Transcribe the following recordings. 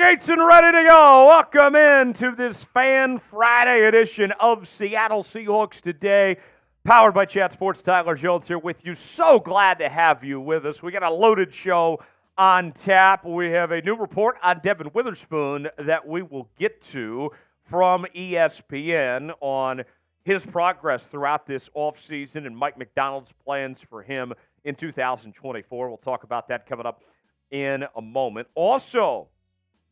tailgates and ready to go. Welcome in to this Fan Friday edition of Seattle Seahawks Today, powered by Chat Sports. Tyler Jones here with you. So glad to have you with us. We got a loaded show on tap. We have a new report on Devon Witherspoon that we will get to from ESPN on his progress throughout this offseason and Mike Macdonald's plans for him in 2024. We'll talk about that coming up in a moment. Also,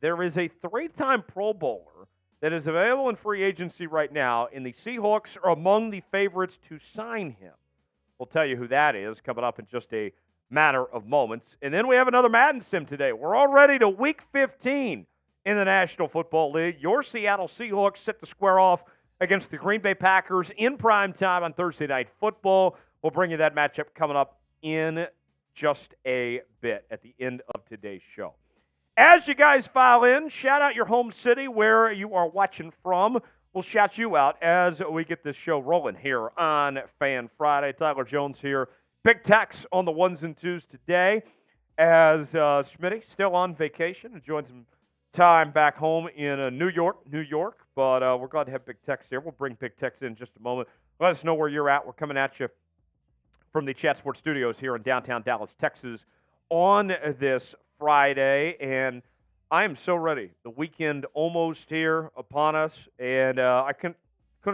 there is a three-time Pro Bowler that is available in free agency right now, and the Seahawks are among the favorites to sign him. We'll tell you who that is coming up in just a matter of moments. And then we have another Madden Sim today. We're already to Week 15 in the National Football League. Your Seattle Seahawks set to square off against the Green Bay Packers in prime time on Thursday Night Football. We'll bring you that matchup coming up in just a bit at the end of today's show. As you guys file in, shout out your home city where you are watching from. We'll shout you out as we get this show rolling here on Fan Friday. Tyler Jones here. Big Tex on the ones and twos today as Schmitty still on vacation, enjoying some time back home in New York. But we're glad to have Big Tex here. We'll bring Big Tex in just a moment. Let us know where you're at. We're coming at you from the Chat Sports Studios here in downtown Dallas, Texas on this Friday, and I am so ready. The weekend almost here upon us, and I couldn't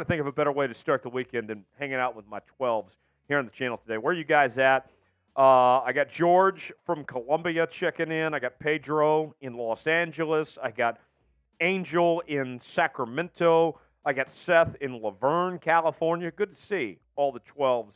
think of a better way to start the weekend than hanging out with my 12s here on the channel today. Where are you guys at? I got George from Columbia checking in. I got Pedro in Los Angeles. I got Angel in Sacramento. I got Seth in Laverne, California. Good to see all the 12s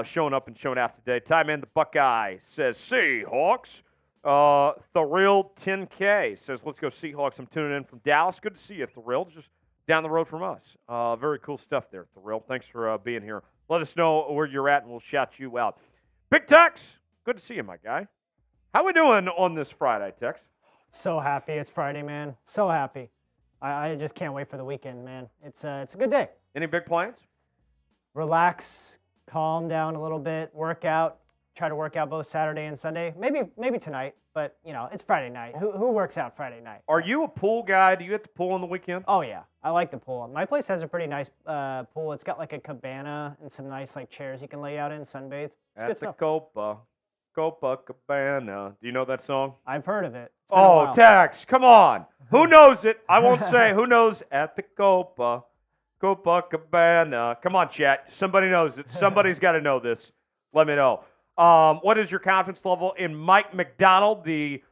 showing up and showing out today. Time in the Buckeye says, Seahawks. Thrill 10K says, let's go Seahawks. I'm tuning in from Dallas. Good to see you, Thrill. Just down the road from us. Very cool stuff there, Thrill. Thanks for being here. Let us know where you're at, and we'll shout you out. Big Tex, good to see you, my guy. How we doing on this Friday, Tex? So happy it's Friday, man. So happy. I just can't wait for the weekend, man. It's a good day. Any big plans? Relax, calm down a little bit, work out. Try to work out both Saturday and Sunday. Maybe tonight, but it's Friday night. Who works out Friday night? Are you a pool guy? Do you hit the pool on the weekend? Oh yeah, I like the pool. My place has a pretty nice pool. It's got like a cabana and some nice like chairs you can lay out in, sunbathe. That's a Copacabana. Do you know that song? I've heard of it. Oh, Tex, come on. Who knows it? I won't say who knows at the Copacabana. Come on, chat. Somebody knows it. Somebody's got to know this. Let me know. What is your confidence level in Mike Macdonald, the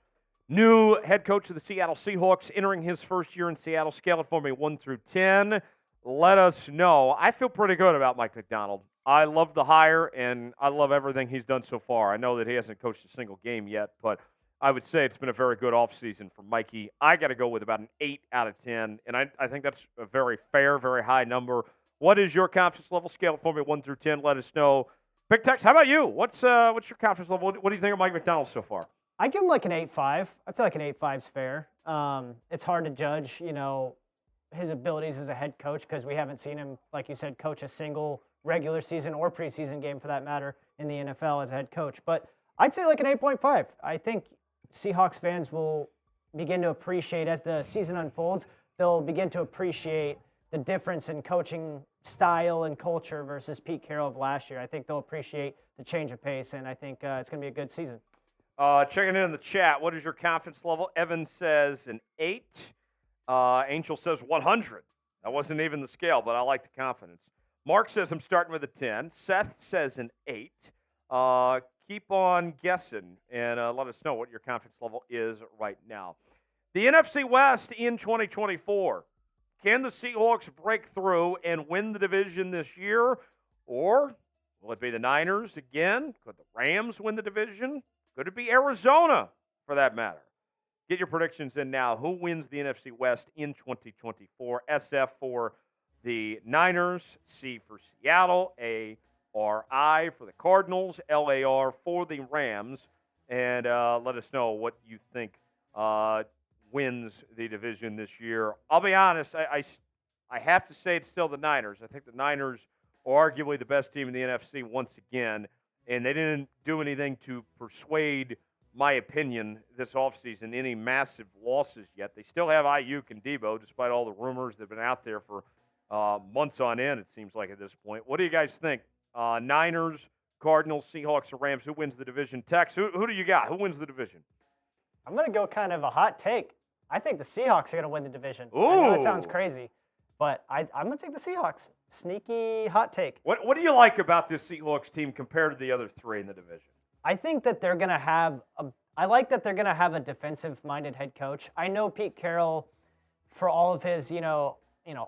new head coach of the Seattle Seahawks, entering his first year in Seattle? Scale it for me, 1 through 10. Let us know. I feel pretty good about Mike Macdonald. I love the hire, and I love everything he's done so far. I know that he hasn't coached a single game yet, but I would say it's been a very good offseason for Mikey. I got to go with about an 8 out of 10, and I think that's a very fair, very high number. What is your confidence level? Scale it for me, 1 through 10. Let us know. Big Tex, how about you? What's your confidence level? What do you think of Mike Macdonald so far? I give him like an 8.5. I feel like an 8.5 is fair. It's hard to judge, his abilities as a head coach because we haven't seen him, like you said, coach a single regular season or preseason game for that matter in the NFL as a head coach. But I'd say like an 8.5. I think Seahawks fans will begin to appreciate as the season unfolds. They'll begin to appreciate the difference in coaching style and culture versus Pete Carroll of last year. I think they'll appreciate the change of pace, and I think it's going to be a good season. Checking in the chat, what is your confidence level? Evan says an 8. Angel says 100. That wasn't even the scale, but I like the confidence. Mark says I'm starting with a 10. Seth says an 8. Keep on guessing, and let us know what your confidence level is right now. The NFC West in 2024. Can the Seahawks break through and win the division this year? Or will it be the Niners again? Could the Rams win the division? Could it be Arizona, for that matter? Get your predictions in now. Who wins the NFC West in 2024? SF for the Niners, C for Seattle, A-R-I for the Cardinals, L-A-R for the Rams. And let us know what you think wins the division this year. I'll be honest, I have to say it's still the Niners. I think the Niners are arguably the best team in the NFC once again, and they didn't do anything to persuade my opinion, this offseason, any massive losses yet. They still have Ayuk and Debo, despite all the rumors that have been out there for months on end, it seems like at this point. What do you guys think? Niners, Cardinals, Seahawks, or Rams, who wins the division? Tex, who do you got? Who wins the division? I'm going to go kind of a hot take. I think the Seahawks are going to win the division. Ooh. I know it sounds crazy, but I'm going to take the Seahawks. Sneaky hot take. What do you like about this Seahawks team compared to the other three in the division? I think that they're going to have I like that they're going to have a defensive-minded head coach. I know Pete Carroll, for all of his,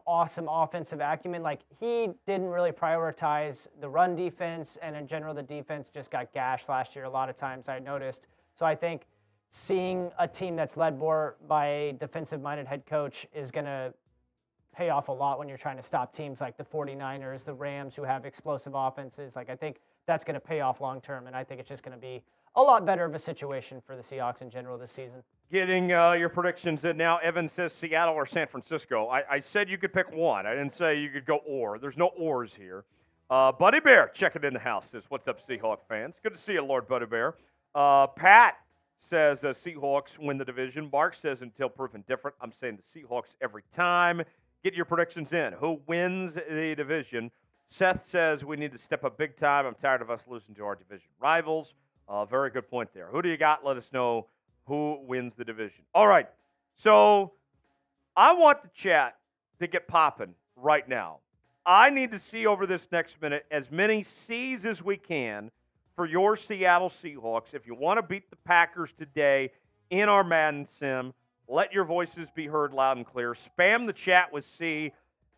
awesome offensive acumen, like he didn't really prioritize the run defense, and in general, the defense just got gashed last year a lot of times, I noticed. So I think seeing a team that's led more by a defensive-minded head coach is going to pay off a lot when you're trying to stop teams like the 49ers, the Rams, who have explosive offenses. Like, I think that's going to pay off long term, and I think it's just going to be a lot better of a situation for the Seahawks in general this season. Getting your predictions in now. Evan says Seattle or San Francisco. I said you could pick one. I didn't say you could go or. There's no ors here. Buddy Bear, check it in the house, says, what's up, Seahawk fans? Good to see you, Lord Buddy Bear. Pat says Seahawks win the division. Mark says until proven different. I'm saying the Seahawks every time. Get your predictions in. Who wins the division? Seth says we need to step up big time. I'm tired of us losing to our division rivals. Very good point there. Who do you got? Let us know who wins the division. All right. So I want the chat to get popping right now. I need to see over this next minute as many C's as we can for your Seattle Seahawks. If you want to beat the Packers today in our Madden Sim, let your voices be heard loud and clear. Spam the chat with C.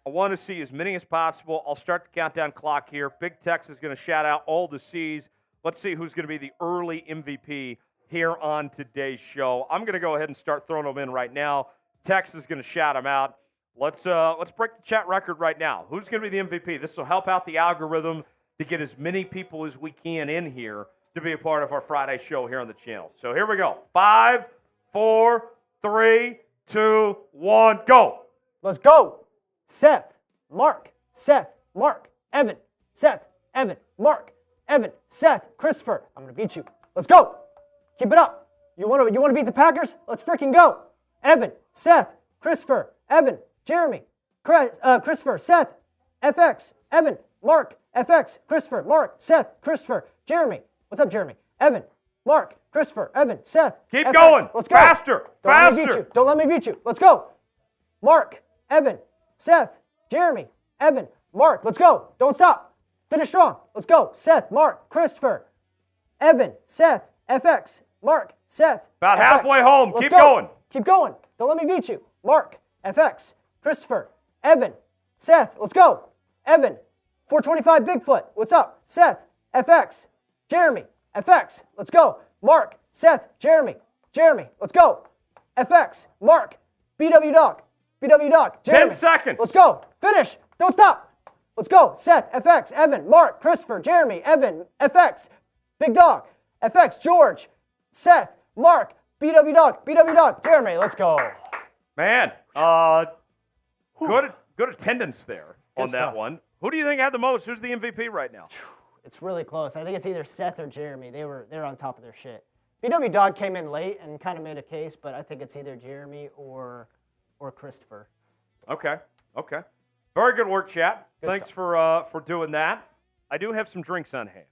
I want to see as many as possible. I'll start the countdown clock here. Big Tex is going to shout out all the C's. Let's see who's going to be the early MVP here on today's show. I'm going to go ahead and start throwing them in right now. Tex is going to shout them out. Let's break the chat record right now. Who's going to be the MVP? This will help out the algorithm to get as many people as we can in here to be a part of our Friday show here on the channel. So here we go. 5, 4, 3, 2, 1, go. Let's go. Seth, Mark, Evan, Seth, Evan, Mark, Evan, Seth, Christopher. I'm going to beat you. Let's go. Keep it up. You want to beat the Packers? Let's freaking go. Evan, Seth, Christopher, Evan, Jeremy, Christopher, Seth, FX, Evan, Mark, FX, Christopher, Mark, Seth, Christopher, Jeremy. What's up, Jeremy? Evan, Mark, Christopher, Evan, Seth. Keep FX. going. Let's go. Faster. Don't let me beat you. Don't let me beat you. Let's go. Mark, Evan, Seth, Jeremy, Evan, Mark. Let's go. Don't stop. Finish strong. Let's go. Seth, Mark, Christopher, Evan, Seth, FX, Mark, Seth. About FX. halfway home. Let's Keep go. going. Keep going. Don't let me beat you. Mark, FX, Christopher, Evan, Seth. Let's go. Evan, 425 Bigfoot. What's up? Seth, FX, Jeremy, FX. Let's go. Mark, Seth, Jeremy, let's go. FX, Mark, BW Dog, Jeremy. 10 seconds. Let's go. Finish. Don't stop. Let's go. Seth, FX, Evan, Mark, Christopher, Jeremy, Evan, FX, Big Dog, FX, George, Seth, Mark, BW Dog, Jeremy. Let's go. Man, good attendance there on Good that stuff. one. Who do you think had the most? Who's the MVP right now? It's really close. I think it's either Seth or Jeremy. They're on top of their shit. BW Dog came in late and kind of made a case, but I think it's either Jeremy or Christopher. Okay. Very good work, chat. Good Thanks stuff. for doing that. I do have some drinks on hand,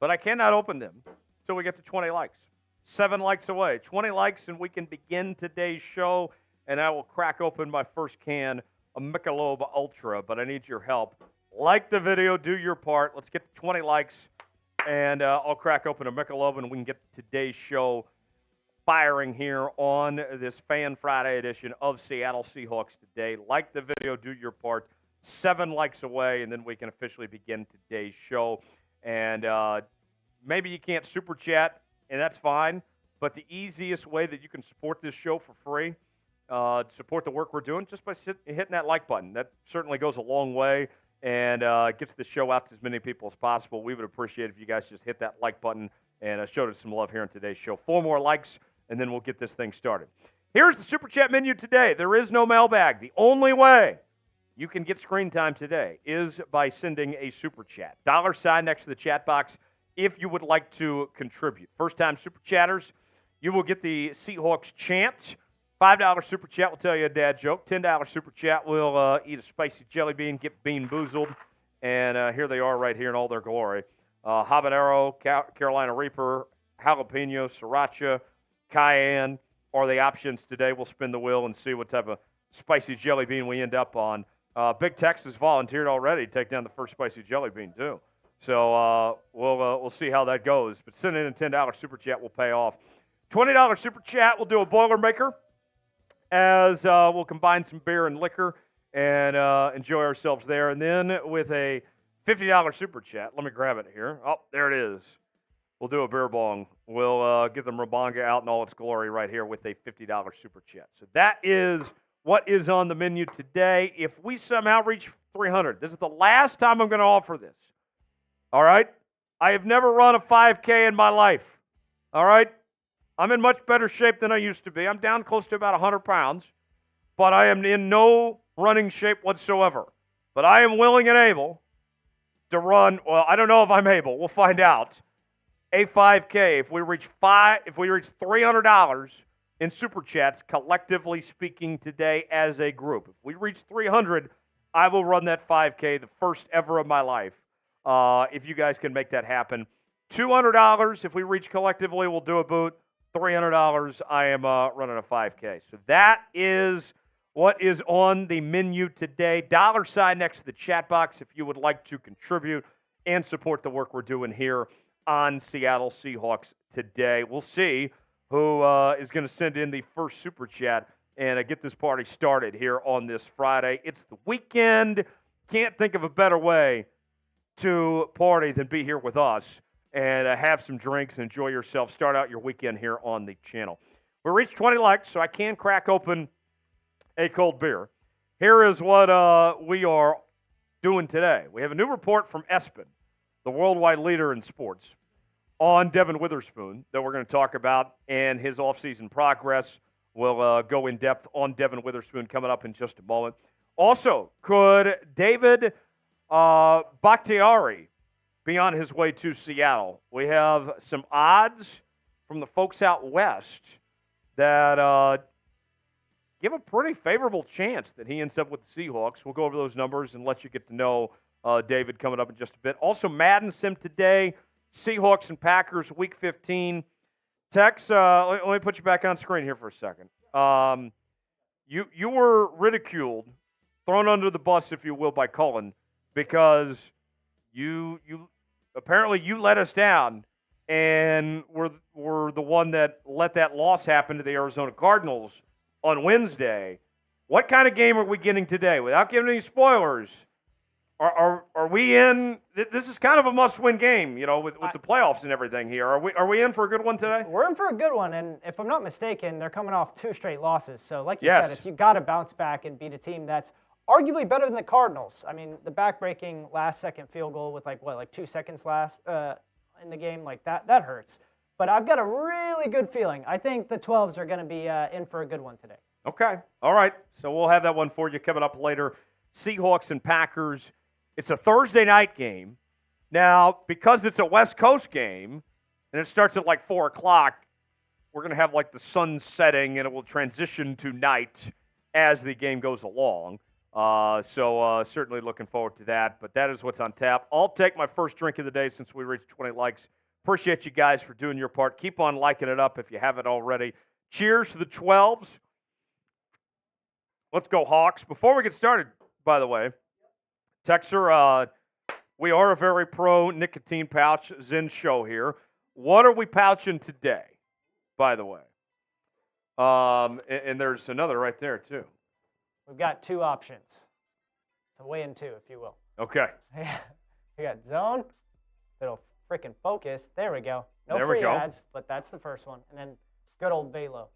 but I cannot open them until we get to 20 likes. 7 likes away. 20 likes, and we can begin today's show, and I will crack open my first can of Michelob Ultra, but I need your help. Like the video, do your part. Let's get to 20 likes, and I'll crack open a Michelob, and we can get today's show firing here on this Fan Friday edition of Seattle Seahawks Today. Like the video, do your part. 7 likes away, and then we can officially begin today's show. And maybe you can't super chat, and that's fine, but the easiest way that you can support this show for free, support the work we're doing, just by hitting that like button. That certainly goes a long way and gets the show out to as many people as possible. We would appreciate if you guys just hit that like button and showed us some love here on today's show. 4 more likes, and then we'll get this thing started. Here's the Super Chat menu today. There is no mailbag. The only way you can get screen time today is by sending a Super Chat. $ next to the chat box if you would like to contribute. First-time Super Chatters, you will get the Seahawks chant. $5 Super Chat will tell you a dad joke. $10 Super Chat will eat a spicy jelly bean, get bean boozled. And here they are right here in all their glory. Habanero, Carolina Reaper, jalapeno, sriracha, cayenne are the options today. We'll spin the wheel and see what type of spicy jelly bean we end up on. Big Tex has volunteered already to take down the first spicy jelly bean, too. So we'll see how that goes. But sending in a $10 Super Chat will pay off. $20 Super Chat, we'll do a Boilermaker as we'll combine some beer and liquor and enjoy ourselves there. And then with a $50 Super Chat, let me grab it here. Oh, there it is. We'll do a beer bong. We'll get the Rabanga out in all its glory right here with a $50 Super Chat. So that is what is on the menu today. If we somehow reach 300, this is the last time I'm going to offer this. All right? I have never run a 5K in my life. All right? I'm in much better shape than I used to be. I'm down close to about 100 pounds, but I am in no running shape whatsoever. But I am willing and able to run, well, I don't know if I'm able. We'll find out. A 5K. If we reach $300 in Super Chats, collectively speaking today as a group. If we reach 300, I will run that 5K, the first ever of my life, if you guys can make that happen. $200, if we reach collectively, we'll do a boot. $300, I am running a 5K. So that is what is on the menu today. $sign next to the chat box if you would like to contribute and support the work we're doing here on Seattle Seahawks Today. We'll see who is going to send in the first Super Chat and get this party started here on this Friday. It's the weekend. Can't think of a better way to party than be here with us and have some drinks and enjoy yourself. Start out your weekend here on the channel. We reached 20 likes, so I can crack open a cold beer. Here is what we are doing today. We have a new report from Espen, the worldwide leader in sports, on Devon Witherspoon that we're going to talk about and his offseason progress. We'll go in depth on Devon Witherspoon coming up in just a moment. Also, could David Bakhitiari be on his way to Seattle? We have some odds from the folks out west that give a pretty favorable chance that he ends up with the Seahawks. We'll go over those numbers and let you get to know David coming up in just a bit. Also, Madden Sim today, Seahawks and Packers, Week 15. Tex, let me put you back on screen here for a second. You were ridiculed, thrown under the bus, if you will, by Cullen because you apparently you let us down and were the one that let that loss happen to the Arizona Cardinals on Wednesday. What kind of game are we getting today? Without giving any spoilers, are we in? This is kind of a must-win game, you know, with the playoffs and everything here. Are we in for a good one today? We're in for a good one, and if I'm not mistaken, they're coming off 2 straight losses. So, like you said, you got to bounce back and beat a team that's arguably better than the Cardinals. I mean, the back-breaking last-second field goal with like 2 seconds last in the game, like that hurts. But I've got a really good feeling. I think the 12s are going to be in for a good one today. Okay. All right. So we'll have that one for you coming up later. Seahawks and Packers. It's a Thursday night game. Now, because it's a West Coast game, and it starts at like 4 o'clock, we're going to have like the sun setting, and it will transition to night as the game goes along. So certainly looking forward to that. But that is what's on tap. I'll take my first drink of the day since we reached 20 likes. Appreciate you guys for doing your part. Keep on liking it up if you haven't already. Cheers to the 12s. Let's go Hawks. Before we get started, by the way, Texer, we are a very pro nicotine pouch Zen show here. What are we pouching today, by the way? And there's another right there, too. We've got 2 options. So weigh in 2, if you will. Okay. We got Zone. It'll freaking focus. There we go. No there free ads, but that's the first one. And then good old Velo.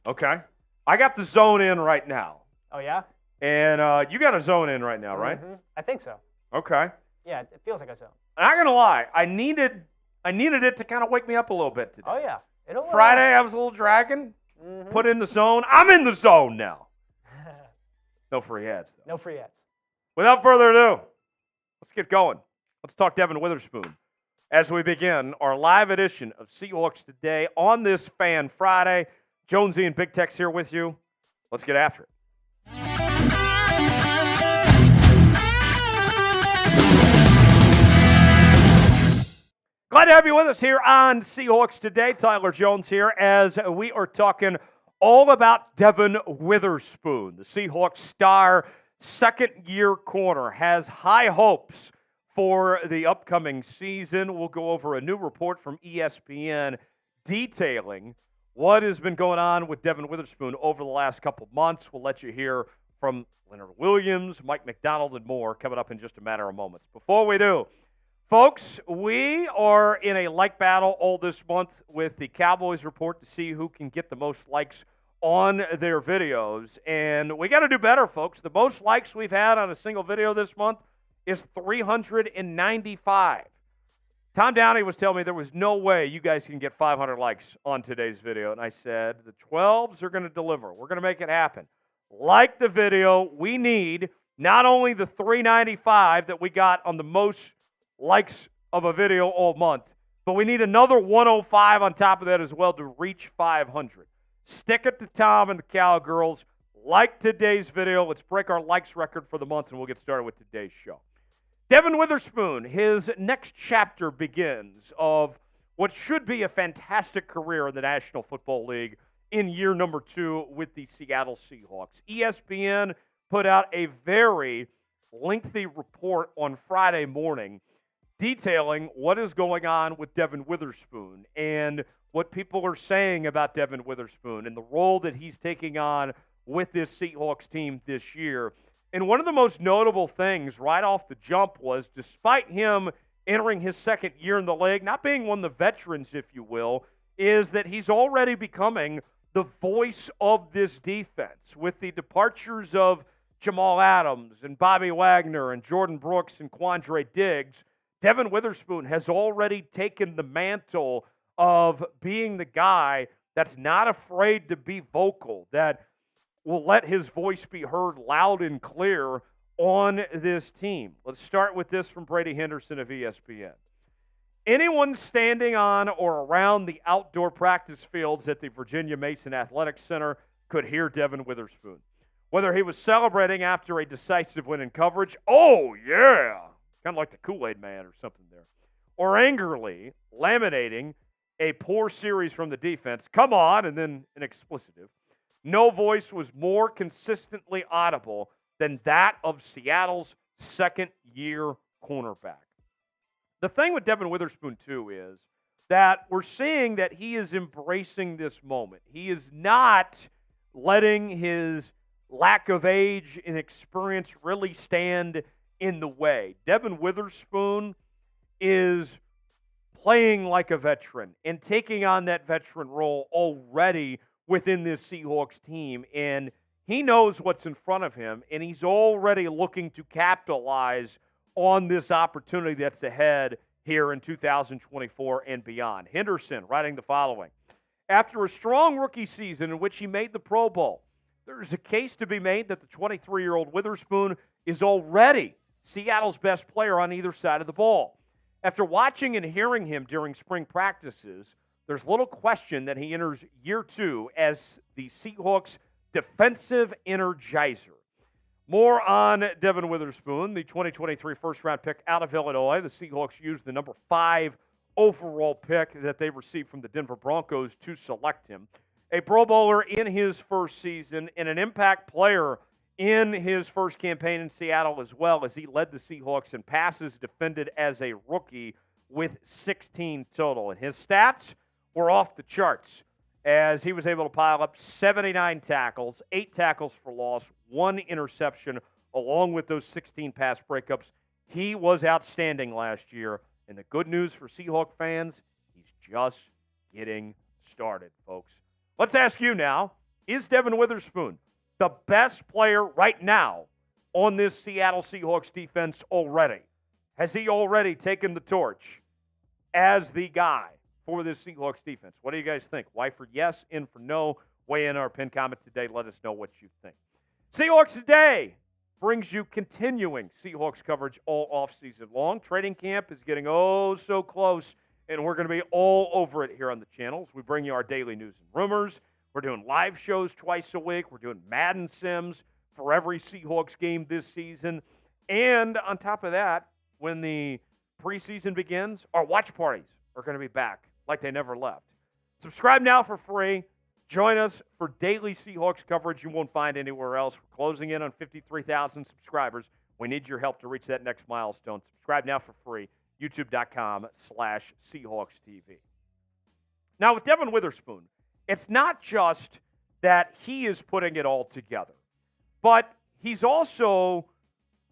Okay. I got the Zone in right now. Oh, yeah? And you got a Zone in right now, right? Mm-hmm. I think so. Okay. Yeah, it feels like a Zone. I'm not gonna lie, I needed it to kind of wake me up a little bit today. Oh yeah. Friday I was a little dragging. Mm-hmm. Put in the Zone. I'm in the Zone now. No free ads, though. No free ads. Without further ado, let's get going. Let's talk Devon Witherspoon. as we begin our live edition of Seahawks Today on this Fan Friday. Jonesy and Big Tex here with you. Let's get after it. Glad to have you with us here on Seahawks Today. Tyler Jones here as we are talking all about Devon Witherspoon. The Seahawks star second-year corner has high hopes for the upcoming season. We'll go over a new report from ESPN detailing what has been going on with Devon Witherspoon over the last couple months. We'll let you hear from Leonard Williams, Mike Macdonald, and more coming up in just a matter of moments. Before we do, folks, we are in a like battle all this month with the Cowboys report to see who can get the most likes on their videos. And we got to do better, folks. The most likes we've had on a single video this month is 395. Tom Downey was telling me there was no way you guys can get 500 likes on today's video. And I said, the 12s are going to deliver. We're going to make it happen. Like the video, we need not only the 395 that we got on the most likes of a video all month, but we need another 105 on top of that as well to reach 500. Stick it to Tom and the Cowgirls. Like today's video. Let's break our likes record for the month, and we'll get started with today's show. Devon Witherspoon, his next chapter begins of what should be a fantastic career in the National Football League in year number 2 with the Seattle Seahawks. ESPN put out a very lengthy report on Friday morning detailing what is going on with Devon Witherspoon and what people are saying about Devon Witherspoon and the role that he's taking on with this Seahawks team this year. And one of the most notable things right off the jump was, despite him entering his second year in the league, not being one of the veterans, if you will, is that he's already becoming the voice of this defense. With the departures of Jamal Adams and Bobby Wagner and Jordan Brooks and Quandre Diggs, Devon Witherspoon has already taken the mantle of being the guy that's not afraid to be vocal, that will let his voice be heard loud and clear on this team. Let's start with this from Brady Henderson of ESPN. Anyone standing on or around the outdoor practice fields at the Virginia Mason Athletic Center could hear Devon Witherspoon. Whether he was celebrating after a decisive win in coverage, oh yeah, kind of like the Kool-Aid Man or something there, or angrily laminating a poor series from the defense, come on, and then an explicitive. No voice was more consistently audible than that of Seattle's second-year cornerback. The thing with Devon Witherspoon, too, is that we're seeing that he is embracing this moment. He is not letting his lack of age and experience really stand in the way. Devon Witherspoon is playing like a veteran and taking on that veteran role already within this Seahawks team, and he knows what's in front of him, and he's already looking to capitalize on this opportunity that's ahead here in 2024 and beyond. Henderson writing the following. After a strong rookie season in which he made the Pro Bowl, there's a case to be made that the 23-year-old Witherspoon is already Seattle's best player on either side of the ball. After watching and hearing him during spring practices, there's little question that he enters year 2 as the Seahawks' defensive energizer. More on Devon Witherspoon, the 2023 first-round pick out of Illinois. The Seahawks used the number 5 overall pick that they received from the Denver Broncos to select him. A Pro Bowler in his first season and an impact player in his first campaign in Seattle, as well as he led the Seahawks in passes defended as a rookie with 16 total. And his stats were off the charts as he was able to pile up 79 tackles, 8 tackles for loss, 1 interception, along with those 16 pass breakups. He was outstanding last year. And the good news for Seahawk fans, he's just getting started, folks. Let's ask you now, is Devon Witherspoon the best player right now on this Seattle Seahawks defense already? Has he already taken the torch as the guy for this Seahawks defense? What do you guys think? Y for yes, N for no. Weigh in our pinned comment today. Let us know what you think. Seahawks Today brings you continuing Seahawks coverage all offseason long. Training camp is getting oh so close, and we're going to be all over it here on the channels. We bring you our daily news and rumors. We're doing live shows twice a week. We're doing Madden Sims for every Seahawks game this season. And on top of that, when the preseason begins, our watch parties are going to be back like they never left. Subscribe now for free. Join us for daily Seahawks coverage you won't find anywhere else. We're closing in on 53,000 subscribers. We need your help to reach that next milestone. Subscribe now for free. YouTube.com/Seahawks TV. Now, with Devon Witherspoon, it's not just that he is putting it all together, but he's also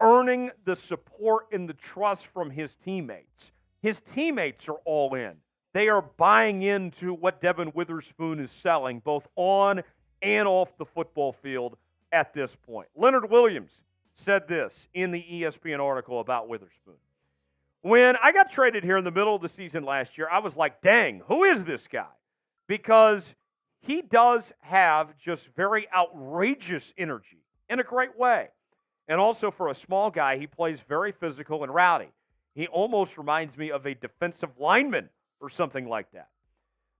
earning the support and the trust from his teammates. His teammates are all in. They are buying into what Devon Witherspoon is selling, both on and off the football field at this point. Leonard Williams said this in the ESPN article about Witherspoon. When I got traded here in the middle of the season last year, I was like, dang, who is this guy? Because he does have just very outrageous energy in a great way. And also for a small guy, he plays very physical and rowdy. He almost reminds me of a defensive lineman or something like that.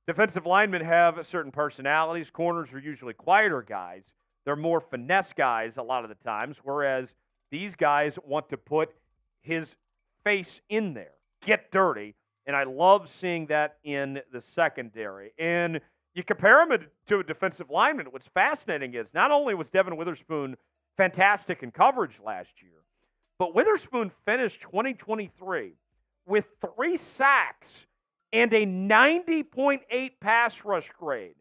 Defensive linemen have certain personalities. Corners are usually quieter guys. They're more finesse guys a lot of the times, whereas these guys want to put his face in there, get dirty, and I love seeing that in the secondary. And you compare him to a defensive lineman, what's fascinating is not only was Devon Witherspoon fantastic in coverage last year, but Witherspoon finished 2023 with 3 sacks and a 90.8 pass rush grade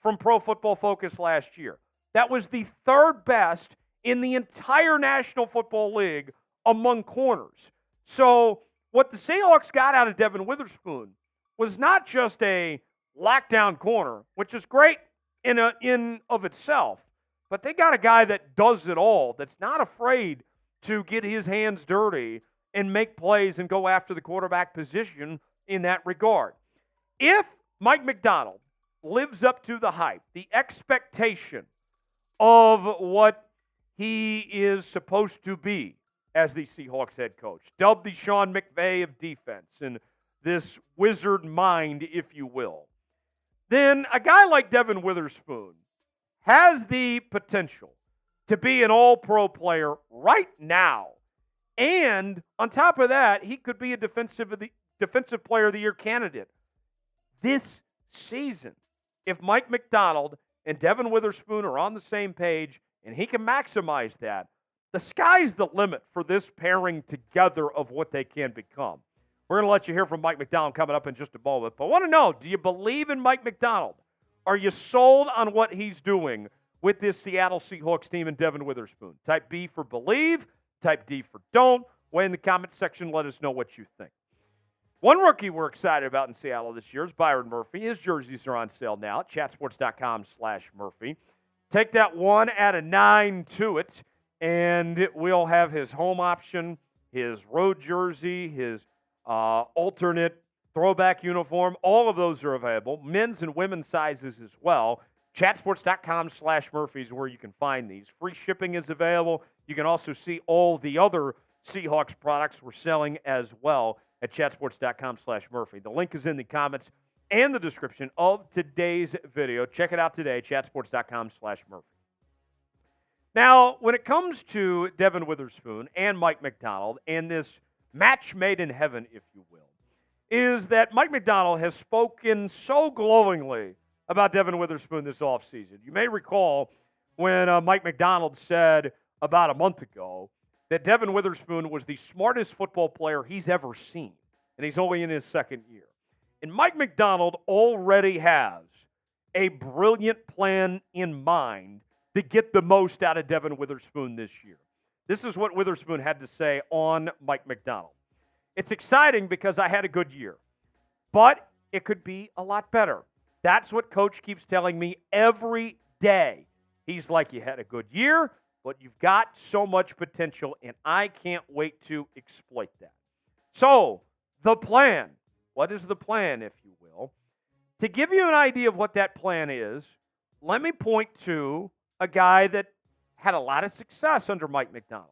from Pro Football Focus last year. That was the 3rd best in the entire National Football League among corners. So what the Seahawks got out of Devon Witherspoon was not just a lockdown corner, which is great in of itself, but they got a guy that does it all, that's not afraid to get his hands dirty and make plays and go after the quarterback position in that regard. If Mike Macdonald lives up to the hype, the expectation of what he is supposed to be as the Seahawks head coach, dubbed the Sean McVay of defense and this wizard mind, if you will, then a guy like Devon Witherspoon has the potential to be an all-pro player right now. And on top of that, he could be a Defensive Player of the Year candidate this season. If Mike Macdonald and Devon Witherspoon are on the same page and he can maximize that, the sky's the limit for this pairing together of what they can become. We're going to let you hear from Mike Macdonald coming up in just a moment. But I want to know, do you believe in Mike Macdonald? Are you sold on what he's doing with this Seattle Seahawks team and Devon Witherspoon? Type B for believe, type D for don't. Weigh in the comment section, let us know what you think. One rookie we're excited about in Seattle this year is Byron Murphy. His jerseys are on sale now at chatsports.com/Murphy. Take that 1 out of 9 to it, and we'll have his home option, his road jersey, his alternate throwback uniform. All of those are available. Men's and women's sizes as well. Chatsports.com/Murphy is where you can find these. Free shipping is available. You can also see all the other Seahawks products we're selling as well at chatsports.com/Murphy. The link is in the comments and the description of today's video. Check it out today, chatsports.com/Murphy. Now, when it comes to Devon Witherspoon and Mike Macdonald and this match made in heaven, if you will, is that Mike Macdonald has spoken so glowingly about Devon Witherspoon this offseason. You may recall when Mike Macdonald said about a month ago that Devon Witherspoon was the smartest football player he's ever seen, and he's only in his 2nd year. And Mike Macdonald already has a brilliant plan in mind to get the most out of Devon Witherspoon this year. This is what Witherspoon had to say on Mike Macdonald. It's exciting because I had a good year, but it could be a lot better. That's what Coach keeps telling me every day. He's like, you had a good year, but you've got so much potential, and I can't wait to exploit that. So, the plan. What is the plan, if you will? To give you an idea of what that plan is, let me point to a guy that had a lot of success under Mike Macdonald.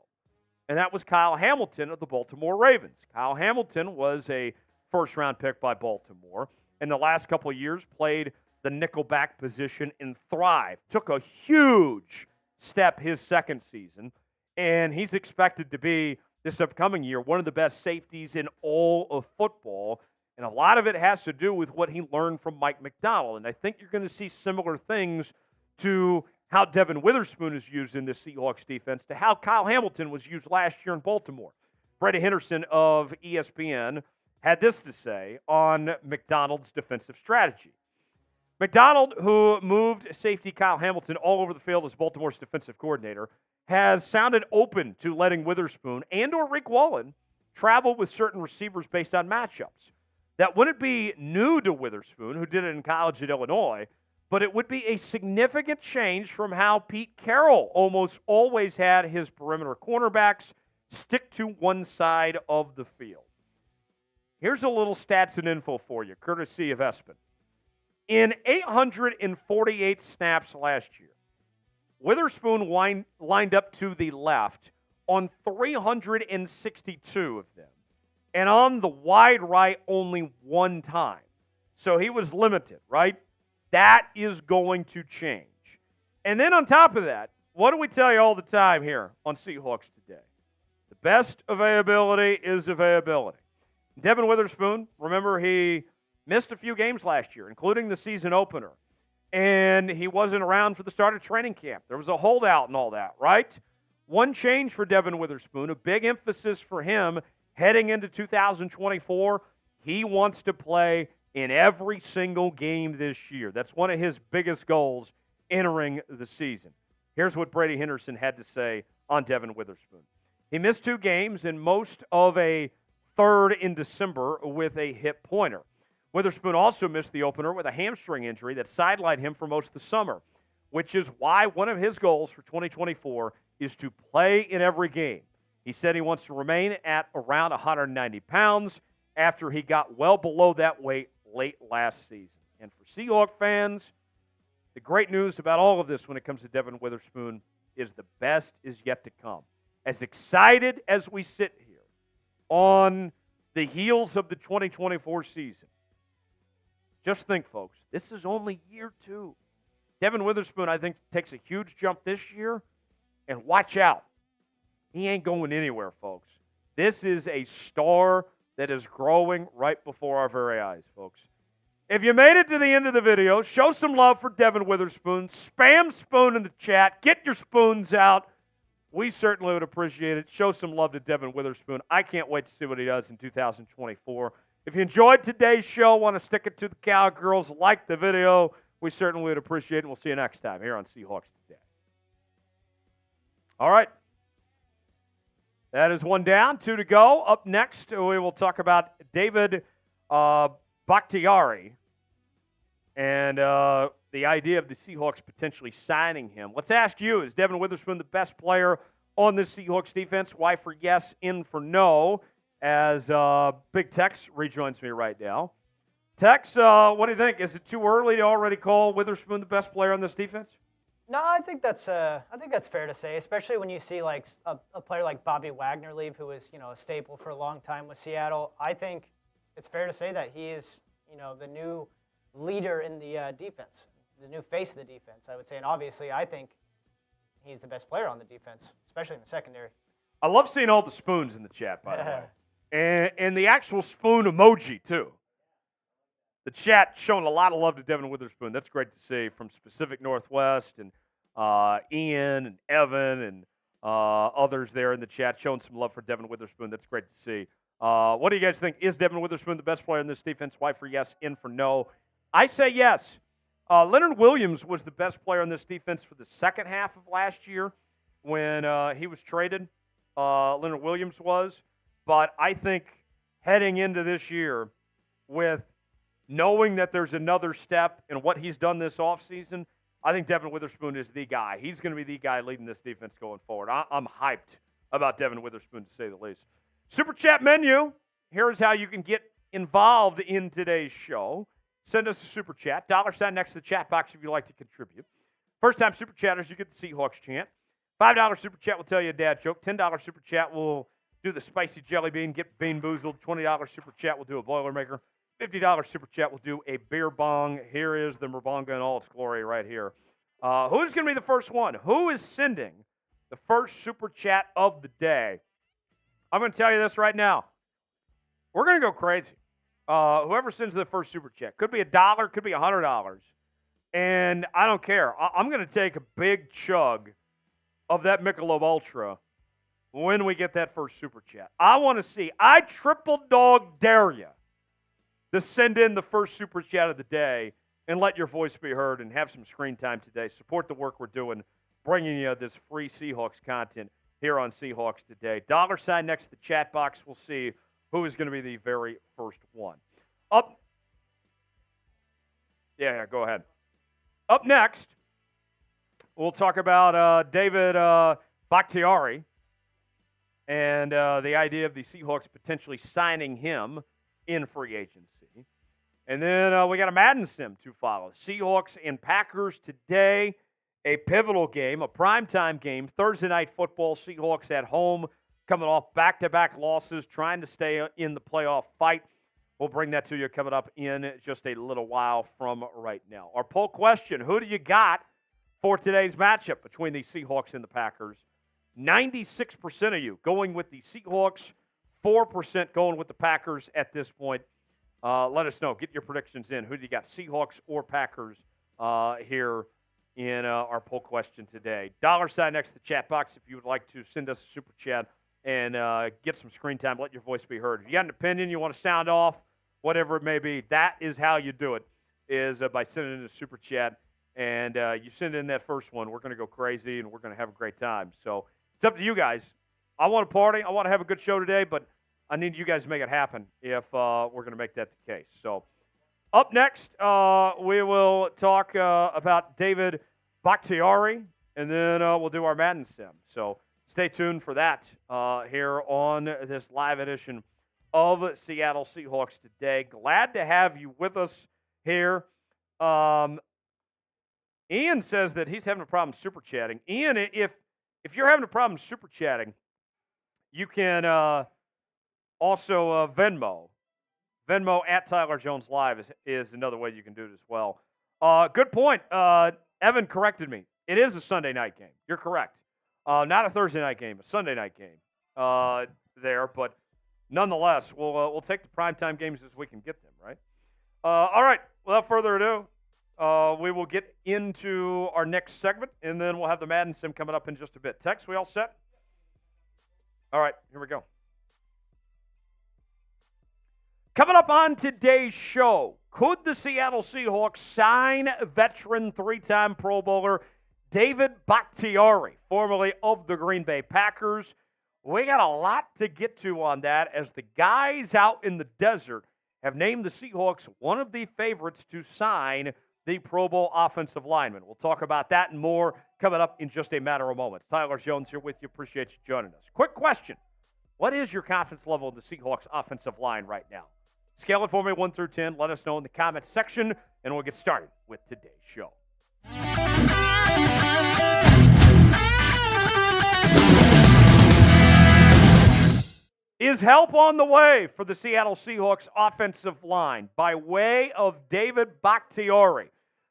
and that was Kyle Hamilton of the Baltimore Ravens. Kyle Hamilton was a first-round pick by Baltimore. In the last couple of years, played the nickelback position and thrived. Took a huge step his second season, and he's expected to be, this upcoming year, one of the best safeties in all of football. And a lot of it has to do with what he learned from Mike Macdonald. And I think you're going to see similar things to how Devon Witherspoon is used in the Seahawks defense to how Kyle Hamilton was used last year in Baltimore. Brady Henderson of ESPN had this to say on Macdonald's defensive strategy. Macdonald, who moved safety Kyle Hamilton all over the field as Baltimore's defensive coordinator, has sounded open to letting Witherspoon and or Rick Wallen travel with certain receivers based on matchups. That wouldn't be new to Witherspoon, who did it in college at Illinois, but it would be a significant change from how Pete Carroll almost always had his perimeter cornerbacks stick to one side of the field. Here's a little stats and info for you, courtesy of Espen. In 848 snaps last year, Witherspoon lined up to the left on 362 of them, and on the wide right only one time. So he was limited, right? That is going to change. And then on top of that, what do we tell you all the time here on Seahawks Today? The best availability is availability. Devon Witherspoon, remember he missed a few games last year, including the season opener. And he wasn't around for the start of training camp. There was a holdout and all that, right? One change for Devon Witherspoon, a big emphasis for him heading into 2024. He wants to play in every single game this year. That's one of his biggest goals entering the season. Here's what Brady Henderson had to say on Devon Witherspoon. He missed 2 games and most of a third in December with a hip pointer. Witherspoon also missed the opener with a hamstring injury that sidelined him for most of the summer, which is why one of his goals for 2024 is to play in every game. He said he wants to remain at around 190 pounds after he got well below that weight late last season. And for Seahawks fans, the great news about all of this when it comes to Devon Witherspoon is the best is yet to come. As excited as we sit here on the heels of the 2024 season, just think, folks, this is only year 2. Devon Witherspoon, I think, takes a huge jump this year, and watch out. He ain't going anywhere, folks. This is a star that is growing right before our very eyes, folks. If you made it to the end of the video, show some love for Devon Witherspoon. Spam spoon in the chat. Get your spoons out. We certainly would appreciate it. Show some love to Devon Witherspoon. I can't wait to see what he does in 2024. If you enjoyed today's show, want to stick it to the Cowgirls, like the video, we certainly would appreciate it. We'll see you next time here on Seahawks Today. All right. That is one down, 2 to go. Up next, we will talk about David Bakhitiari and the idea of the Seahawks potentially signing him. Let's ask you, is Devon Witherspoon the best player on this Seahawks defense? Y for yes, in for no, as Big Tex rejoins me right now. Tex, what do you think? Is it too early to already call Witherspoon the best player on this defense? No, I think that's fair to say, especially when you see like a player like Bobby Wagner leave, who was a staple for a long time with Seattle. I think it's fair to say that he is the new leader in the defense, the new face of the defense, I would say. And obviously, I think he's the best player on the defense, especially in the secondary. I love seeing all the spoons in the chat, by the way, and the actual spoon emoji too. The chat showing a lot of love to Devon Witherspoon. That's great to see from Pacific Northwest and Ian and Evan and others there in the chat showing some love for Devon Witherspoon. That's great to see. What do you guys think? Is Devon Witherspoon the best player in this defense? Y for yes, in for no. I say yes. Leonard Williams was the best player in this defense for the second half of last year when he was traded. Leonard Williams was. But I think heading into this year with knowing that there's another step in what he's done this offseason, I think Devon Witherspoon is the guy. He's going to be the guy leading this defense going forward. I'm hyped about Devon Witherspoon, to say the least. Super Chat menu. Here is how you can get involved in today's show. Send us a Super Chat. $ next to the chat box if you'd like to contribute. First-time Super Chatters, you get the Seahawks chant. $5 super chat will tell you a dad joke. $10 super chat will do the spicy jelly bean, get bean boozled. $20 super chat will do a Boilermaker. $50 super chat will do a beer bong. Here is the Merbonga in all its glory right here. Who's going to be the first one? Who is sending the first super chat of the day? I'm going to tell you this right now. We're going to go crazy. Whoever sends the first super chat. Could be $1, could be $100. And I don't care. I'm going to take a big chug of that Michelob Ultra when we get that first super chat. I want to see. I triple dog dare you to send in the first super chat of the day and let your voice be heard and have some screen time today. Support the work we're doing, bringing you this free Seahawks content here on Seahawks Today. $ next to the chat box. We'll see who is going to be the very first one. Go ahead. Up next, we'll talk about David Bakhitiari and the idea of the Seahawks potentially signing him in free agency. And then we got a Madden Sim to follow. Seahawks and Packers today, a pivotal game, a primetime game, Thursday night football. Seahawks at home, coming off back-to-back losses, trying to stay in the playoff fight. We'll bring that to you coming up in just a little while from right now. Our poll question, who do you got for today's matchup between the Seahawks and the Packers? 96% of you going with the Seahawks, 4% going with the Packers at this point. Let us know. Get your predictions in. Who do you got, Seahawks or Packers, here in our poll question today? $ next to the chat box if you would like to send us a super chat and get some screen time. Let your voice be heard. If you got an opinion, you want to sound off, whatever it may be, that is how you do it, is by sending in a super chat. And you send in that first one, we're going to go crazy, and we're going to have a great time. So it's up to you guys. I want to party. I want to have a good show today, but I need you guys to make it happen if we're going to make that the case. So up next, we will talk about David Bakhitiari, and then we'll do our Madden Sim. So stay tuned for that here on this live edition of Seattle Seahawks Today. Glad to have you with us here. Ian says that he's having a problem super chatting. Ian, if you're having a problem super chatting, you can also Venmo. Venmo at Tyler Jones Live is another way you can do it as well. Good point. Evan corrected me. It is a Sunday night game. You're correct. Not a Thursday night game, a Sunday night game there. But nonetheless, we'll take the primetime games as we can get them, right? All right. Without further ado, we will get into our next segment, and then we'll have the Madden Sim coming up in just a bit. Tex, we all set? All right, here we go. Coming up on today's show, could the Seattle Seahawks sign veteran three-time Pro Bowler David Bakhitiari, formerly of the Green Bay Packers? We got a lot to get to on that as the guys out in the desert have named the Seahawks one of the favorites to sign the Pro Bowl offensive lineman. We'll talk about that and more coming up in just a matter of moments. Tyler Jones here with you. Appreciate you joining us. Quick question. What is your confidence level in the Seahawks offensive line right now? Scale it for me 1 through 10. Let us know in the comments section, and we'll get started with today's show. Is help on the way for the Seattle Seahawks offensive line by way of David Bakhitiari?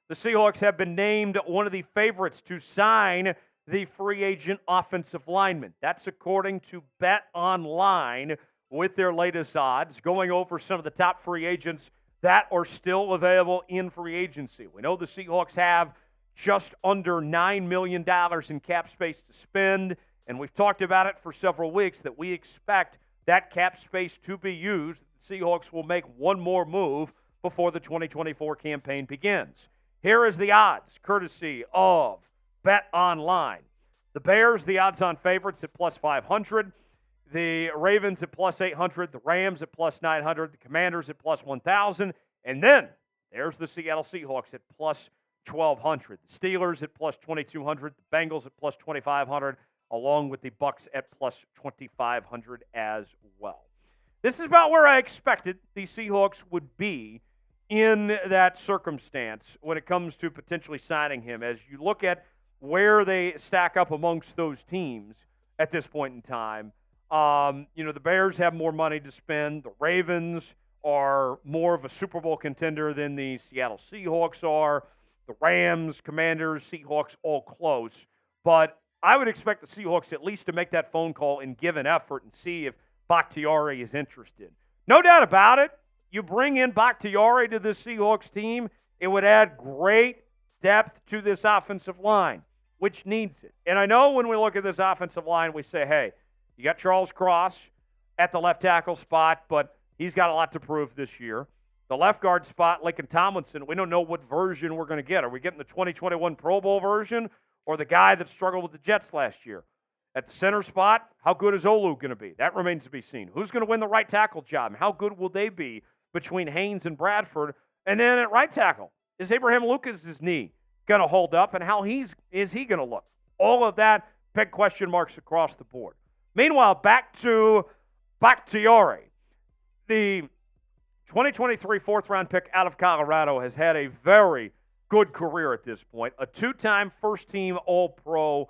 The Seahawks have been named one of the favorites to sign the free agent offensive lineman. That's according to Bet Online with their latest odds, going over some of the top free agents that are still available in free agency. We know the Seahawks have just under $9 million in cap space to spend, and we've talked about it for several weeks that we expect that cap space to be used. The Seahawks will make one more move before the 2024 campaign begins. Here is the odds, courtesy of Bet Online. The Bears, the odds-on favorites at plus 500. The Ravens at plus 800. The Rams at plus 900. The Commanders at plus 1,000. And then there's the Seattle Seahawks at plus 1,200. The Steelers at plus 2,200. The Bengals at plus 2,500. Along with the Bucs at plus 2,500 as well. This is about where I expected the Seahawks would be in that circumstance when it comes to potentially signing him. As you look at where they stack up amongst those teams at this point in time. The Bears have more money to spend. The Ravens are more of a Super Bowl contender than the Seattle Seahawks are. The Rams, Commanders, Seahawks, all close. But I would expect the Seahawks at least to make that phone call and give an effort and see if Bakhitiari is interested. No doubt about it. You bring in Bakhitiari to this Seahawks team, it would add great depth to this offensive line, which needs it. And I know when we look at this offensive line, we say, hey, you got Charles Cross at the left tackle spot, but he's got a lot to prove this year. The left guard spot, Laken Tomlinson, we don't know what version we're going to get. Are we getting the 2021 Pro Bowl version or the guy that struggled with the Jets last year? At the center spot, how good is Olu going to be? That remains to be seen. Who's going to win the right tackle job? And how good will they be between Haynes and Bradford? And then at right tackle, is Abraham Lucas' knee going to hold up? And how is he going to look? All of that, big question marks across the board. Meanwhile, back to Bakhitiari. The 2023 fourth-round pick out of Colorado has had a very good career at this point. A two-time first-team All-Pro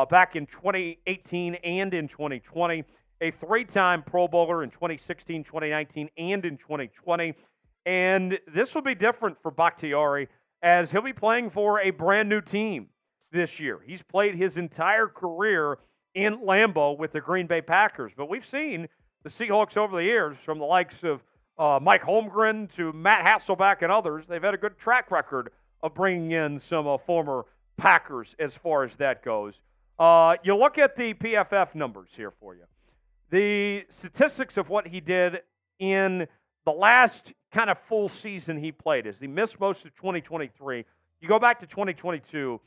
back in 2018 and in 2020. A three-time Pro Bowler in 2016, 2019, and in 2020. And this will be different for Bakhitiari as he'll be playing for a brand-new team this year. He's played his entire career in Lambeau with the Green Bay Packers. But we've seen the Seahawks over the years, from the likes of Mike Holmgren to Matt Hasselbeck and others, they've had a good track record of bringing in some former Packers as far as that goes. You look at the PFF numbers here for you. The statistics of what he did in the last kind of full season he played, as he missed most of 2023. You go back to 2022.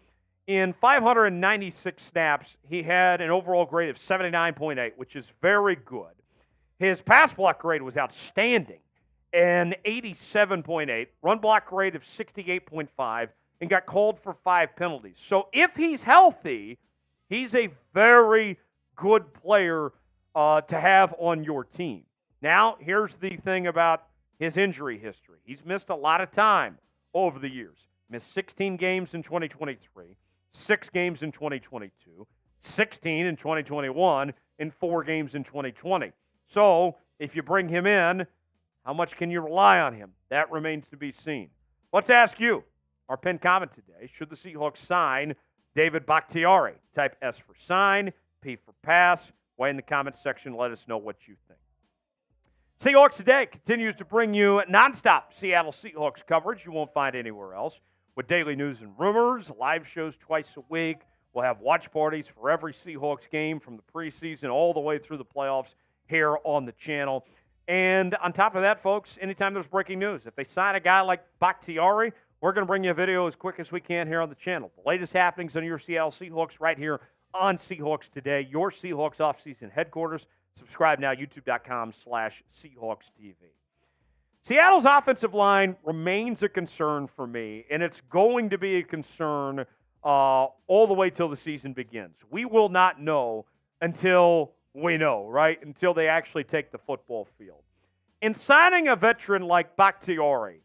In 596 snaps, he had an overall grade of 79.8, which is very good. His pass block grade was outstanding, an 87.8, run block grade of 68.5, and got called for 5 penalties. So if he's healthy, he's a very good player to have on your team. Now, here's the thing about his injury history. He's missed a lot of time over the years. Missed 16 games in 2023. 6 games in 2022, 16 in 2021, and 4 games in 2020. So, if you bring him in, how much can you rely on him? That remains to be seen. Let's ask you, our pinned comment today, should the Seahawks sign David Bakhitiari? Type S for sign, P for pass. Weigh in the comments section. Let us know what you think. Seahawks Today continues to bring you nonstop Seattle Seahawks coverage you won't find anywhere else. With daily news and rumors, live shows twice a week. We'll have watch parties for every Seahawks game from the preseason all the way through the playoffs here on the channel. And on top of that, folks, anytime there's breaking news, if they sign a guy like Bakhitiari, we're going to bring you a video as quick as we can here on the channel. The latest happenings on your Seattle Seahawks right here on Seahawks Today, your Seahawks offseason headquarters. Subscribe now, youtube.com/SeahawksTV. Seattle's offensive line remains a concern for me, and it's going to be a concern all the way till the season begins. We will not know until we know, right? Until they actually take the football field. And signing a veteran like Bakhitiari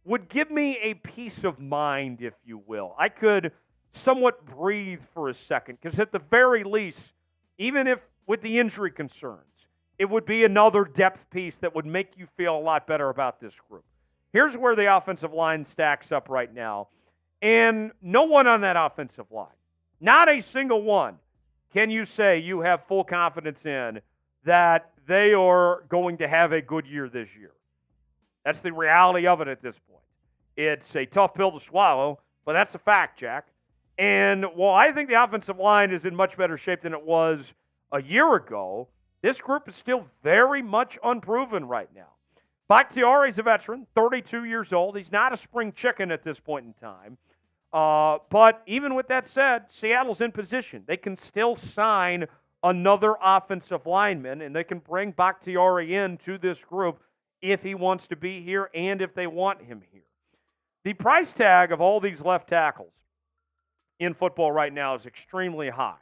would give me a peace of mind, if you will. I could somewhat breathe for a second, because at the very least, even if with the injury concerns, it would be another depth piece that would make you feel a lot better about this group. Here's where the offensive line stacks up right now. And no one on that offensive line, not a single one, can you say you have full confidence in that they are going to have a good year this year. That's the reality of it at this point. It's a tough pill to swallow, but that's a fact, Jack. And while I think the offensive line is in much better shape than it was a year ago, this group is still very much unproven right now. Bakhitiari is a veteran, 32 years old. He's not a spring chicken at this point in time. But even with that said, Seattle's in position. They can still sign another offensive lineman, and they can bring Bakhitiari into this group if he wants to be here and if they want him here. The price tag of all these left tackles in football right now is extremely high.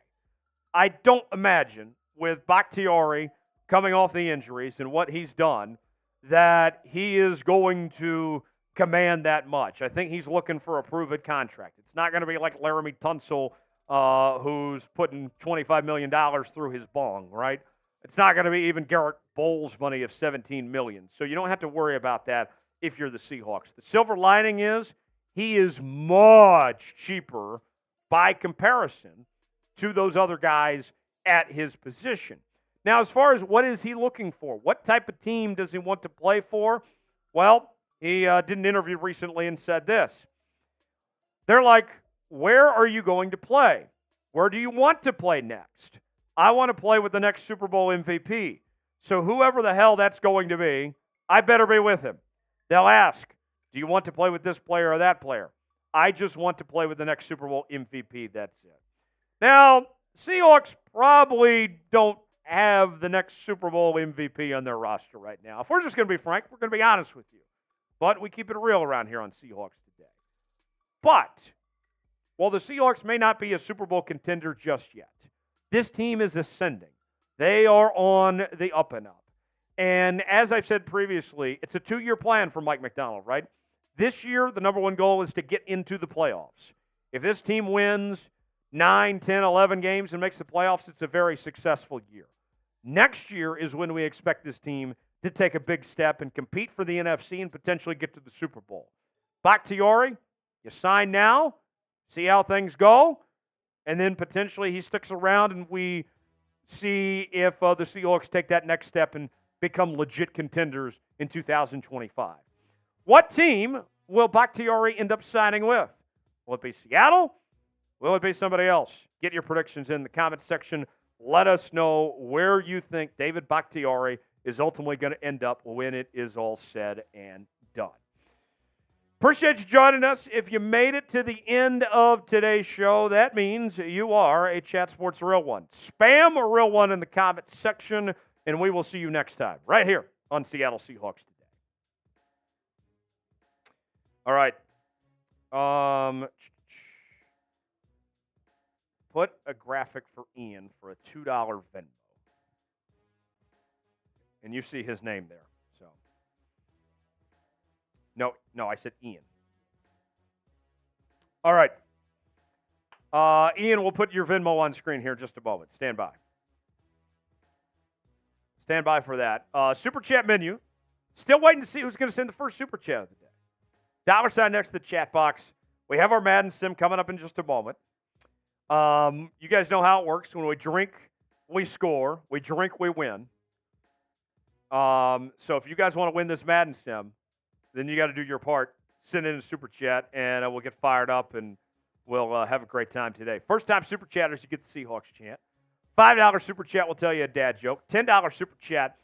I don't imagine, with Bakhitiari coming off the injuries and what he's done, that he is going to command that much. I think he's looking for a proven contract. It's not going to be like Laramie Tunsil who's putting $25 million through his bong, right? It's not going to be even Garrett Bowles' money of $17 million. So you don't have to worry about that if you're the Seahawks. The silver lining is he is much cheaper by comparison to those other guys at his position. Now, as far as what is he looking for, what type of team does he want to play for? Well, he did an interview recently and said this. They're like, where are you going to play? Where do you want to play next? I want to play with the next Super Bowl MVP. So whoever the hell that's going to be, I better be with him. They'll ask, do you want to play with this player or that player? I just want to play with the next Super Bowl MVP. That's it. Now, Seahawks probably don't have the next Super Bowl MVP on their roster right now. If we're just going to be frank, we're going to be honest with you. But we keep it real around here on Seahawks Today. But while the Seahawks may not be a Super Bowl contender just yet, this team is ascending. They are on the up and up. And as I've said previously, it's a 2-year plan for Mike Macdonald, right? This year, the number one goal is to get into the playoffs. If this team wins 9, 10, 11 games and makes the playoffs, it's a very successful year. Next year is when we expect this team to take a big step and compete for the NFC and potentially get to the Super Bowl. Bakhitiari, you sign now, see how things go, and then potentially he sticks around and we see if the Seahawks take that next step and become legit contenders in 2025. What team will Bakhitiari end up signing with? Will it be Seattle? Will it be somebody else? Get your predictions in the comment section. Let us know where you think David Bakhitiari is ultimately going to end up when it is all said and done. Appreciate you joining us. If you made it to the end of today's show, that means you are a Chat Sports Real One. Spam a Real One in the comment section, and we will see you next time right here on Seattle Seahawks Today. All right. Put a graphic for Ian for a $2 Venmo. And you see his name there. So, no, I said Ian. All right. Ian, we'll put your Venmo on screen here in just a moment. Stand by. Stand by for that. Super Chat menu. Still waiting to see who's going to send the first Super Chat of the day. $sign next to the chat box. We have our Madden Sim coming up in just a moment. You guys know how it works. When we drink, we score. We drink, we win. So if you guys want to win this Madden Sim, then you got to do your part. Send in a Super Chat, and we'll get fired up, and we'll have a great time today. First-time Super Chatters, you get the Seahawks chant. $5 Super Chat will tell you a dad joke. $10 Super Chat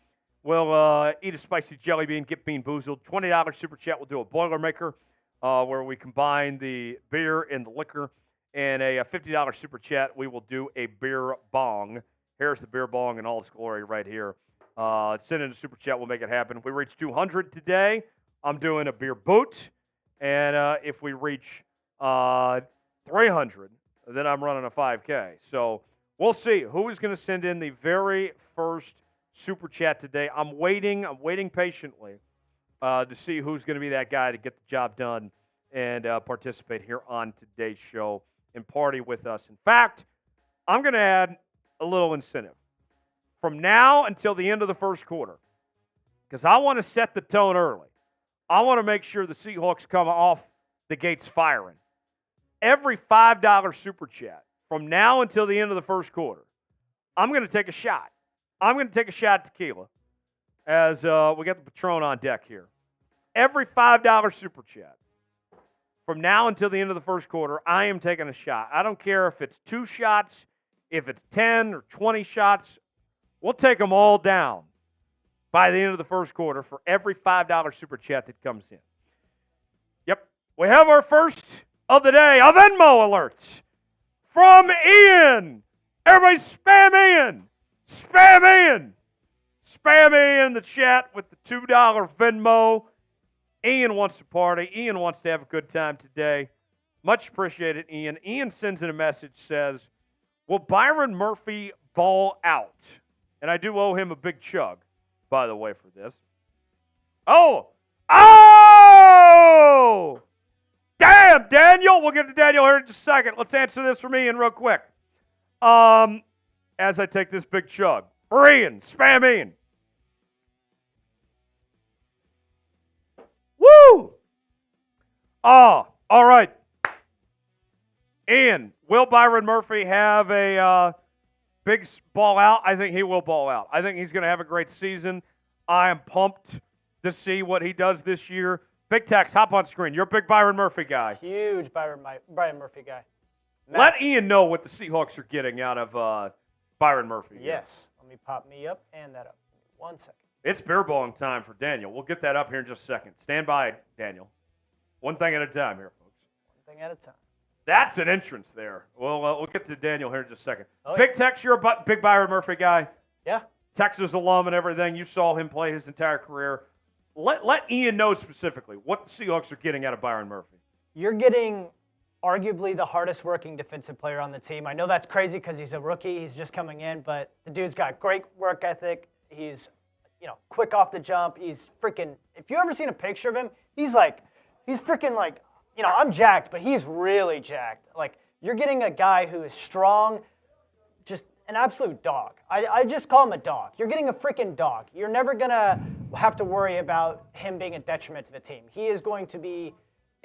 will eat a spicy jelly bean, get bean boozled. $20 Super Chat will do a Boilermaker, where we combine the beer and the liquor. And a $50 Super Chat, we will do a beer bong. Here's the beer bong in all its glory right here. Send in a Super Chat, we'll make it happen. If we reach 200 today, I'm doing a beer boot. And if we reach 300, then I'm running a 5K. So we'll see who is going to send in the very first Super Chat today. I'm waiting patiently to see who's going to be that guy to get the job done and participate here on today's show and party with us. In fact, I'm going to add a little incentive from now until the end of the first quarter because I want to set the tone early. I want to make sure the Seahawks come off the gates firing. Every $5 Super Chat from now until the end of the first quarter, I'm going to take a shot. I'm going to take a shot at tequila as we got the Patron on deck here. Every $5 Super Chat from now until the end of the first quarter, I am taking a shot. I don't care if it's 2 shots, if it's 10 or 20 shots. We'll take them all down by the end of the first quarter for every $5 Super Chat that comes in. Yep. We have our first of the day, a Venmo alert from Ian. Everybody spam Ian. Spam Ian. Spam Ian in the chat with the $2 Venmo. Ian wants to party. Ian wants to have a good time today. Much appreciated, Ian. Ian sends in a message, says, will Byron Murphy ball out? And I do owe him a big chug, by the way, for this. Oh! Damn, Daniel. We'll get to Daniel here in just a second. Let's answer this from Ian real quick. As I take this big chug. For Ian, spam Ian. Woo! All right. Ian, will Byron Murphy have a big ball out? I think he will ball out. I think he's going to have a great season. I am pumped to see what he does this year. Big Tex, hop on screen. You're a big Byron Murphy guy. Huge Byron Murphy guy. Massive. Let Ian know what the Seahawks are getting out of Byron Murphy. Yes. Let me pop me up and that up. 1 second. It's beer balling time for Daniel. We'll get that up here in just a second. Stand by, Daniel. One thing at a time here, folks. One thing at a time. That's an entrance there. Well, we'll get to Daniel here in just a second. Oh, Big Tex, you're a big Byron Murphy guy. Yeah. Texas alum and everything. You saw him play his entire career. Let Ian know specifically what the Seahawks are getting out of Byron Murphy. You're getting arguably the hardest working defensive player on the team. I know that's crazy because he's a rookie. He's just coming in, but the dude's got great work ethic. He's, quick off the jump. He's freaking, if you ever seen a picture of him, he's freaking like, I'm jacked, but he's really jacked. Like, you're getting a guy who is strong, just an absolute dog. I just call him a dog. You're getting a freaking dog. You're never going to have to worry about him being a detriment to the team. He is going to be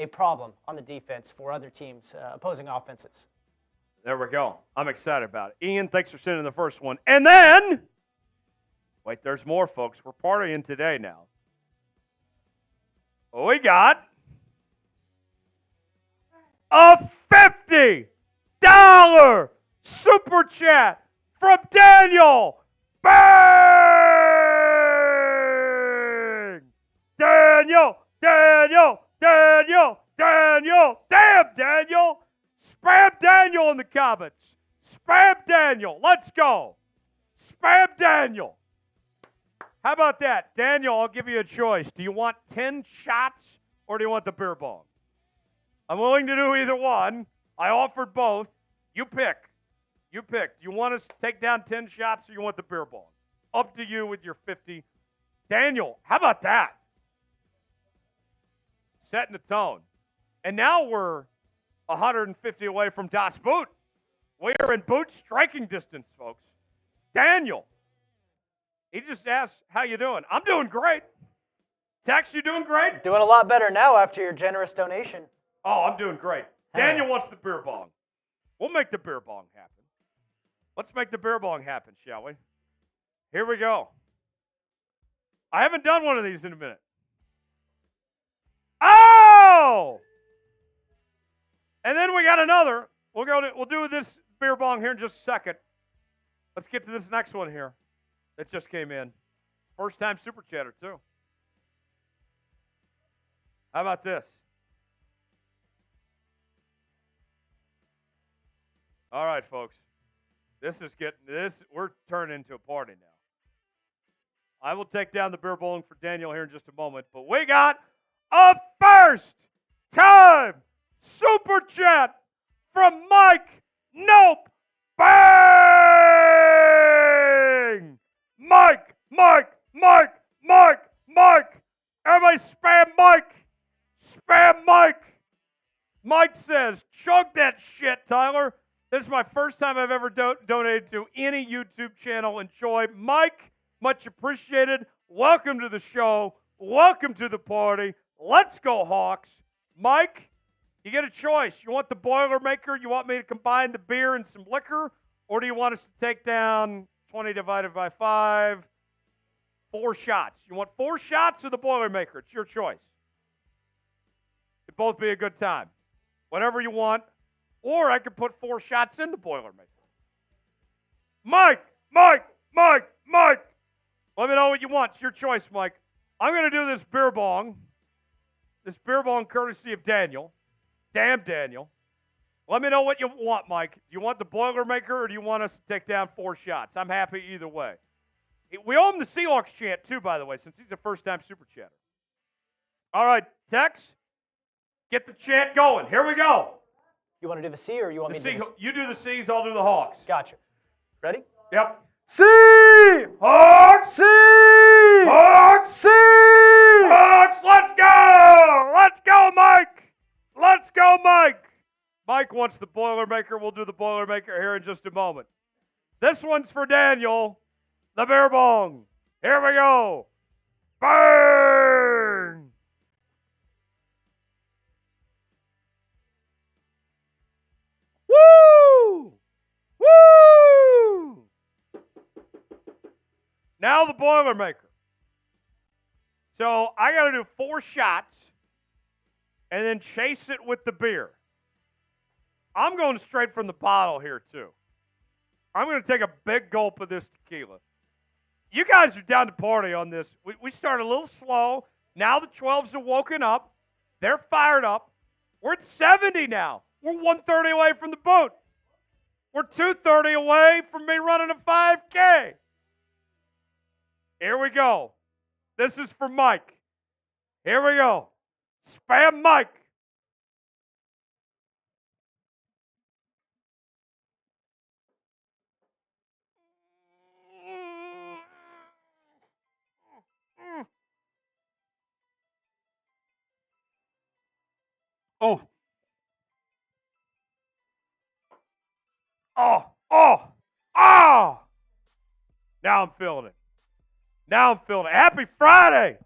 a problem on the defense for other teams, opposing offenses. There we go. I'm excited about it. Ian, thanks for sending the first one. And then, wait, there's more, folks. We're partying today now. We got a $50 super chat from Daniel. Bang! Daniel. Damn, Daniel. Spam Daniel in the comments. Spam Daniel. Let's go. Spam Daniel. How about that? Daniel, I'll give you a choice. Do you want 10 shots or do you want the beer bong? I'm willing to do either one. I offered both. You pick. Do you want us to take down 10 shots or you want the beer bong? Up to you with your 50. Daniel, how about that? Setting the tone. And now we're 150 away from Das Boot. We are in boot striking distance, folks. Daniel, he just asked, how you doing? I'm doing great. Tex, you doing great? Doing a lot better now after your generous donation. Oh, I'm doing great. Daniel wants the beer bong. We'll make the beer bong happen. Let's make the beer bong happen, shall we? Here we go. I haven't done one of these in a minute. Oh! And then we got another. We'll do this beer bong here in just a second. Let's get to this next one here that just came in. First time super chatter, too. How about this? All right, folks. We're turning into a party now. I will take down the beer bowling for Daniel here in just a moment, but we got a first time super chat from Mike. Nope. Bang! Mike. Everybody spam Mike. Mike says, chug that shit, Tyler. This is my first time I've ever donated to any YouTube channel. Enjoy. Mike, much appreciated. Welcome to the show. Welcome to the party. Let's go, Hawks. Mike, you get a choice. You want the Boilermaker? You want me to combine the beer and some liquor? Or do you want us to take down 20 divided by 5? 4 shots. You want 4 shots or the Boilermaker? It's your choice. It'd both be a good time. Whatever you want. Or I could put 4 shots in the Boilermaker. Mike. Let me know what you want. It's your choice, Mike. I'm going to do this beer bong. This beer bong courtesy of Daniel. Damn, Daniel. Let me know what you want, Mike. Do you want the Boilermaker or do you want us to take down 4 shots? I'm happy either way. We owe him the Seahawks chant, too, by the way, since he's a first-time super chatter. All right, Tex, get the chant going. Here we go. You want to do the C or you want me to do the C? You do the C's, I'll do the Hawks. Gotcha. Ready? Yep. C! Hawks! C! Hawks! C! Hawks, let's go! Let's go, Mike! Let's go, Mike. Mike wants the Boilermaker. We'll do the Boilermaker here in just a moment. This one's for Daniel, the beer bong. Here we go. Burn! Woo! Woo! Now the Boilermaker. So I got to do 4 shots and then chase it with the beer. I'm going straight from the bottle here, too. I'm going to take a big gulp of this tequila. You guys are down to party on this. We started a little slow. Now the 12s have woken up. They're fired up. We're at 70 now. We're 130 away from the boat. We're 230 away from me running a 5K. Here we go. This is for Mike. Here we go. Spam Mike. Oh. Oh. Oh. Oh. Now I'm feeling it. Now I'm feeling it. Happy Friday.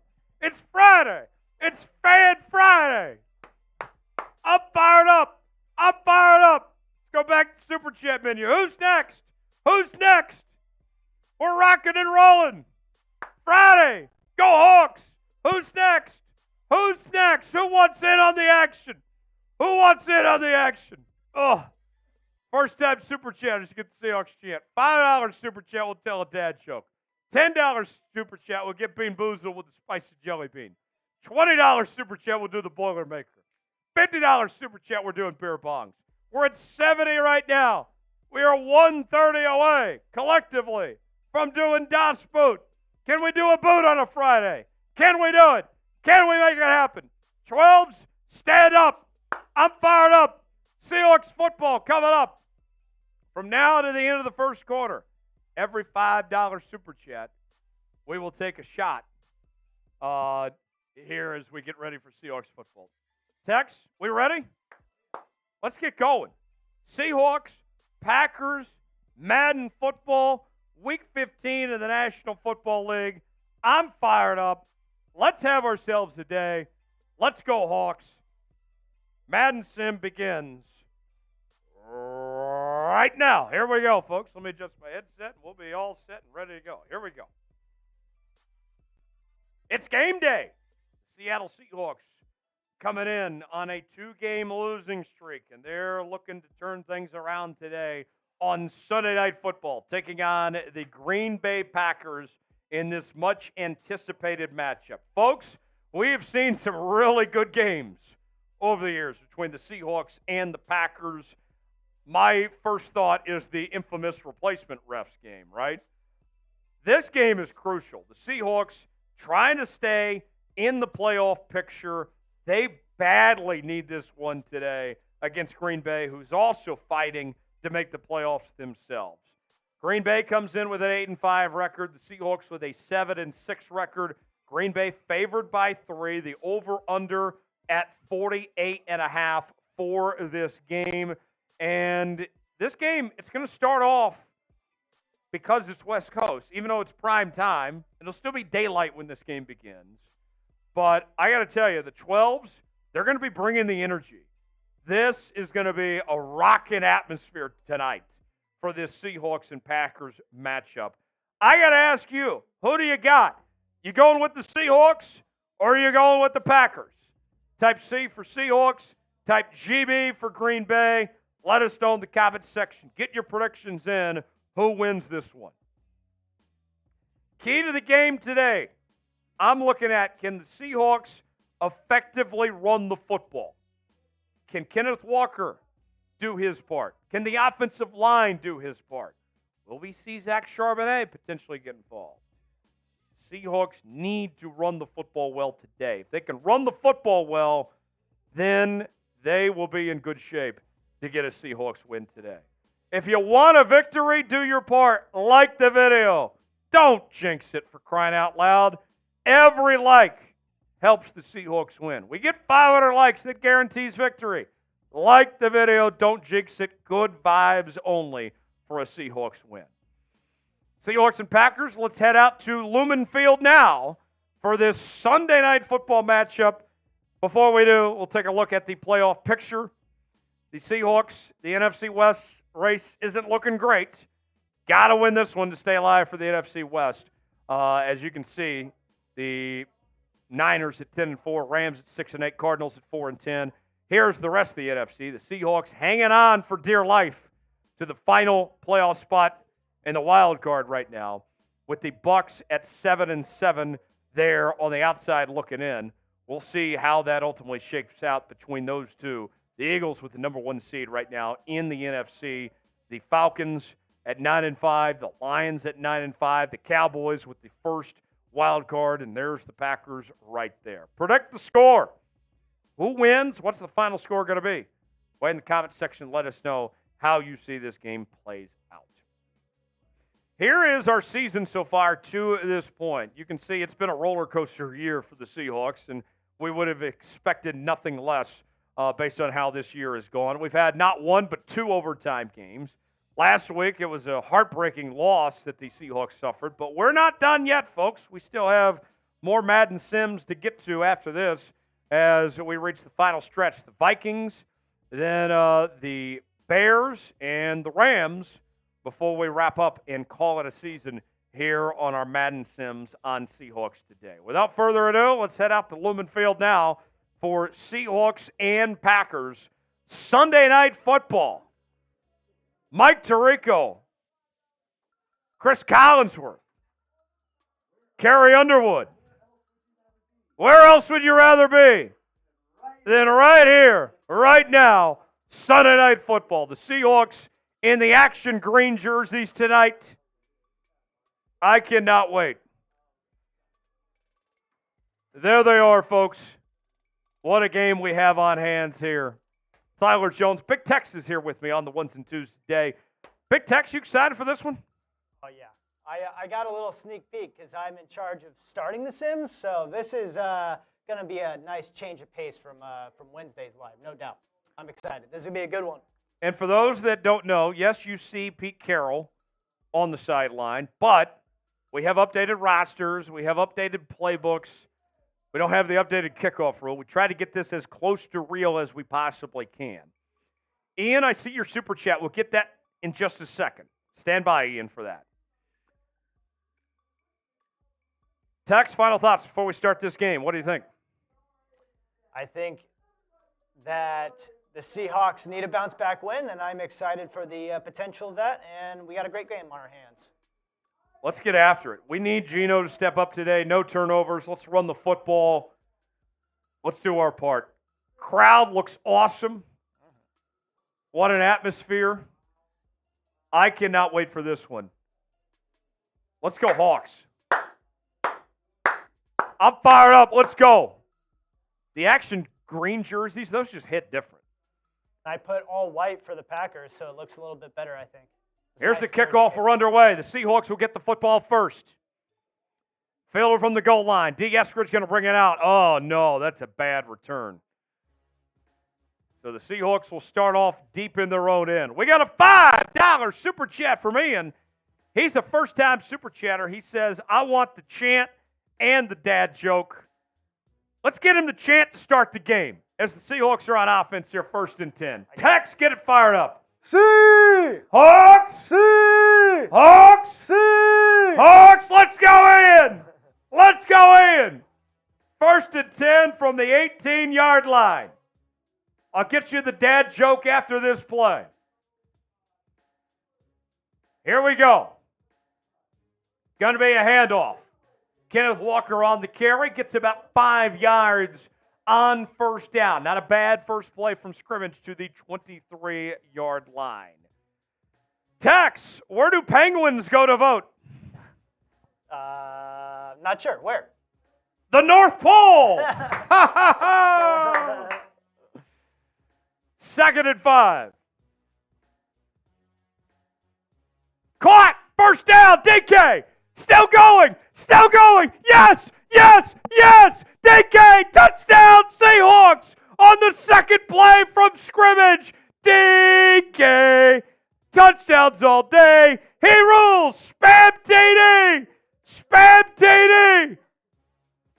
It's Friday. It's Fan Friday. I'm fired up. I'm fired up. Let's go back to the Super Chat menu. Who's next? Who's next? We're rocking and rolling. Friday. Go Hawks. Who's next? Who's next? Who wants in on the action? Who wants in on the action? Oh, first time Super Chatters get the Seahawks chant. $5 Super Chat will tell a dad joke. $10 Super Chat will get Bean Boozled with the spicy jelly bean. $20 Super Chat will do the Boilermaker. $50 Super Chat, we're doing beer bongs. We're at 70 right now. We are 130 away, collectively, from doing Das Boot. Can we do a boot on a Friday? Can we do it? Can we make it happen? 12s, stand up. I'm fired up. Seahawks football coming up. From now to the end of the first quarter, every $5 Super Chat, we will take a shot here as we get ready for Seahawks football. Tex, we ready? Let's get going. Seahawks, Packers, Madden football, Week 15 of the National Football League. I'm fired up. Let's have ourselves a day. Let's go, Hawks. Madden Sim begins right now. Here we go, folks. Let me adjust my headset, and we'll be all set and ready to go. Here we go. It's game day. Seattle Seahawks coming in on a 2-game losing streak, and they're looking to turn things around today on Sunday Night Football, taking on the Green Bay Packers in this much-anticipated matchup. Folks, we have seen some really good games over the years between the Seahawks and the Packers. My first thought is the infamous replacement refs game, right? This game is crucial. The Seahawks trying to stay in the playoff picture. They badly need this one today against Green Bay, who's also fighting to make the playoffs themselves. Green Bay comes in with an 8-5 record. The Seahawks with a 7-6 record. Green Bay favored by 3. The over-under at 48.5 for this game. And this game, it's going to start off because it's West Coast, even though it's prime time. It'll still be daylight when this game begins. But I got to tell you, the 12s, they're going to be bringing the energy. This is going to be a rocking atmosphere tonight for this Seahawks and Packers matchup. I got to ask you, who do you got? You going with the Seahawks or are you going with the Packers? Type C for Seahawks, type GB for Green Bay. Let us know in the comments section. Get your predictions in. Who wins this one? Key to the game today, I'm looking at, can the Seahawks effectively run the football? Can Kenneth Walker do his part? Can the offensive line do his part? Will we see Zach Charbonnet potentially get involved? Seahawks need to run the football well today. If they can run the football well, then they will be in good shape to get a Seahawks win today. If you want a victory, do your part. Like the video. Don't jinx it, for crying out loud. Every like helps the Seahawks win. We get 500 likes, that guarantees victory. Like the video, don't jinx it. Good vibes only for a Seahawks win. Seahawks and Packers, let's head out to Lumen Field now for this Sunday night football matchup. Before we do, we'll take a look at the playoff picture. The Seahawks, the NFC West race isn't looking great. Got to win this one to stay alive for the NFC West. As you can see, the Niners at 10-4, Rams at 6-8, Cardinals at 4-10. Here's the rest of the NFC. The Seahawks hanging on for dear life to the final playoff spot in the wild card right now, with the Bucs at 7-7 there on the outside looking in. We'll see how that ultimately shakes out between those two. The Eagles with the number 1 seed right now in the NFC. The Falcons at 9-5. The Lions at 9-5. The Cowboys with the first wild card, and there's the Packers right there. Predict the score. Who wins? What's the final score going to be? Wait in the comment section. Let us know how you see this game plays out. Here is our season so far to this point. You can see it's been a roller coaster year for the Seahawks, and we would have expected nothing less based on how this year has gone. We've had not one but 2 overtime games. Last week, it was a heartbreaking loss that the Seahawks suffered, but we're not done yet, folks. We still have more Madden Sims to get to after this as we reach the final stretch. The Vikings, then the Bears, and the Rams before we wrap up and call it a season here on our Madden Sims on Seahawks Today. Without further ado, let's head out to Lumen Field now for Seahawks and Packers Sunday Night Football. Mike Tirico, Chris Collinsworth, Carrie Underwood. Where else would you rather be than right here, right now, Sunday Night Football? The Seahawks in the action green jerseys tonight. I cannot wait. There they are, folks. What a game we have on hands here. Tyler Jones. Big Tex is here with me on the ones and twos today. Big Tex, you excited for this one? Oh, yeah. I got a little sneak peek because I'm in charge of starting the Sims, so this is going to be a nice change of pace from Wednesday's live, no doubt. I'm excited. This is going to be a good one. And for those that don't know, yes, you see Pete Carroll on the sideline, but we have updated rosters. We have updated playbooks. We don't have the updated kickoff rule. We try to get this as close to real as we possibly can. Ian, I see your super chat. We'll get that in just a second. Stand by, Ian, for that. Tex, final thoughts before we start this game. What do you think? I think that the Seahawks need a bounce-back win, and I'm excited for the potential of that, and we got a great game on our hands. Let's get after it. We need Geno to step up today. No turnovers. Let's run the football. Let's do our part. Crowd looks awesome. What an atmosphere. I cannot wait for this one. Let's go Hawks. I'm fired up. Let's go. The action green jerseys, those just hit different. I put all white for the Packers, so it looks a little bit better, I think. Here's the kickoff. We're underway. The Seahawks will get the football first. Fielder from the goal line. D. Eskridge going to bring it out. Oh, no, that's a bad return. So the Seahawks will start off deep in their own end. We got a $5 super chat from Ian. He's a first-time super chatter. He says, I want the chant and the dad joke. Let's get him the chant to start the game as the Seahawks are on offense here, 1st and 10. Tex, get it fired up. Seahawks! Seahawks! Seahawks! Let's go in! Let's go in! 1st and 10 from the 18-yard line. I'll get you the dad joke after this play. Here we go. Going to be a handoff. Kenneth Walker on the carry, gets about 5 yards on 1st down. Not a bad first play from scrimmage to the 23-yard line. Tex, where do Penguins go to vote? Not sure. Where? The North Pole! 2nd and 5. Caught! 1st down, DK! Still going! Still going! Yes! Yes! Yes! DK! Touchdown Seahawks on the second play from scrimmage. DK! Touchdowns all day. He rules. Spam TD! Spam TD!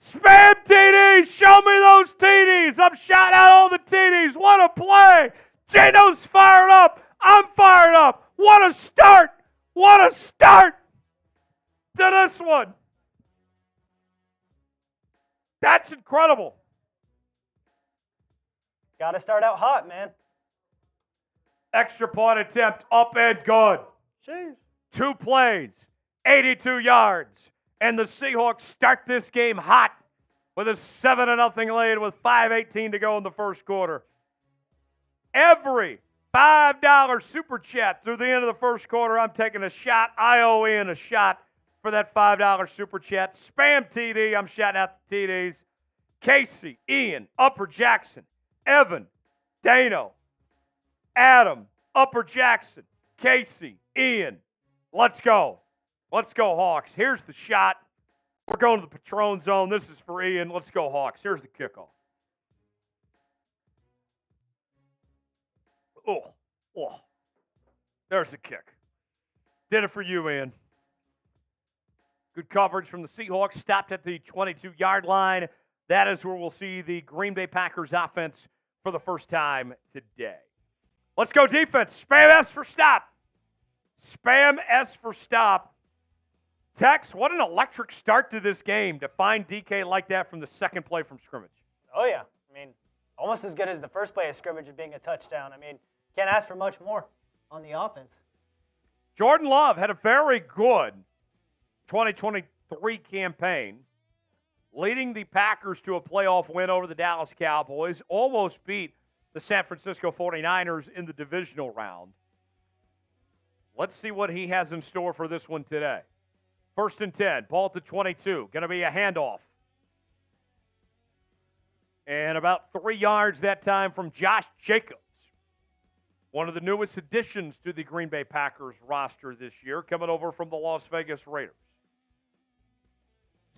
Spam TD! Show me those TDs. I'm shouting out all the TDs. What a play. Geno's fired up. I'm fired up. What a start. What a start to this one. That's incredible. Got to start out hot, man. Extra point attempt up and good. Jeez. 2 plays, 82 yards. And the Seahawks start this game hot with a 7-0 lead with 5:18 to go in the first quarter. Every $5 super chat through the end of the first quarter, I'm taking a shot. I owe Ian a shot for that $5 super chat. Spam TD, I'm shouting out the TDs. Casey, Ian, Upper Jackson, Evan, Dano, Adam, Upper Jackson, Casey, Ian. Let's go. Let's go, Hawks. Here's the shot. We're going to the Patron zone. This is for Ian. Let's go, Hawks. Here's the kickoff. Oh. There's the kick. Did it for you, Ian. Good coverage from the Seahawks. Stopped at the 22-yard line. That is where we'll see the Green Bay Packers offense for the first time today. Let's go defense. Spam S for stop. Spam S for stop. Tex, what an electric start to this game to find DK like that from the second play from scrimmage. Oh, yeah. I mean, almost as good as the first play of scrimmage of being a touchdown. I mean, can't ask for much more on the offense. Jordan Love had a very good 2023 campaign, leading the Packers to a playoff win over the Dallas Cowboys, almost beat the San Francisco 49ers in the divisional round. Let's see what he has in store for this one today. 1st and 10, ball to 22. Going to be a handoff. And about 3 yards that time from Josh Jacobs, one of the newest additions to the Green Bay Packers roster this year, coming over from the Las Vegas Raiders.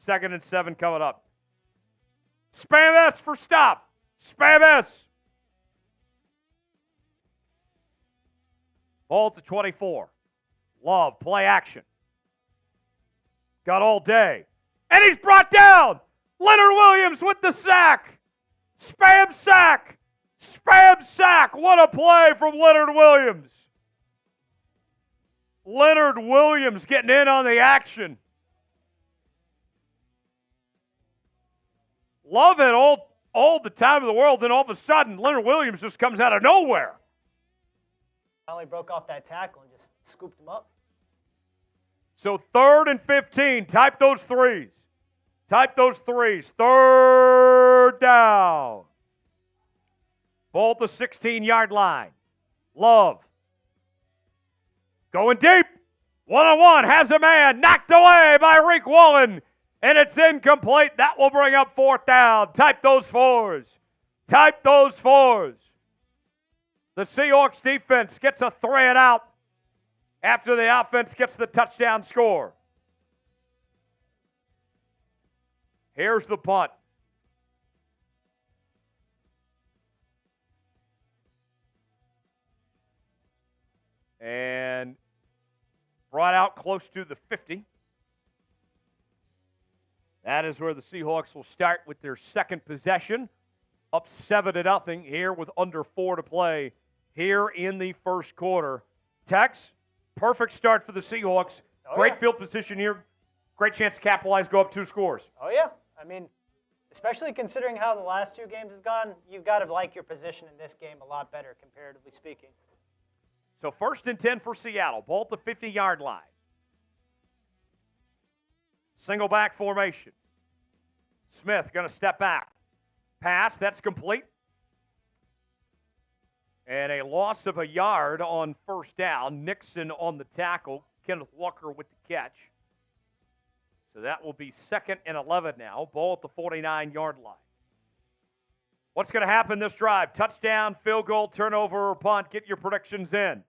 2nd and 7 coming up. Spam S for stop. Spam S. Ball to 24. Love, play action. Got all day. And he's brought down. Leonard Williams with the sack. Spam sack. Spam sack. What a play from Leonard Williams. Leonard Williams getting in on the action. Love it all the time in the world. Then all of a sudden, Leonard Williams just comes out of nowhere. Finally broke off that tackle and just scooped him up. So 3rd and 15. Type those threes. Type those threes. 3rd down. Ball at the 16-yard line. Love. Going deep. 1-on-1. Has a man. Knocked away by Reek Wallen. And it's incomplete. That will bring up 4th down. Type those 4s. Type those 4s. The Seahawks defense gets a 3 and out after the offense gets the touchdown score. Here's the punt. And brought out close to the 50. That is where the Seahawks will start with their second possession. Up 7-0 here with under 4 to play here in the first quarter. Tex, perfect start for the Seahawks. Great field position here. Great chance to capitalize, go up 2 scores. Oh, yeah. I mean, especially considering how the last 2 games have gone, you've got to like your position in this game a lot better, comparatively speaking. So 1st and 10 for Seattle. Ball at the 50-yard line. Single back formation. Smith going to step back. Pass, that's complete. And a loss of a yard on 1st down. Nixon on the tackle. Kenneth Walker with the catch. So that will be 2nd and 11 now. Ball at the 49-yard line. What's going to happen this drive? Touchdown, field goal, turnover, or punt? Get your predictions in.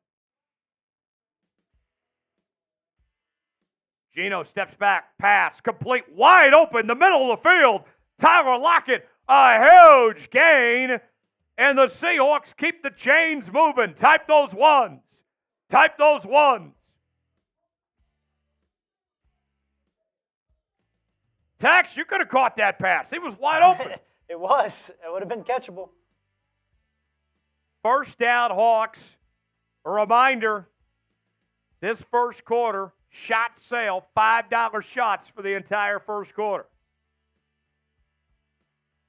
Geno steps back, pass, complete, wide open, the middle of the field. Tyler Lockett, a huge gain. And the Seahawks keep the chains moving. Type those ones. Type those ones. Tex, you could have caught that pass. He was wide open. It was. It would have been catchable. First down, Hawks. A reminder, this first quarter, shot sale, $5 shots for the entire first quarter.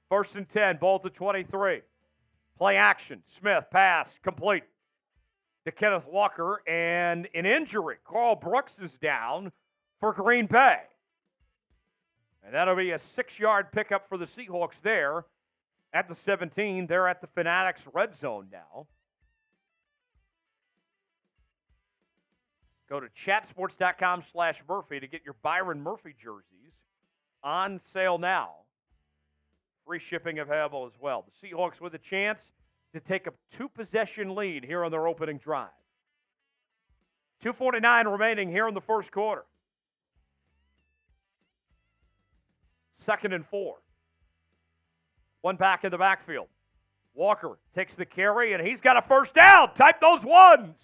First and 10, ball to 23. Play action. Smith, pass, complete to Kenneth Walker, and an injury. Carl Brooks is down for Green Bay. And that'll be a 6-yard pickup for the Seahawks there at the 17. They're at the Fanatics red zone now. Go to chatsports.com/Murphy to get your Byron Murphy jerseys on sale now. Free shipping available as well. The Seahawks with a chance to take a 2-possession lead here on their opening drive. 2:49 remaining here in the first quarter. 2nd and 4. One back in the backfield. Walker takes the carry, and he's got a first down. Type those ones.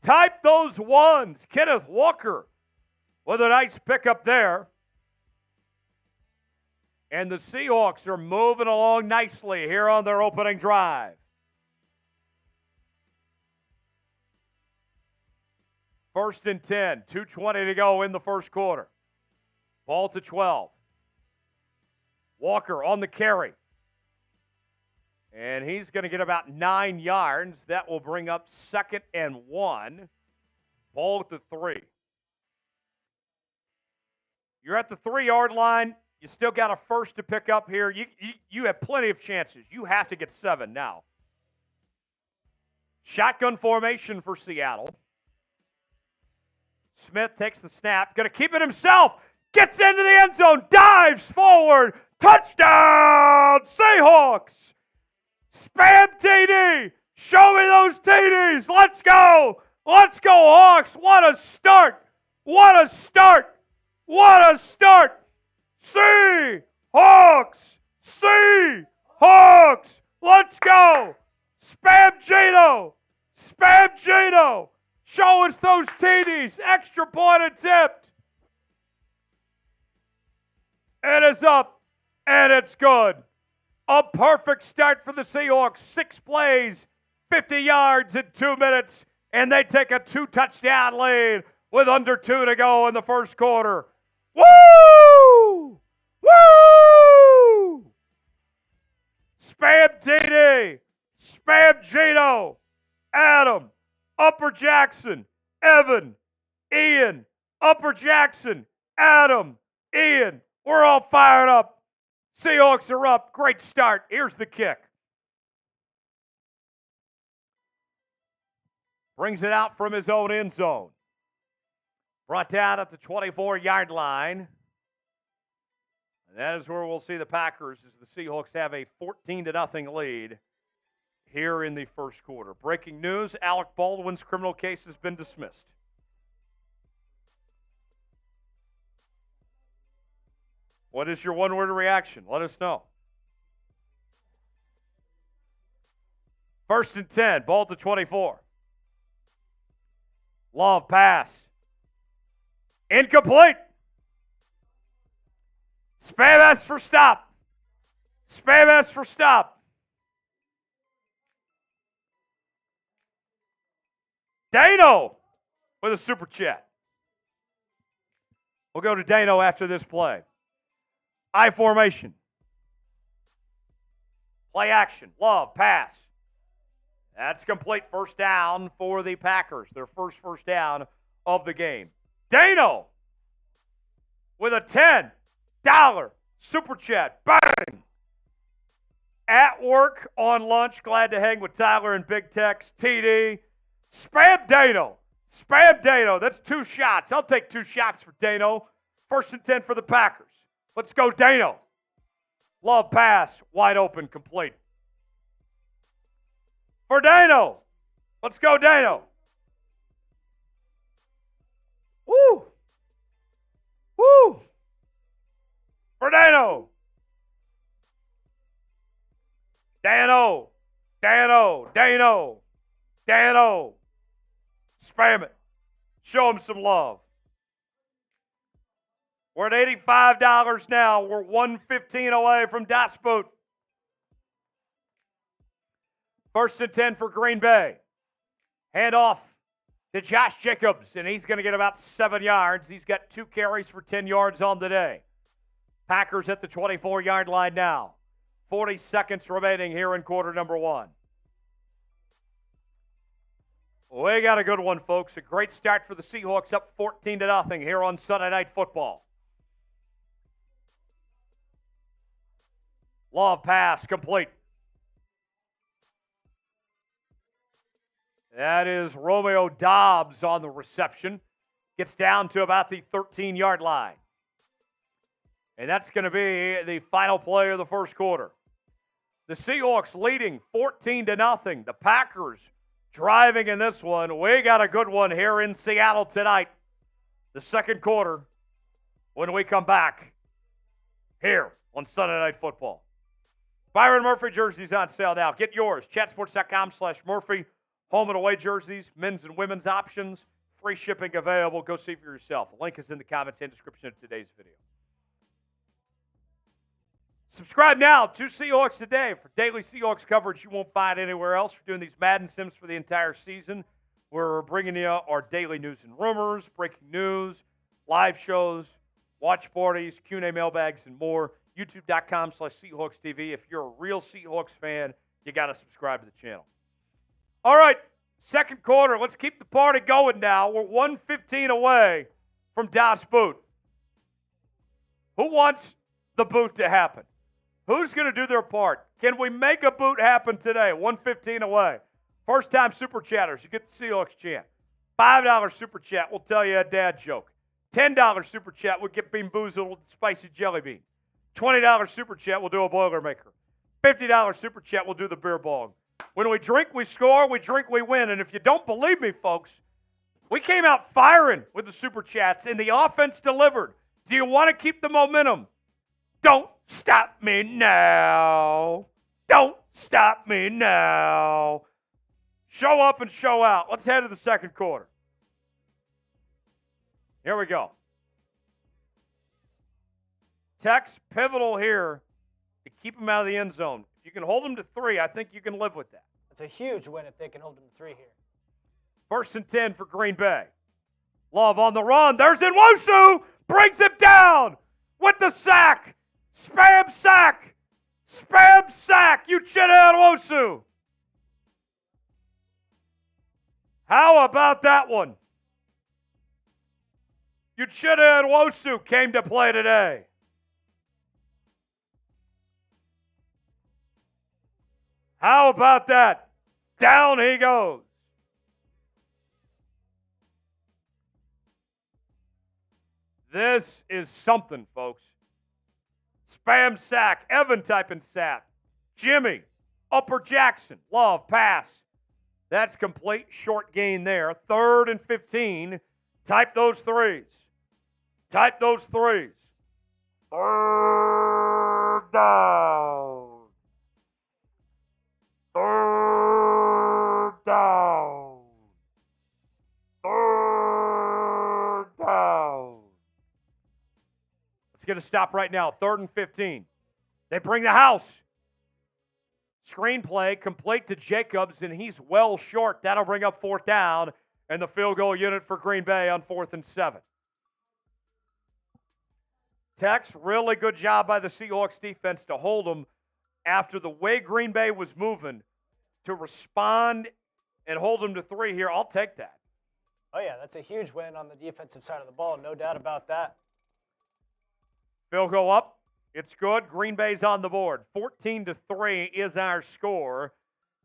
Type those ones. Kenneth Walker with a nice pickup there. And the Seahawks are moving along nicely here on their opening drive. First and 10, 2:20 to go in the first quarter. Ball to 12. Walker on the carry. And he's going to get about 9 yards. That will bring up 2nd and 1. Ball at the 3. You're at the 3-yard line. You still got a first to pick up here. You have plenty of chances. You have to get 7 now. Shotgun formation for Seattle. Smith takes the snap. Going to keep it himself. Gets into the end zone. Dives forward. Touchdown, Seahawks. Spam TD. Show me those TDs. Let's go. Let's go, Hawks. What a start. What a start. What a start. Seahawks. Seahawks. Let's go. Spam Geno. Spam Geno. Show us those TDs. Extra point attempt. It is up, and it's good. A perfect start for the Seahawks. 6 plays, 50 yards in 2 minutes, and they take a 2-touchdown lead with under 2 to go in the first quarter. Woo! Woo! Spam TD. Spam Geno. Adam. Upper Jackson. Evan. Ian. Upper Jackson. Adam. Ian. We're all fired up. Seahawks are up. Great start. Here's the kick. Brings it out from his own end zone. Brought down at the 24-yard line. And that is where we'll see the Packers as the Seahawks have a 14-0 lead here in the first quarter. Breaking news, Alec Baldwin's criminal case has been dismissed. What is your one-word reaction? Let us know. 1st and 10, ball to 24. Love pass. Incomplete. Spam S for stop. Spam S for stop. Dano with a super chat. We'll go to Dano after this play. I formation. Play action. Love, pass. That's complete. First down for the Packers. Their first down of the game. Dano with a $10 super chat. Bang! At work, on lunch, glad to hang with Tyler and Big Tex. TD. Spam Dano. Spam Dano. That's 2 shots. I'll take 2 shots for Dano. 1st and 10 for the Packers. Let's go, Dano. Love pass. Wide open, complete. For Dano. Let's go, Dano. Woo! Dano. Dano. Dano. Dano. Dano. Spam it. Show him some love. We're at $85 now. We're $115 away from Das Boot. 1st and 10 for Green Bay. Hand off to Josh Jacobs, and he's going to get about 7 yards. He's got 2 carries for 10 yards on the day. Packers at the 24-yard line now. 40 seconds remaining here in quarter number 1. We got a good one, folks. A great start for the Seahawks, up 14-0 here on Sunday Night Football. Love pass complete. That is Romeo Dobbs on the reception. Gets down to about the 13-yard line. And that's going to be the final play of the first quarter. The Seahawks leading 14-0. The Packers driving in this one. We got a good one here in Seattle tonight. The second quarter when we come back here on Sunday Night Football. Byron Murphy jerseys on sale now. Get yours. Chatsports.com/Murphy. Home and away jerseys, men's and women's options, free shipping available. Go see for yourself. The link is in the comments and description of today's video. Subscribe now to Seahawks Today for daily Seahawks coverage you won't find anywhere else. We're doing these Madden Sims for the entire season. We're bringing you our daily news and rumors, breaking news, live shows, watch parties, Q&A mailbags, and more. YouTube.com/Seahawks TV. If you're a real Seahawks fan, you got to subscribe to the channel. All right, second quarter. Let's keep the party going now. We're 115 away from Das Boot. Who wants the boot to happen? Who's going to do their part? Can we make a boot happen today? 115 away. First-time Super Chatters, you get the Seahawks chant. $5 Super Chat will tell you a dad joke. $10 Super Chat will get Bean Boozled with spicy jelly bean. $20 Super Chat will do a Boilermaker. $50 Super Chat will do the beer bong. When we drink, we score. We drink, we win. And if you don't believe me, folks, we came out firing with the Super Chats, and the offense delivered. Do you want to keep the momentum? Don't stop me now. Don't stop me now. Show up and show out. Let's head to the second quarter. Here we go. Tex, pivotal here to keep him out of the end zone. If you can hold him to 3, I think you can live with that. It's a huge win if they can hold him to 3 here. 1st and 10 for Green Bay. Love on the run. There's Nwosu. Brings him down with the sack. Spam sack. Spam sack. You Uchenna Nwosu. How about that one? Uchenna Nwosu came to play today. How about that? Down he goes. This is something, folks. Spam sack. Evan typing sack. Jimmy. Upper Jackson. Love. Pass. That's complete. Short gain there. 3rd and 15. Type those 3s. Type those 3s. 3rd down. 3rd down. 3rd down. Let's get a stop right now. 3rd and 15. They bring the house. Screenplay complete to Jacobs, and he's well short. That'll bring up 4th down and the field goal unit for Green Bay on 4th and 7. Tex, really good job by the Seahawks defense to hold them after the way Green Bay was moving to respond and hold them to 3 here. I'll take that. Oh, yeah, that's a huge win on the defensive side of the ball. No doubt about that. Field goal up. It's good. Green Bay's on the board. 14-3 is our score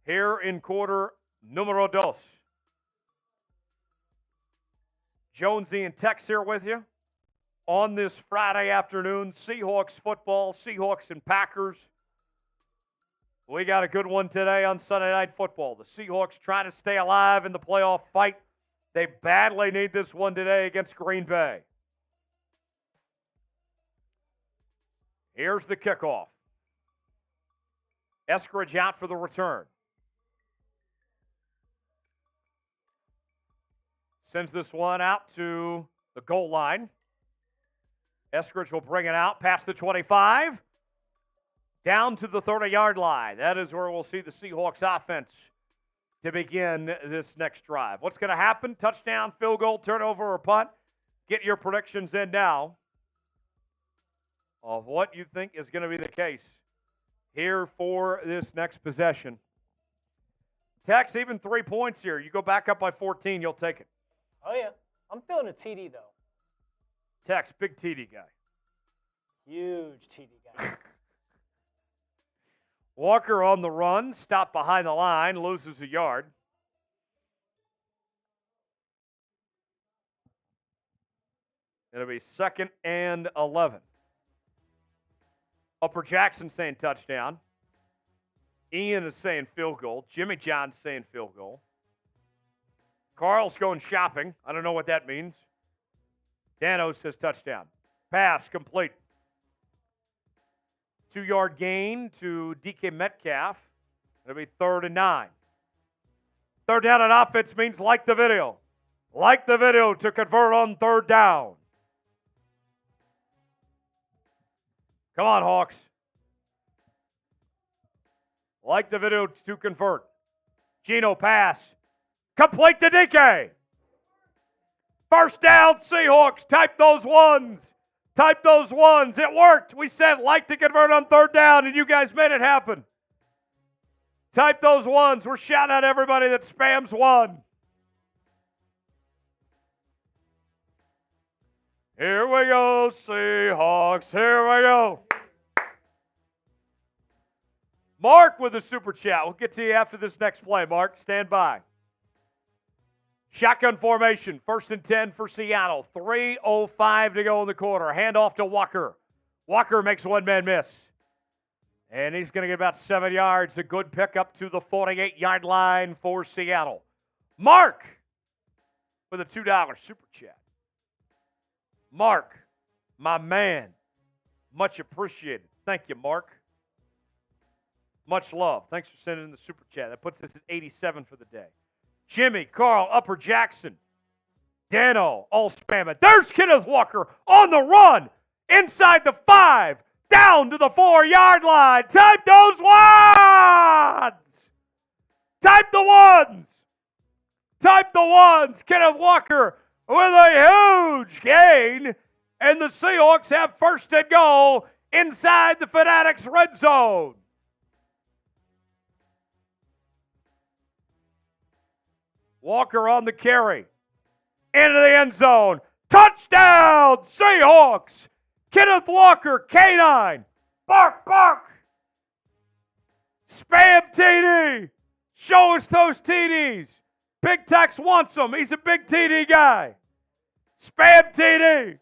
here in quarter numero dos. Jonesy and Tex here with you on this Friday afternoon. Seahawks football, Seahawks and Packers. We got a good one today on Sunday Night Football. The Seahawks trying to stay alive in the playoff fight. They badly need this one today against Green Bay. Here's the kickoff. Eskridge out for the return. Sends this one out to the goal line. Eskridge will bring it out past the 25. Down to the 30-yard line. That is where we'll see the Seahawks offense to begin this next drive. What's going to happen? Touchdown, field goal, turnover, or punt? Get your predictions in now of what you think is going to be the case here for this next possession. Tex, even 3 points here. You go back up by 14, you'll take it. Oh, yeah. I'm feeling a TD, though. Tex, big TD guy. Huge TD guy. Walker on the run, stopped behind the line, loses a yard. It'll be 2nd and 11. Upper Jackson saying touchdown. Ian is saying field goal. Jimmy John's saying field goal. Carl's going shopping. I don't know what that means. Dano says touchdown. Pass complete. 2-yard gain to DK Metcalf. It'll be 3rd and 9. 3rd down on offense means like the video. Like the video to convert on 3rd down. Come on, Hawks. Like the video to convert. Geno pass. Complete to DK. 1st down, Seahawks. Type those ones. Type those ones. It worked. We said like to convert on 3rd down, and you guys made it happen. Type those ones. We're shouting out everybody that spams 1. Here we go, Seahawks. Here we go. Mark with the super chat. We'll get to you after this next play, Mark. Stand by. Shotgun formation, 1st and 10 for Seattle. 3:05 to go in the quarter. Handoff to Walker. Walker makes one man miss. And he's going to get about 7 yards. A good pickup to the 48-yard line for Seattle. Mark with a $2 super chat. Mark, my man, much appreciated. Thank you, Mark. Much love. Thanks for sending in the super chat. That puts us at 87 for the day. Jimmy, Carl, Upper Jackson, Dano, all spamming. There's Kenneth Walker on the run, inside the 5, down to the 4-yard line. Type those ones! Type the ones! Type the ones! Kenneth Walker with a huge gain, and the Seahawks have 1st and goal inside the Fanatics red zone. Walker on the carry. Into the end zone. Touchdown, Seahawks. Kenneth Walker, K9. Bark, bark. Spam TD. Show us those TDs. Big Tex wants them. He's a big TD guy. Spam TD.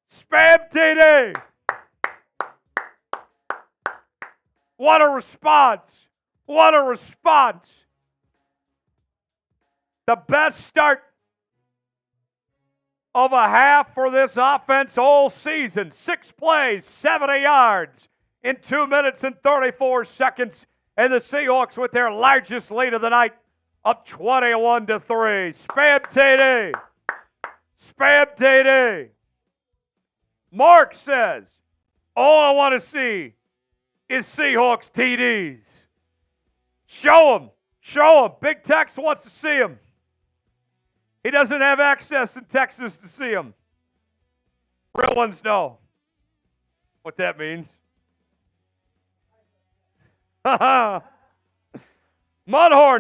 Spam TD. What a response. What a response. The best start of a half for this offense all season. 6 plays, 70 yards in 2 minutes and 34 seconds. And the Seahawks with their largest lead of the night up 21-3. Spam TD. Spam TD. Mark says, all I want to see is Seahawks TDs. Show them. Show them. Big Tex wants to see them. He doesn't have access in Texas to see them. Real ones know what that means. Mudhorn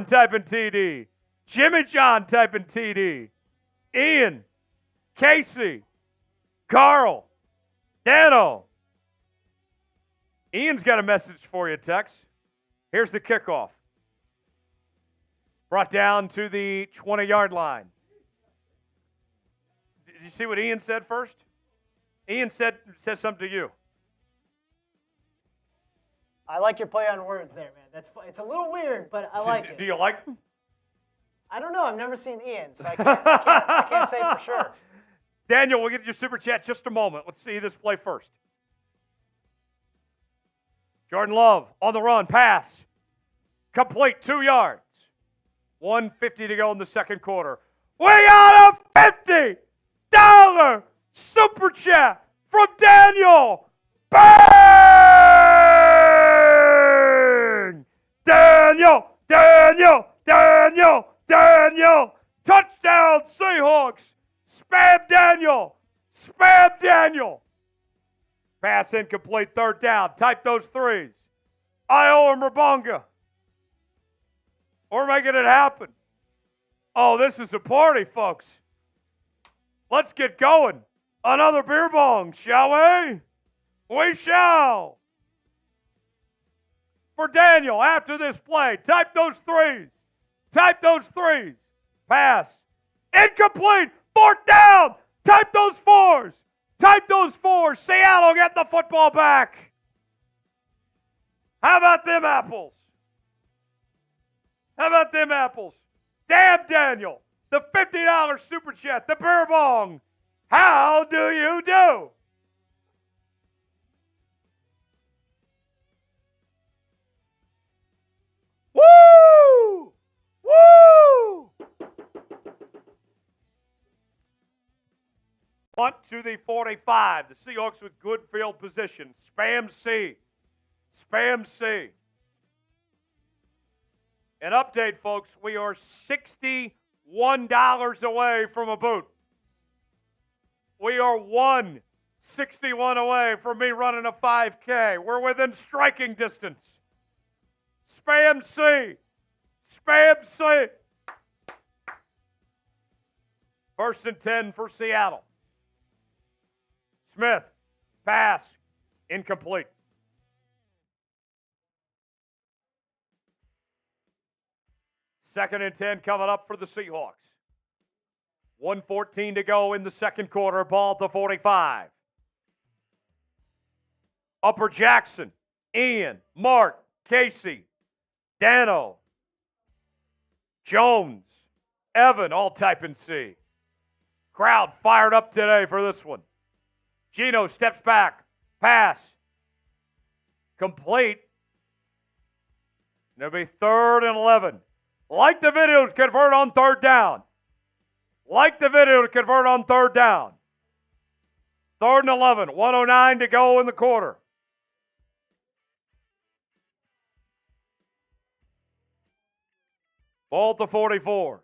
typing TD. Jimmy John typing TD. Ian. Casey. Carl. Dano. Ian's got a message for you, Tex. Here's the kickoff. Brought down to the 20-yard line. Did you see what Ian said first? Ian says something to you. I like your play on words there, man. It's a little weird, but I like it. Do you like him? I don't know. I've never seen Ian, so I can't say for sure. Daniel, we'll get your super chat just a moment. Let's see this play first. Jordan Love on the run, pass. Complete, 2 yards. 1:50 to go in the second quarter. We got a $50 super chat from Daniel. Bang! Daniel! Touchdown Seahawks! Spam Daniel! Pass incomplete, third down. Type those threes. Io and Rabonga. We're making it happen. Oh, this is a party, folks. Let's get going. Another beer bong, shall we? We shall. For Daniel, after this play, type those threes. Pass. Incomplete. Fourth down. Type those fours. Seattle getting the football back. How about them apples? Damn, Daniel. The $50 super chat. The beer bong. How do you do? Woo! Punt to the 45. The Seahawks with good field position. Spam C. An update, folks. We are $61 away from a boot. We are $161 away from me running a 5K. We're within striking distance. Spam C. First and 10 for Seattle. Smith, pass, incomplete. Second and 10 coming up for the Seahawks. 1:14 to go in the second quarter. Ball at the 45. Upper Jackson, Ian, Mark, Casey, Dano, Jones, Evan, all typing C. Crowd fired up today for this one. Geno steps back. Pass. Complete. It'll be 3rd and 11. Like the video to convert on third down. 3rd and 11. 1:09 to go in the quarter. Ball at the 44.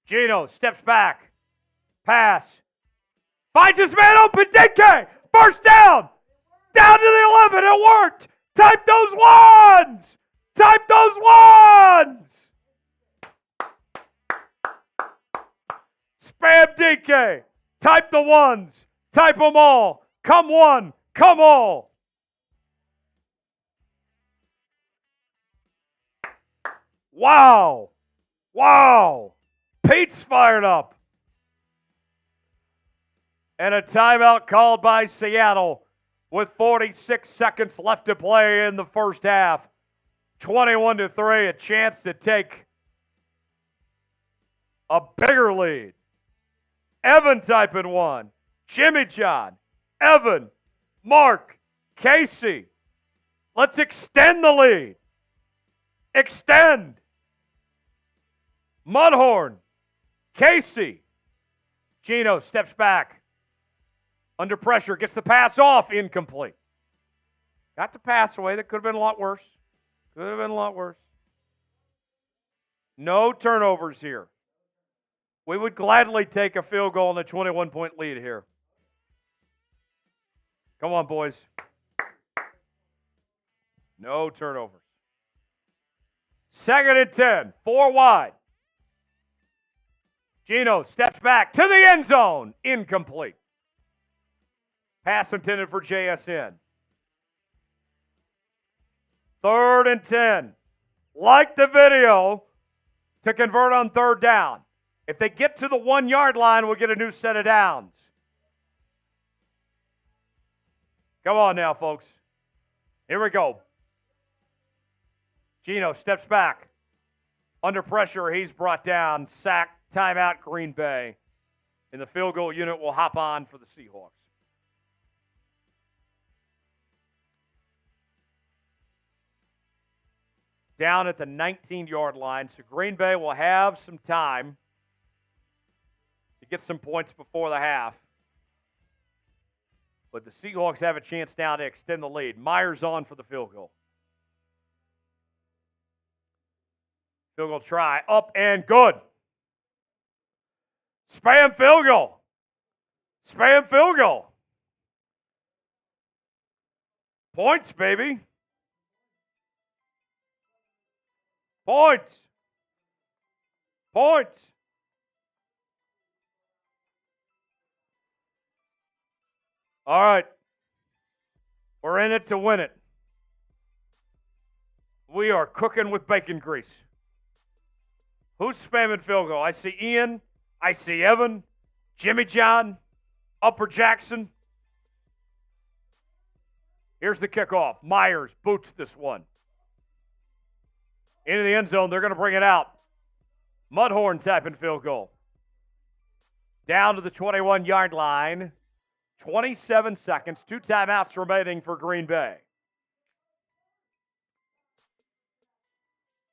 Geno steps back. Pass. Finds his man open. DK. First down. Down to the 11. It worked. Type those ones. Spam DK. Type the ones. Type them all. Come one. Come all. Wow. Pete's fired up. And a timeout called by Seattle with 46 seconds left to play in the first half. 21-3, a chance to take a bigger lead. Evan typing one. Jimmy John, Evan, Mark, Casey. Let's extend the lead. Extend. Mudhorn, Casey. Geno steps back. Under pressure, gets the pass off, incomplete. Got the pass away. That could have been a lot worse. No turnovers here. We would gladly take a field goal and a 21-point lead here. Come on, boys. No turnovers. 2nd and 10, 4 wide. Geno steps back to the end zone, incomplete. Pass intended for JSN. 3rd and 10. Like the video to convert on third down. If they get to the 1-yard line, we'll get a new set of downs. Come on now, folks. Here we go. Geno steps back. Under pressure, he's brought down. Sack, timeout, Green Bay. And the field goal unit will hop on for the Seahawks. down at the 19-yard line. So Green Bay will have some time to get some points before the half. But the Seahawks have a chance now to extend the lead. Myers on for the field goal. Field goal try. Up and good. Spam field goal. Spam field goal. Points, baby. Points. Points. All right. We're in it to win it. We are cooking with bacon grease. Who's spamming field goal? I see Ian. I see Evan. Jimmy John. Upper Jackson. Here's the kickoff. Myers boots this one. Into the end zone. They're going to bring it out. Mudhorn tapping field goal. Down to the 21-yard line. 27 seconds. 2 timeouts remaining for Green Bay.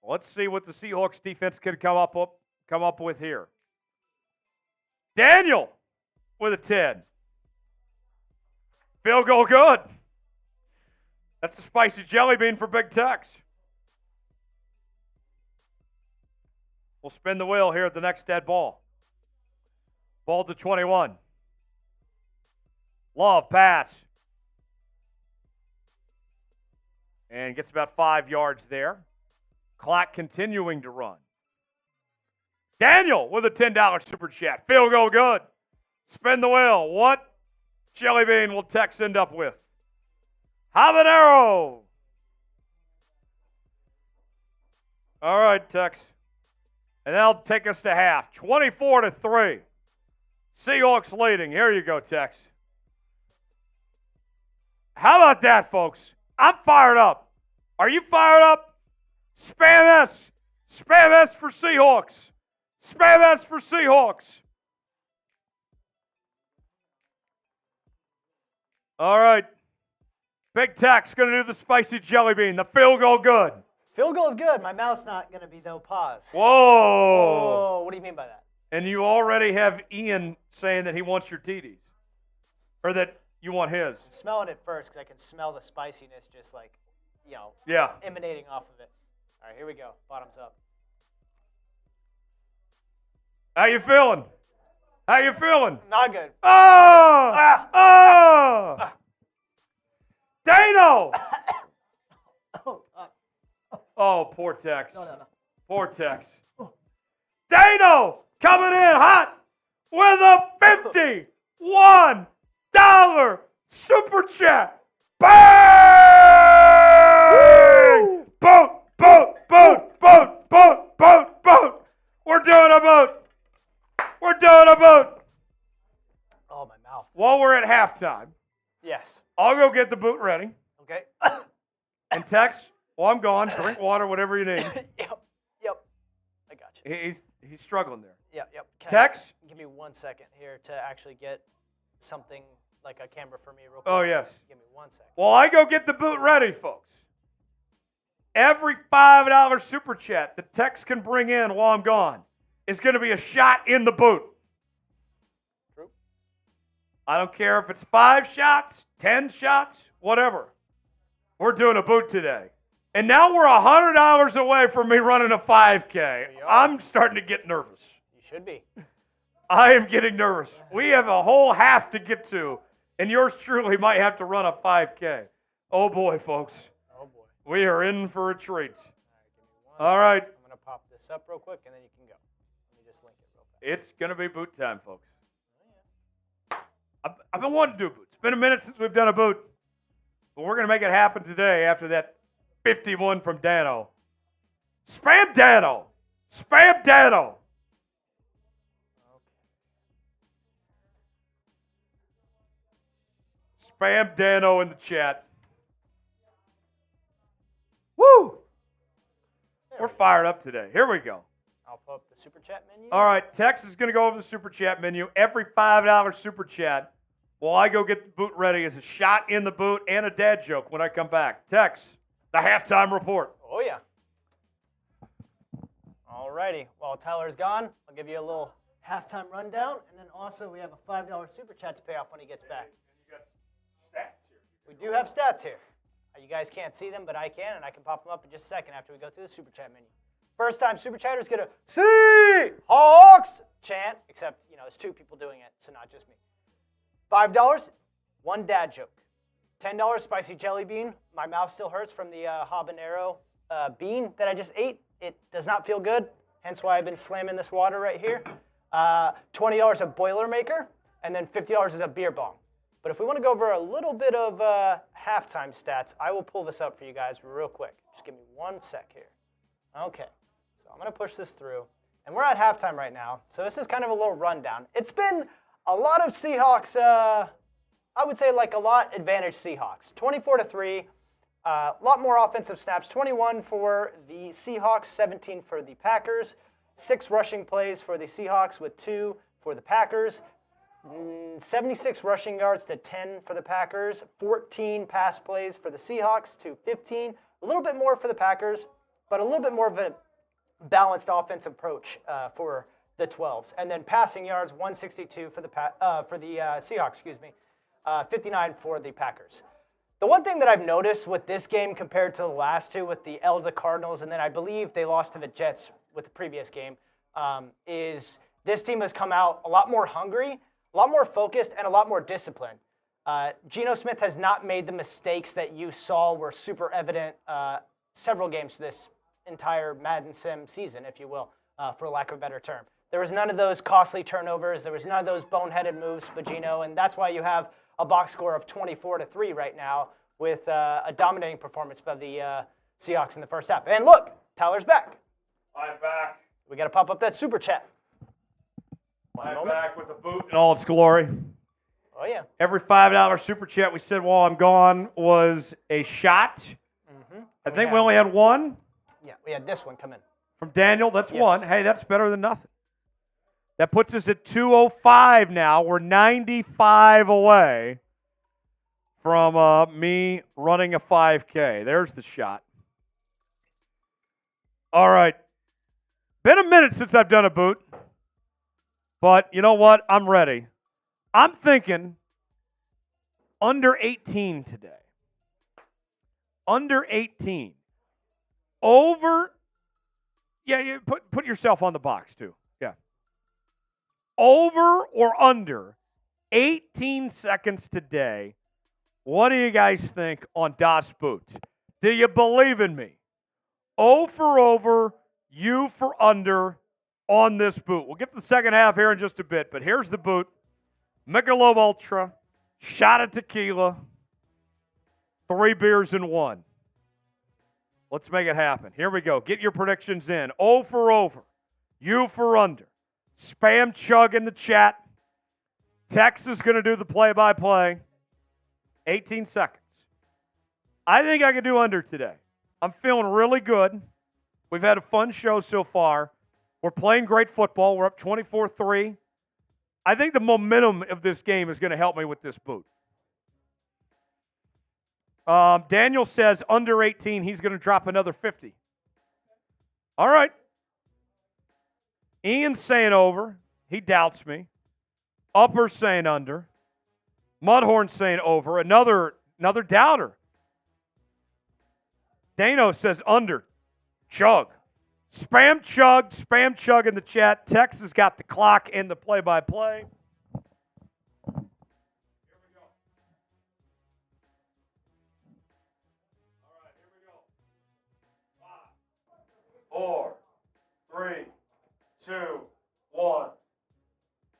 Let's see what the Seahawks defense can come up with here. Daniel with a 10. Field goal good. That's the spicy jelly bean for Big Tex. We'll spin the wheel here at the next dead ball. Ball to 21. Love pass. And gets about 5 yards there. Clock continuing to run. Daniel with a $10 super chat. Field goal good. Spin the wheel. What jelly bean will Tex end up with? Habanero. All right, Tex. And that'll take us to half. 24-3. Seahawks leading. Here you go, Tex. How about that, folks? I'm fired up. Are you fired up? Spam S. Spam S for Seahawks. Spam S for Seahawks. All right. Big Tex going to do the spicy jelly bean. The field goal good. Field goal is good. My mouth's not going to be no pause. Whoa. Whoa. What do you mean by that? And you already have Ian saying that he wants your TDs. Or that you want his. I'm smelling it first because I can smell the spiciness just like, emanating off of it. All right, here we go. Bottoms up. How you feeling? How you feeling? Not good. Oh! Oh! Dano! Oh, poor Tex. No. Poor Tex. Dano coming in hot with a $51 super chat. Bang! Boat, boat, boat, boat, boat, boat, boat. We're doing a boat. We're doing a boat. Oh, my mouth. While we're at halftime, Yes. I'll go get the boot ready. Okay. And Tex, while I'm gone, drink water, whatever you need. Yep. I got you. He's struggling there. Yep. Tex? Give me 1 second here to actually get something like a camera for me real quick. Oh, yes. Give me 1 second. While I go get the boot ready, folks, every $5 super chat that Tex can bring in while I'm gone is going to be a shot in the boot. True. I don't care if it's 5 shots, 10 shots, whatever. We're doing a boot today. And now we're $100 away from me running a 5K. I'm starting to get nervous. You should be. I am getting nervous. We have a whole half to get to, and yours truly might have to run a 5K. Oh, boy, folks. Oh, boy. We are in for a treat. All right, All right. I'm going to pop this up real quick, and then you can go. Let me just link it real fast. It's going to be boot time, folks. I've been wanting to do a boot. It's been a minute since we've done a boot. But we're going to make it happen today after that 51 from Dano. Spam Dano. Spam Dano. Spam Dano in the chat. Woo! We're fired up today. Here we go. I'll pull up the super chat menu. All right, Tex is going to go over the super chat menu. Every $5 super chat while I go get the boot ready is a shot in the boot and a dad joke when I come back. Tex, the halftime report. Oh, yeah. Alrighty. While Tyler's gone, I'll give you a little halftime rundown, and then also we have a $5 super chat to pay off when he gets back. You got stats here. We do have stats here. You guys can't see them, but I can, and I can pop them up in just a second after we go through the super chat menu. First time super chatters get a Seahawks chant, except, there's 2 people doing it, so not just me. $5, 1 dad joke. $10, spicy jelly bean. My mouth still hurts from the habanero bean that I just ate. It does not feel good, hence why I've been slamming this water right here. $20 a Boilermaker, and then $50 is a beer bong. But if we want to go over a little bit of halftime stats, I will pull this up for you guys real quick. Just give me 1 sec here. Okay, so I'm going to push this through. And we're at halftime right now, so this is kind of a little rundown. It's been a lot of Seahawks, I would say like a lot advantage Seahawks. 24-3, a lot more offensive snaps. 21 for the Seahawks, 17 for the Packers. 6 rushing plays for the Seahawks with 2 for the Packers. 76 rushing yards to 10 for the Packers. 14 pass plays for the Seahawks to 15. A little bit more for the Packers, but a little bit more of a balanced offensive approach for the 12s. And then passing yards, 162 for the Seahawks, 59 for the Packers. The one thing that I've noticed with this game compared to the last 2 with the L to the Cardinals, and then I believe they lost to the Jets with the previous game, is this team has come out a lot more hungry, a lot more focused, and a lot more disciplined. Geno Smith has not made the mistakes that you saw were super evident several games this entire Madden Sim season, if you will, for lack of a better term. There was none of those costly turnovers. There was none of those boneheaded moves by Geno, and that's why you have a box score of 24-3 right now with a dominating performance by the Seahawks in the first half. And look, Tyler's back. I'm back. We got to pop up that super chat. I'm back with the boot in all its glory. Oh, yeah. Every $5 super chat we said while I'm gone was a shot. Mm-hmm. I think we only had 1. Yeah, we had this one come in. From Daniel, that's Yes. 1. Hey, that's better than nothing. That puts us at 205 now. We're 95 away from me running a 5K. There's the shot. All right. Been a minute since I've done a boot. But you know what? I'm ready. I'm thinking under 18 today. Under 18. Over. Yeah, put yourself on the box, too. Yeah. Over or under 18 seconds today. What do you guys think on Das Boot? Do you believe in me? O for over, U for under on this boot. We'll get to the second half here in just a bit, but here's the boot. Michelob Ultra, shot of tequila, 3 beers in 1. Let's make it happen. Here we go. Get your predictions in. O for over, U for under. Spam chug in the chat. Tex is going to do the play-by-play. 18 seconds. I think I can do under today. I'm feeling really good. We've had a fun show so far. We're playing great football. We're up 24-3. I think the momentum of this game is going to help me with this boot. Daniel says under 18, he's going to drop another 50. All right. Ian's saying over. He doubts me. Upper's saying under. Mudhorn's saying over. Another doubter. Dano says under. Chug. Spam chug in the chat. Tex has got the clock and the play-by-play. Here we go. All right, here we go. 5, 4, 3, 2, 1.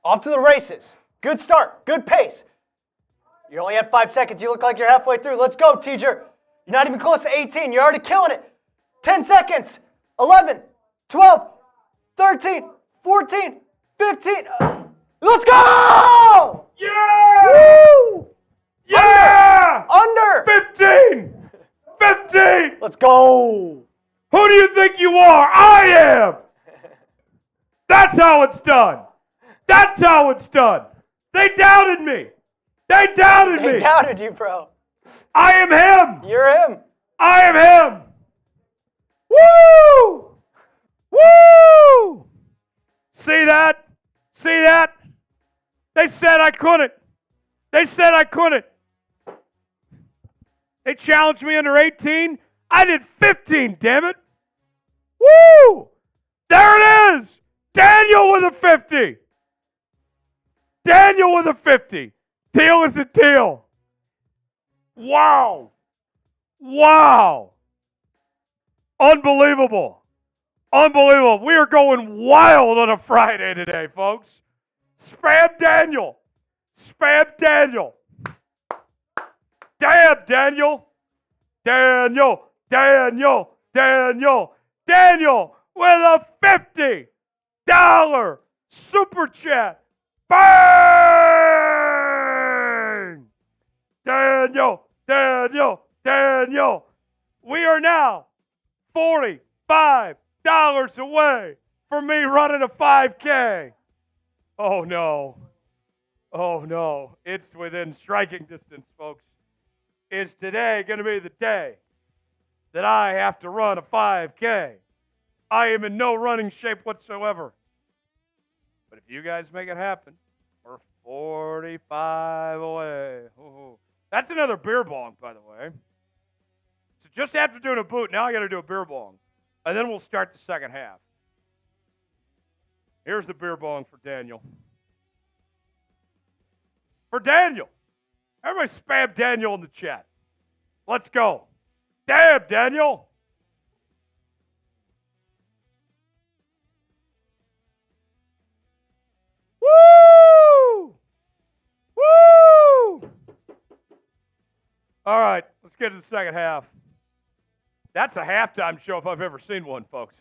Off to the races. Good start. Good pace. You only have 5 seconds. You look like you're halfway through. Let's go, Teacher. You're not even close to 18. You're already killing it. 10 seconds. 11, 12, 13, 14, 15. Let's go! Yeah! Woo! Yeah! Under! 15! 15! Let's go! Who do you think you are? I am! That's how it's done. That's how it's done. They doubted me. They doubted me. They doubted you, bro. I am him. You're him. I am him. Woo! Woo! See that? See that? They said I couldn't. They said I couldn't. They challenged me under 18. I did 15, damn it. Woo! There it is. Daniel with a 50. Daniel with a 50. Deal is a deal. Wow. Wow. Unbelievable. Unbelievable. We are going wild on a Friday today, folks. Spam Daniel. Spam Daniel. Damn, Daniel. Daniel. Daniel. Daniel. Daniel with a $50 super chat. Bang! Daniel. Daniel. Daniel. We are now $45 away from me running a 5K. Oh, no. Oh, no. It's within striking distance, folks. Is today going to be the day that I have to run a 5K? I am in no running shape whatsoever. But if you guys make it happen, we're 45 away. Ooh. That's another beer bong, by the way. So just after doing a boot, now I got to do a beer bong. And then we'll start the second half. Here's the beer bong for Daniel. For Daniel. Everybody spam Daniel in the chat. Let's go. Damn, Daniel. Woo! Woo! All right, let's get to the second half. That's a halftime show if I've ever seen one, folks.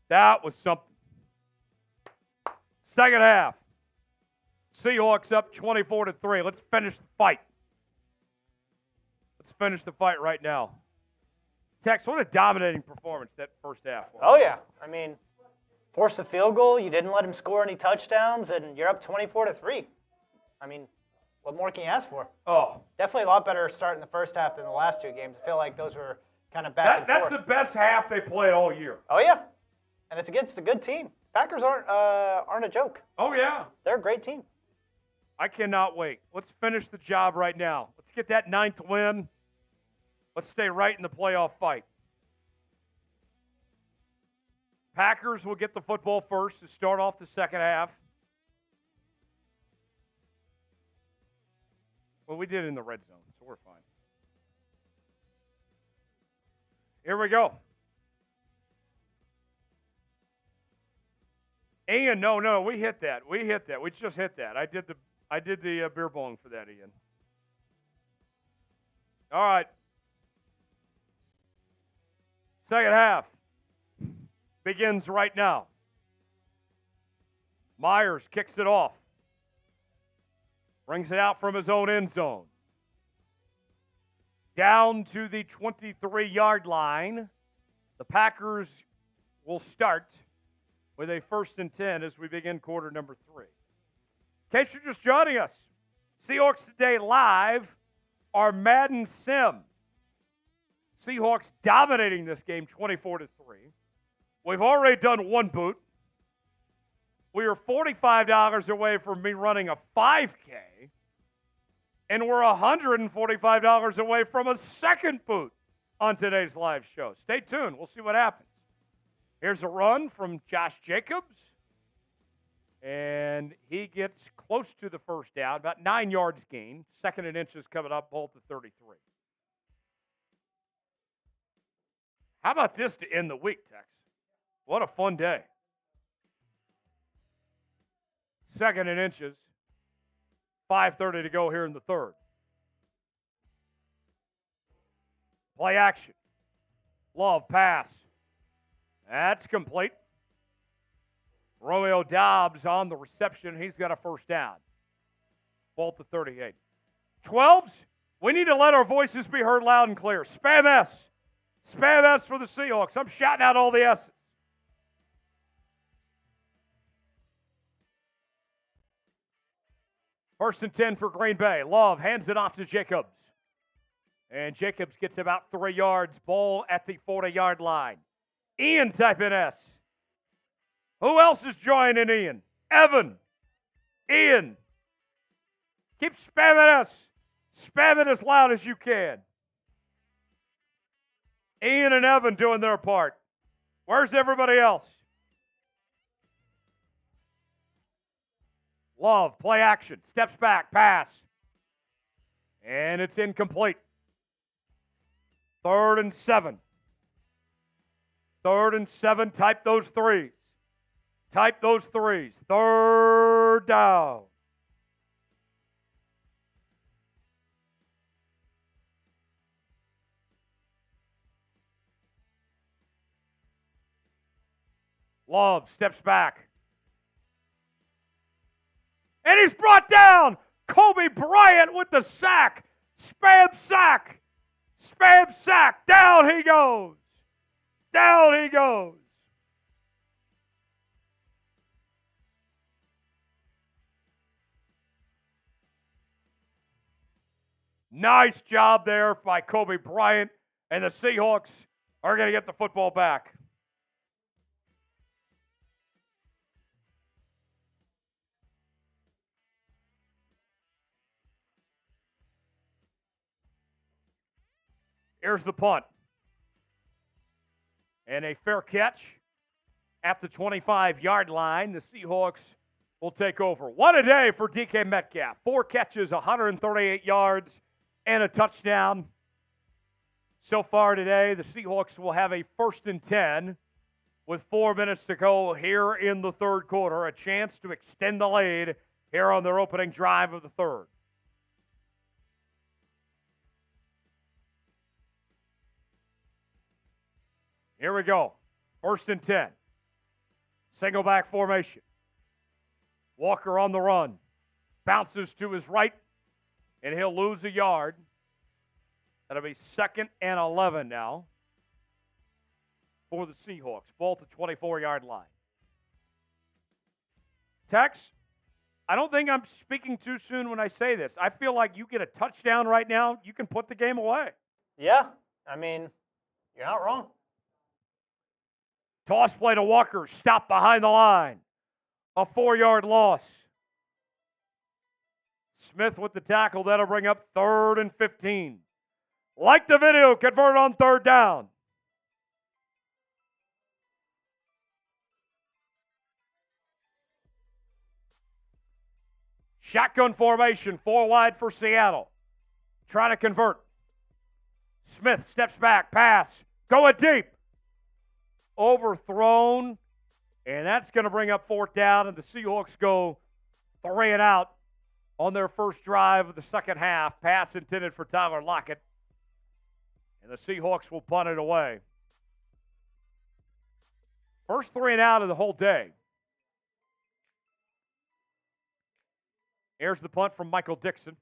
That was something. Second half. Seahawks up 24-3. Let's finish the fight. Let's finish the fight right now. Tex, what a dominating performance that first half was. Oh, yeah. I mean, forced a field goal. You didn't let him score any touchdowns, and you're up 24-3. I mean, what more can you ask for? Oh. Definitely a lot better start in the first half than the last two games. I feel like those were kind of back and forth. That's the best half they played all year. Oh, yeah. And it's against a good team. Packers aren't a joke. Oh, yeah. They're a great team. I cannot wait. Let's finish the job right now. Let's get that 9th win. Let's stay right in the playoff fight. Packers will get the football first to start off the second half. Well, we did in the red zone, so we're fine. Here we go. Ian, no, we hit that. We just hit that. I did the beer bong for that, Ian. All right. Second half begins right now. Myers kicks it off. Brings it out from his own end zone. Down to the 23-yard line. The Packers will start with a 1st and 10 as we begin quarter number 3. In case you're just joining us, Seahawks Today Live, our Madden Sim. Seahawks dominating this game 24-3. We've already done one boot. We are $45 away from me running a 5K. And we're $145 away from a second boot on today's live show. Stay tuned. We'll see what happens. Here's a run from Josh Jacobs. And he gets close to the first down, about 9 yards gain. 2nd and inches coming up, ball to 33. How about this to end the week, Tex? What a fun day. 2nd and inches. 5:30 to go here in the third. Play action. Love pass. That's complete. Romeo Dobbs on the reception. He's got a first down. Ball to 38. 12s, we need to let our voices be heard loud and clear. Spam S. Spam S for the Seahawks. I'm shouting out all the S's. First and 10 for Green Bay. Love hands it off to Jacobs. And Jacobs gets about 3 yards. Ball at the 40-yard line. Ian, type in S. Who else is joining Ian? Evan. Ian. Keep spamming us. Spam it as loud as you can. Ian and Evan doing their part. Where's everybody else? Love, play action. Steps back, pass. And it's incomplete. 3rd and 7. 3rd and 7. Type those threes. Type those threes. 3rd down. Love steps back. And he's brought down. Kobe Bryant with the sack. Spam sack. Spam sack. Down he goes. Down he goes. Nice job there by Kobe Bryant. And the Seahawks are going to get the football back. Here's the punt. And a fair catch at the 25-yard line. The Seahawks will take over. What a day for DK Metcalf. 4 catches, 138 yards, and a touchdown. So far today, the Seahawks will have a 1st and 10 with 4 minutes to go here in the 3rd quarter. A chance to extend the lead here on their opening drive of the 3rd. Here we go. 1st and 10. Single back formation. Walker on the run. Bounces to his right, and he'll lose a yard. That'll be 2nd and 11 now for the Seahawks. Ball to 24-yard line. Tex, I don't think I'm speaking too soon when I say this. I feel like you get a touchdown right now, you can put the game away. Yeah, I mean, you're not wrong. Toss play to Walker, stop behind the line. A 4-yard loss. Smith with the tackle, that'll bring up 3rd and 15. Like the video, convert on 3rd down. Shotgun formation, 4 wide for Seattle. Trying to convert. Smith steps back, pass, going deep. Overthrown, and that's going to bring up 4th down, and the Seahawks go 3 and out on their first drive of the second half. Pass intended for Tyler Lockett, and the Seahawks will punt it away. First 3 and out of the whole day. Here's the punt from Michael Dixon.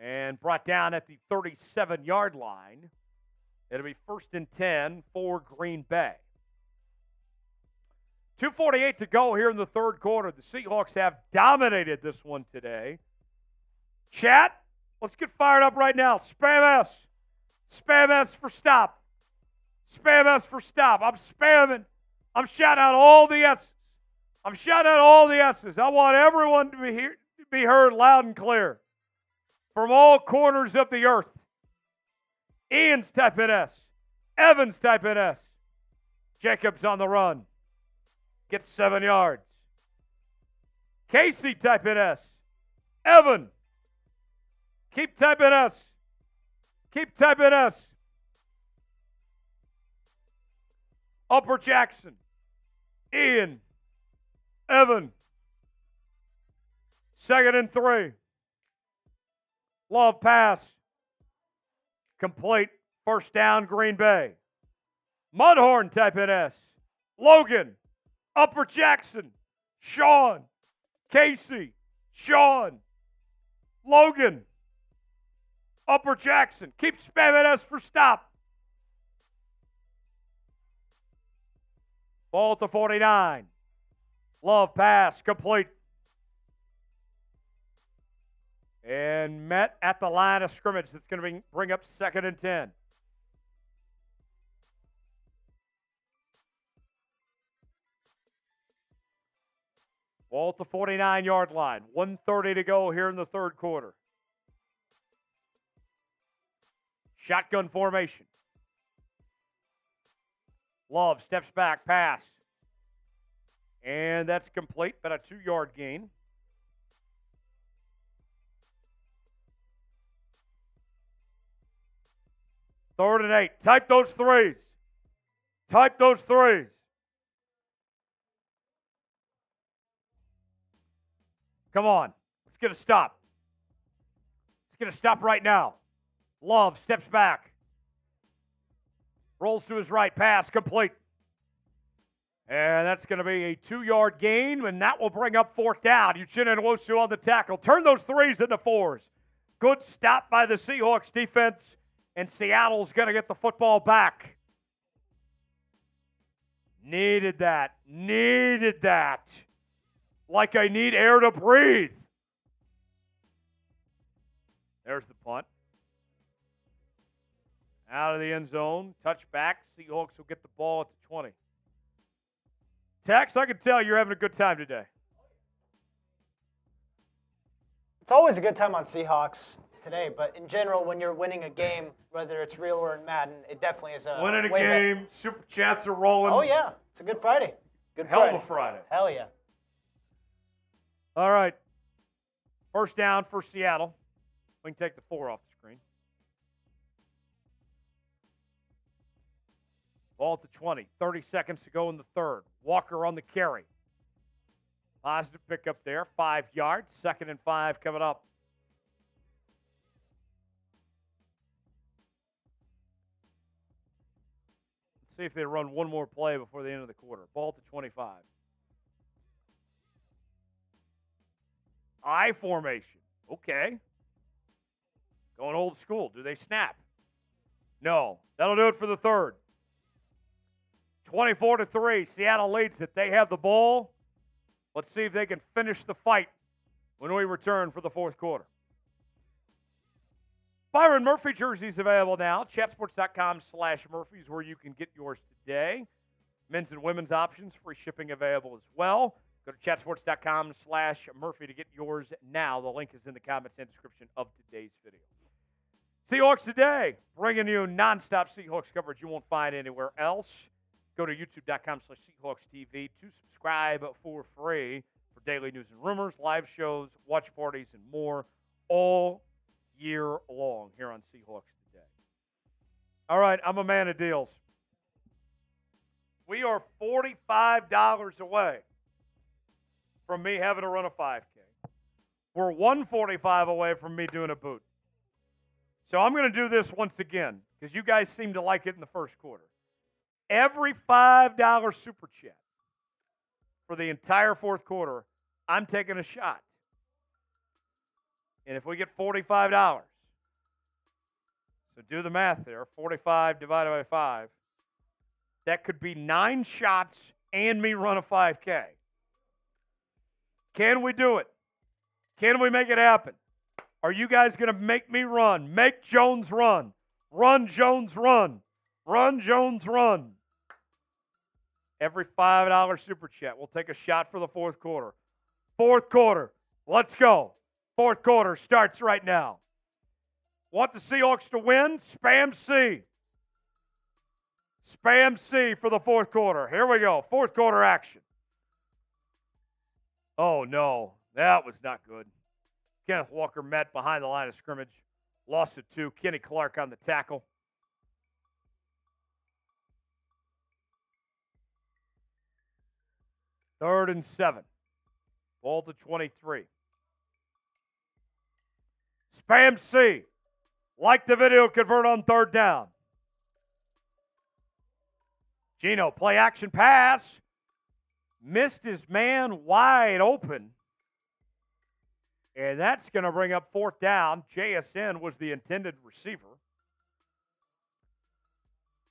And brought down at the 37-yard line. It'll be 1st and 10 for Green Bay. 2:48 to go here in the 3rd quarter. The Seahawks have dominated this one today. Chat, let's get fired up right now. Spam S. Spam S for stop. Spam S for stop. I'm spamming. I'm shouting out all the S's. I'm shouting out all the S's. I want everyone to be heard loud and clear from all corners of the earth. Ian's typing S. Evans typing S. Jacobs on the run. Gets 7 yards. Casey typing S. Evan. Keep typing S. Keep typing S. Upper Jackson. Ian. Evan. 2nd and 3. Love pass. Complete. 1st down, Green Bay. Mudhorn type in S. Logan. Upper Jackson. Sean. Casey. Sean. Logan. Upper Jackson. Keep spamming S for stop. Ball to 49. Love pass. Complete. And met at the line of scrimmage. That's going to bring up 2nd and 10. Ball at the 49-yard line. 1:30 to go here in the third quarter. Shotgun formation. Love steps back, pass. And that's complete, but a 2-yard gain. Third and 8. Type those threes. Type those threes. Come on. Let's get a stop. Let's get a stop right now. Love steps back. Rolls to his right. Pass complete. And that's going to be a 2-yard gain, and that will bring up fourth down. Uchenna Nwosu on the tackle. Turn those threes into fours. Good stop by the Seahawks defense, and Seattle's going to get the football back. Needed that. Needed that. Like I need air to breathe. There's the punt. Out of the end zone. Touchback. Seahawks will get the ball at the 20. Tex, I can tell you're having a good time today. It's always a good time on Seahawks Today, but in general, when you're winning a game, whether it's real or in Madden, it definitely is a winning a game. Super chats are rolling. Oh yeah, it's a good Friday. Good Hell Friday. of a Friday. Hell yeah. All right. First down for Seattle. We can take the 4 off the screen. Ball at the 20. 30 seconds to go in the third. Walker on the carry. Positive pickup there. 5 yards. 2nd and 5 coming up. Let's see if they run one more play before the end of the quarter. Ball at the 25. I formation. Okay. Going old school. Do they snap? No. That'll do it for the third. 24-3. Seattle leads it. They have the ball. Let's see if they can finish the fight when we return for the fourth quarter. Byron Murphy jerseys available now. Chatsports.com/Murphys where you can get yours today. Men's and women's options. Free shipping available as well. Go to chatsports.com/Murphy to get yours now. The link is in the comments and description of today's video. Seahawks Today, bringing you nonstop Seahawks coverage you won't find anywhere else. Go to youtube.com/SeahawksTV to subscribe for free for daily news and rumors, live shows, watch parties, and more all year long here on Seahawks Today. All right, I'm a man of deals. We are $45 away from me having to run a 5K. We're $145 away from me doing a boot. So I'm going to do this once again because you guys seem to like it in the first quarter. Every $5 super chat for the entire fourth quarter, I'm taking a shot. And if we get $45, so do the math there, 45 divided by 5, that could be 9 shots and me run a 5K. Can we do it? Can we make it happen? Are you guys going to make me run? Make Jones run. Run, Jones, run. Run, Jones, run. Every $5 super chat. We'll take a shot for the fourth quarter. Fourth quarter. Let's go. Fourth quarter starts right now. Want the Seahawks to win? Spam C. Spam C for the fourth quarter. Here we go. Fourth quarter action. Oh, no. That was not good. Kenneth Walker met behind the line of scrimmage. Lost it 2. Kenny Clark on the tackle. Third and 7. Ball to 23. Spam C. Like the video, convert on third down. Geno, play action pass. Missed his man wide open. And that's going to bring up fourth down. JSN was the intended receiver.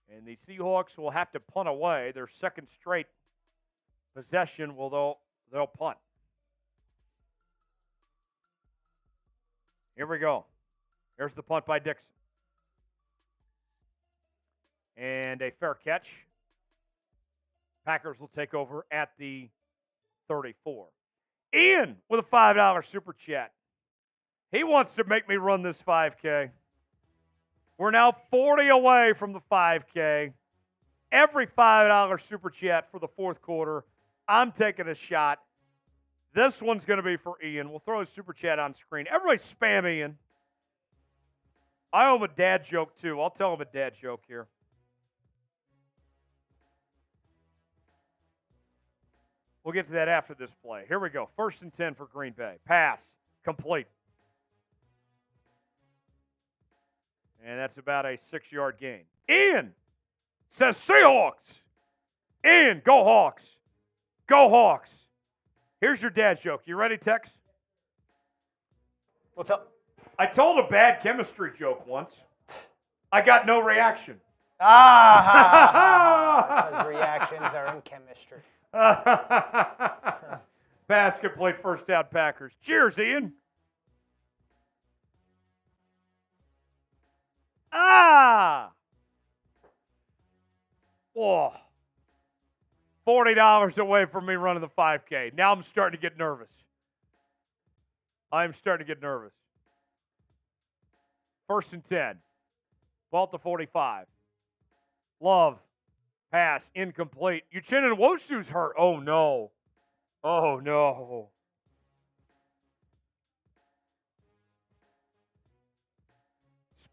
And the Seahawks will have to punt away. Their second straight possession, they'll punt. Here we go. Here's the punt by Dixon. And a fair catch. Packers will take over at the 34. Ian with a $5 super chat. He wants to make me run this 5K. We're now 40 away from the 5K. Every $5 super chat for the fourth quarter, I'm taking a shot. This one's going to be for Ian. We'll throw his super chat on screen. Everybody spam Ian. I owe him a dad joke, too. I'll tell him a dad joke here. We'll get to that after this play. Here we go. 1st and 10 for Green Bay. Pass. Complete. And that's about a 6-yard gain. Ian says Seahawks. Ian, go Hawks. Go Hawks. Here's your dad joke. You ready, Tex? What's up? I told a bad chemistry joke once. I got no reaction. Because reactions are in chemistry. Pass complete, 1st down Packers. Cheers, Ian. Whoa. $40 away from me running the 5K. Now I'm starting to get nervous. I'm starting to get nervous. 1st and 10. Ball at the 45. Love. Pass. Incomplete. Uchenna Nwosu's hurt. Oh, no. Oh, no.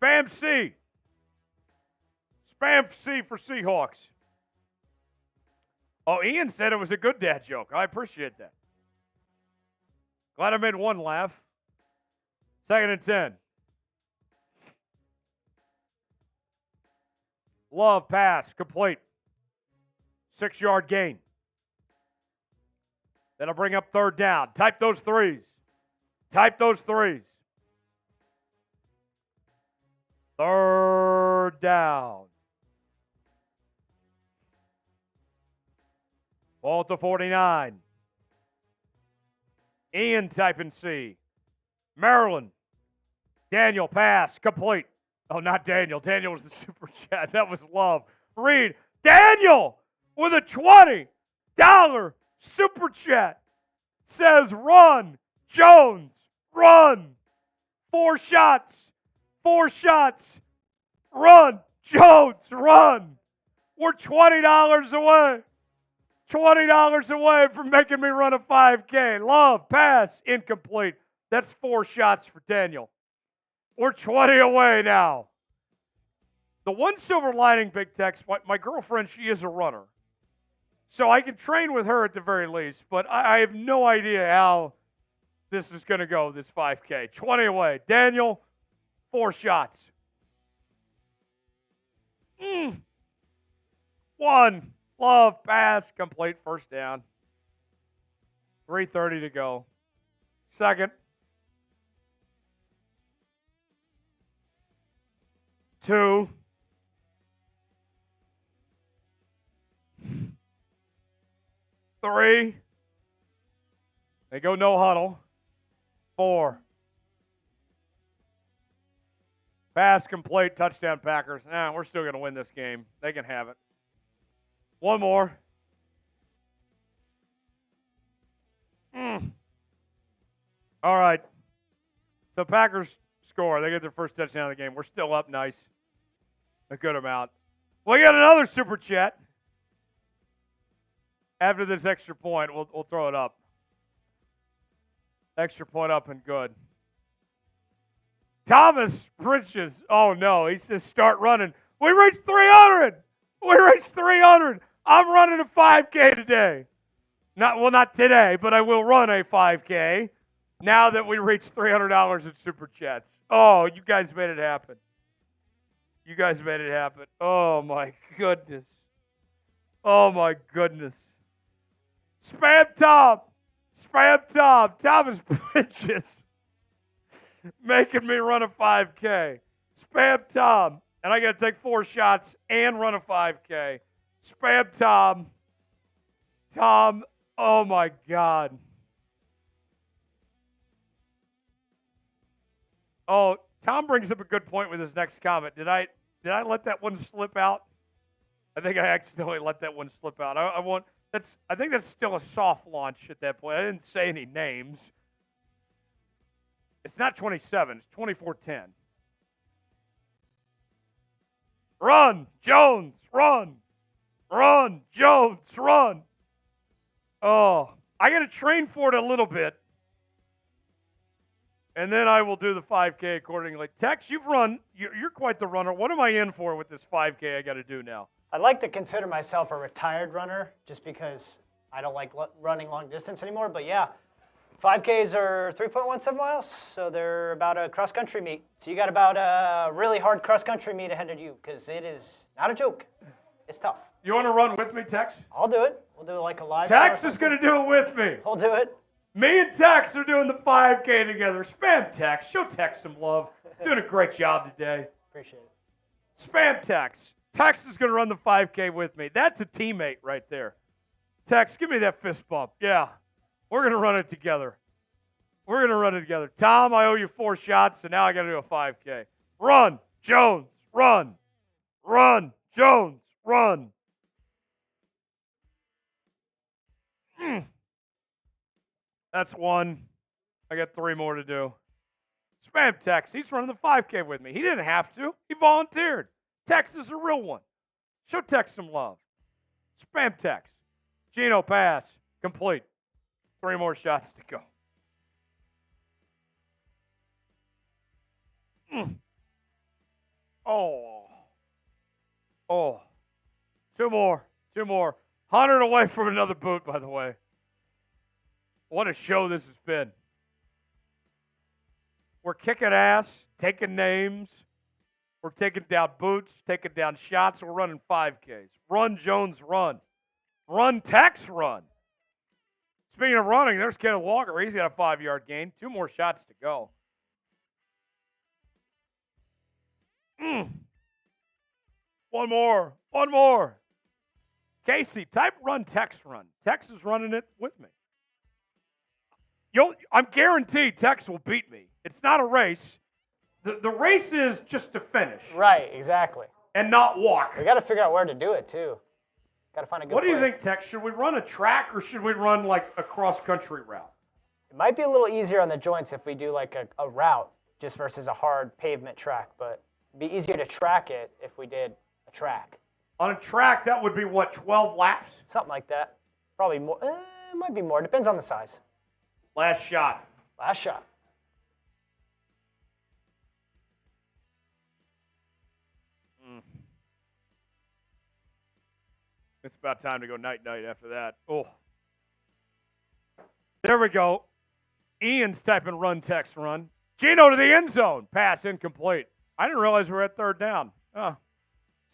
Spam C. Spam C for Seahawks. Oh, Ian said it was a good dad joke. I appreciate that. Glad I made one laugh. 2nd and 10. Love pass, complete. 6-yard gain. That'll bring up 3rd down. Type those threes. Type those threes. 3rd down. Ball at the 49. Ian typing C. Maryland. Daniel pass, complete. Oh, not Daniel. Daniel was the super chat. That was Love. Reed. Daniel with a $20 super chat says run. Jones, run. 4 shots. 4 shots. Run. Jones, run. We're $20 away. $20 away from making me run a 5K. Love, pass, incomplete. That's 4 shots for Daniel. We're 20 away now. The one silver lining, Big Tex, my girlfriend, she is a runner. So I can train with her at the very least, but I have no idea how this is going to go, this 5K. 20 away. Daniel, 4 shots. 1. Love, pass, complete, 1st down. 3:30 to go. 2nd. 2. 3. They go no huddle. 4. Pass complete, touchdown Packers. We're still going to win this game. They can have it. 1 more. All right. So Packers score. They get their first touchdown of the game. We're still up nice. A good amount. We got another super chat. After this extra point, we'll throw it up. Extra point up and good. Thomas Bridges. Oh, no. He says start running. We reached 300. We reached 300. I'm running a 5K today. Not today, but I will run a 5K now that we reached $300 in super chats. Oh, you guys made it happen. You guys made it happen. Oh, my goodness. Oh, my goodness. Spam Tom. Spam Tom. Thomas Bridges. Making me run a 5K. Spam Tom. And I got to take 4 shots and run a 5K. Spam Tom. Tom. Oh, my God. Oh, Tom brings up a good point with his next comment. Did I let that one slip out? I think I accidentally let that one slip out. I want I think that's still a soft launch at that point. I didn't say any names. It's not 27. It's 24-10. Run, Jones, run. Run, Jones, run. Oh, I got to train for it a little bit. And then I will do the 5K accordingly. Tex, you've run. You're quite the runner. What am I in for with this 5K I got to do now? I'd like to consider myself a retired runner just because I don't like running long distance anymore. But yeah, 5Ks are 3.17 miles, so they're about a cross-country meet. So you got about a really hard cross-country meet ahead of you because it is not a joke. It's tough. You want to run with me, Tex? I'll do it. We'll do it like a live Tex is going to do it with me. We'll do it. Me and Tex are doing the 5K together. Spam Tex. Show Tex some love. Doing a great job today. Appreciate it. Spam Tex. Tex is going to run the 5K with me. That's a teammate right there. Tex, give me that fist bump. Yeah. We're going to run it together. We're going to run it together. Tom, I owe you 4 shots, so now I got to do a 5K. Run, Jones, run. Run, Jones, run. That's 1. I got 3 more to do. Spam Tex. He's running the 5K with me. He didn't have to. He volunteered. Tex is a real one. Show Tex some love. Spam Tex. Geno pass. Complete. 3 more shots to go. Oh. 2 more. 2 more. 100 away from another boot, by the way. What a show this has been. We're kicking ass, taking names. We're taking down boots, taking down shots. We're running 5Ks. Run, Jones, run. Run, Tex, run. Speaking of running, there's Kenneth Walker. He's got a 5-yard gain. 2 more shots to go. One more. Casey, type run, Tex, run. Tex is running it with me. I'm guaranteed Tex will beat me. It's not a race. The race is just to finish. Right, exactly. And not walk. We got to figure out where to do it, too. Got to find a good What do you place. think, Tex? Should we run a track or should we run like a cross-country route? It might be a little easier on the joints if we do like a route just versus a hard pavement track, but it'd be easier to track it if we did a track. On a track, that would be what, 12 laps? Something like that. Probably more. It might be more. Depends on the size. Last shot. Last shot. It's about time to go night-night after that. Oh. There we go. Ian's typing run, Tex, run. Geno to the end zone. Pass incomplete. I didn't realize we were at 3rd down. Oh.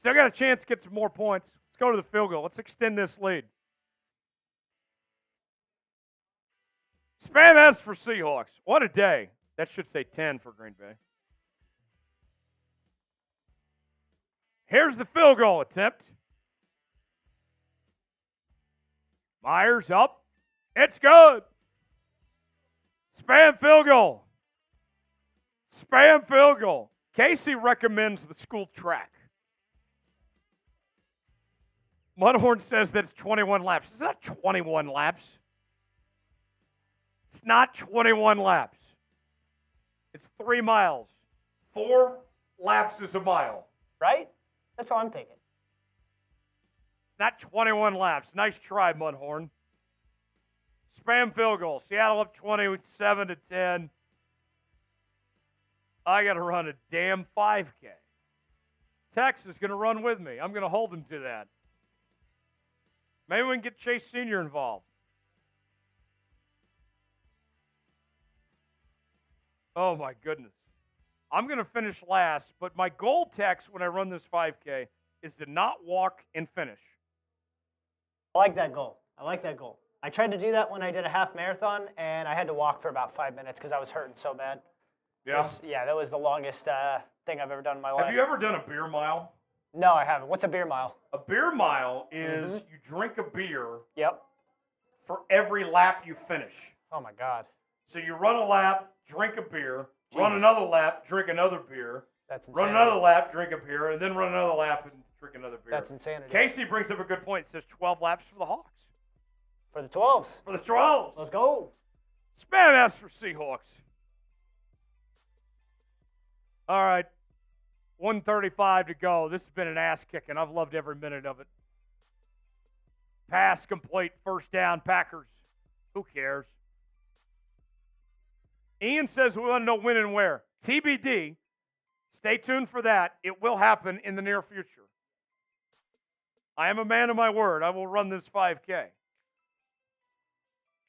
Still got a chance to get some more points. Let's go to the field goal. Let's extend this lead. Spam S for Seahawks. What a day. That should say 10 for Green Bay. Here's the field goal attempt. Myers up. It's good. Spam field goal. Spam field goal. Casey recommends the school track. Mudhorn says that's 21 laps. It's not 21 laps. It's not 21 laps. It's 3 miles. 4 laps is a mile. Right? That's all I'm thinking. It's not 21 laps. Nice try, Mudhorn. Spam field goal. Seattle up 27-10. I got to run a damn 5K. Tex is going to run with me. I'm going to hold him to that. Maybe we can get Chase Sr. involved. Oh, my goodness. I'm going to finish last, but my goal, Tex, when I run this 5K is to not walk and finish. I like that goal. I tried to do that when I did a half marathon, and I had to walk for about 5 minutes because I was hurting so bad. Yeah? That was the longest thing I've ever done in my life. Have you ever done a beer mile? No, I haven't. What's a beer mile? A beer mile is you drink a beer Yep. for every lap you finish. Oh, my God. So you run a lap, drink a beer, run Jesus. another lap, drink another beer, That's insanity. run another lap, drink a beer, and then run another lap and drink another beer. That's insanity. Casey brings up a good point. It says 12 laps for the Hawks. For the 12s. For the 12s. Let's go. Spam S for Seahawks. All right. 1:35 to go. This has been an ass kicking. I've loved every minute of it. Pass complete. First down, Packers. Who cares? Ian says we want to know when and where. TBD. Stay tuned for that. It will happen in the near future. I am a man of my word. I will run this 5K.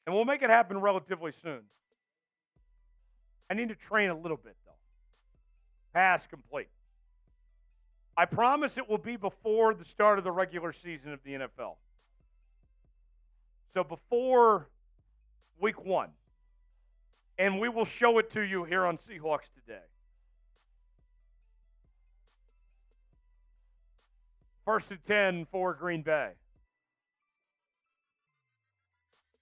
And we'll make it happen relatively soon. I need to train a little bit, though. Pass complete. I promise it will be before the start of the regular season of the NFL. So before week 1. And we will show it to you here on Seahawks Today. First and 10 for Green Bay.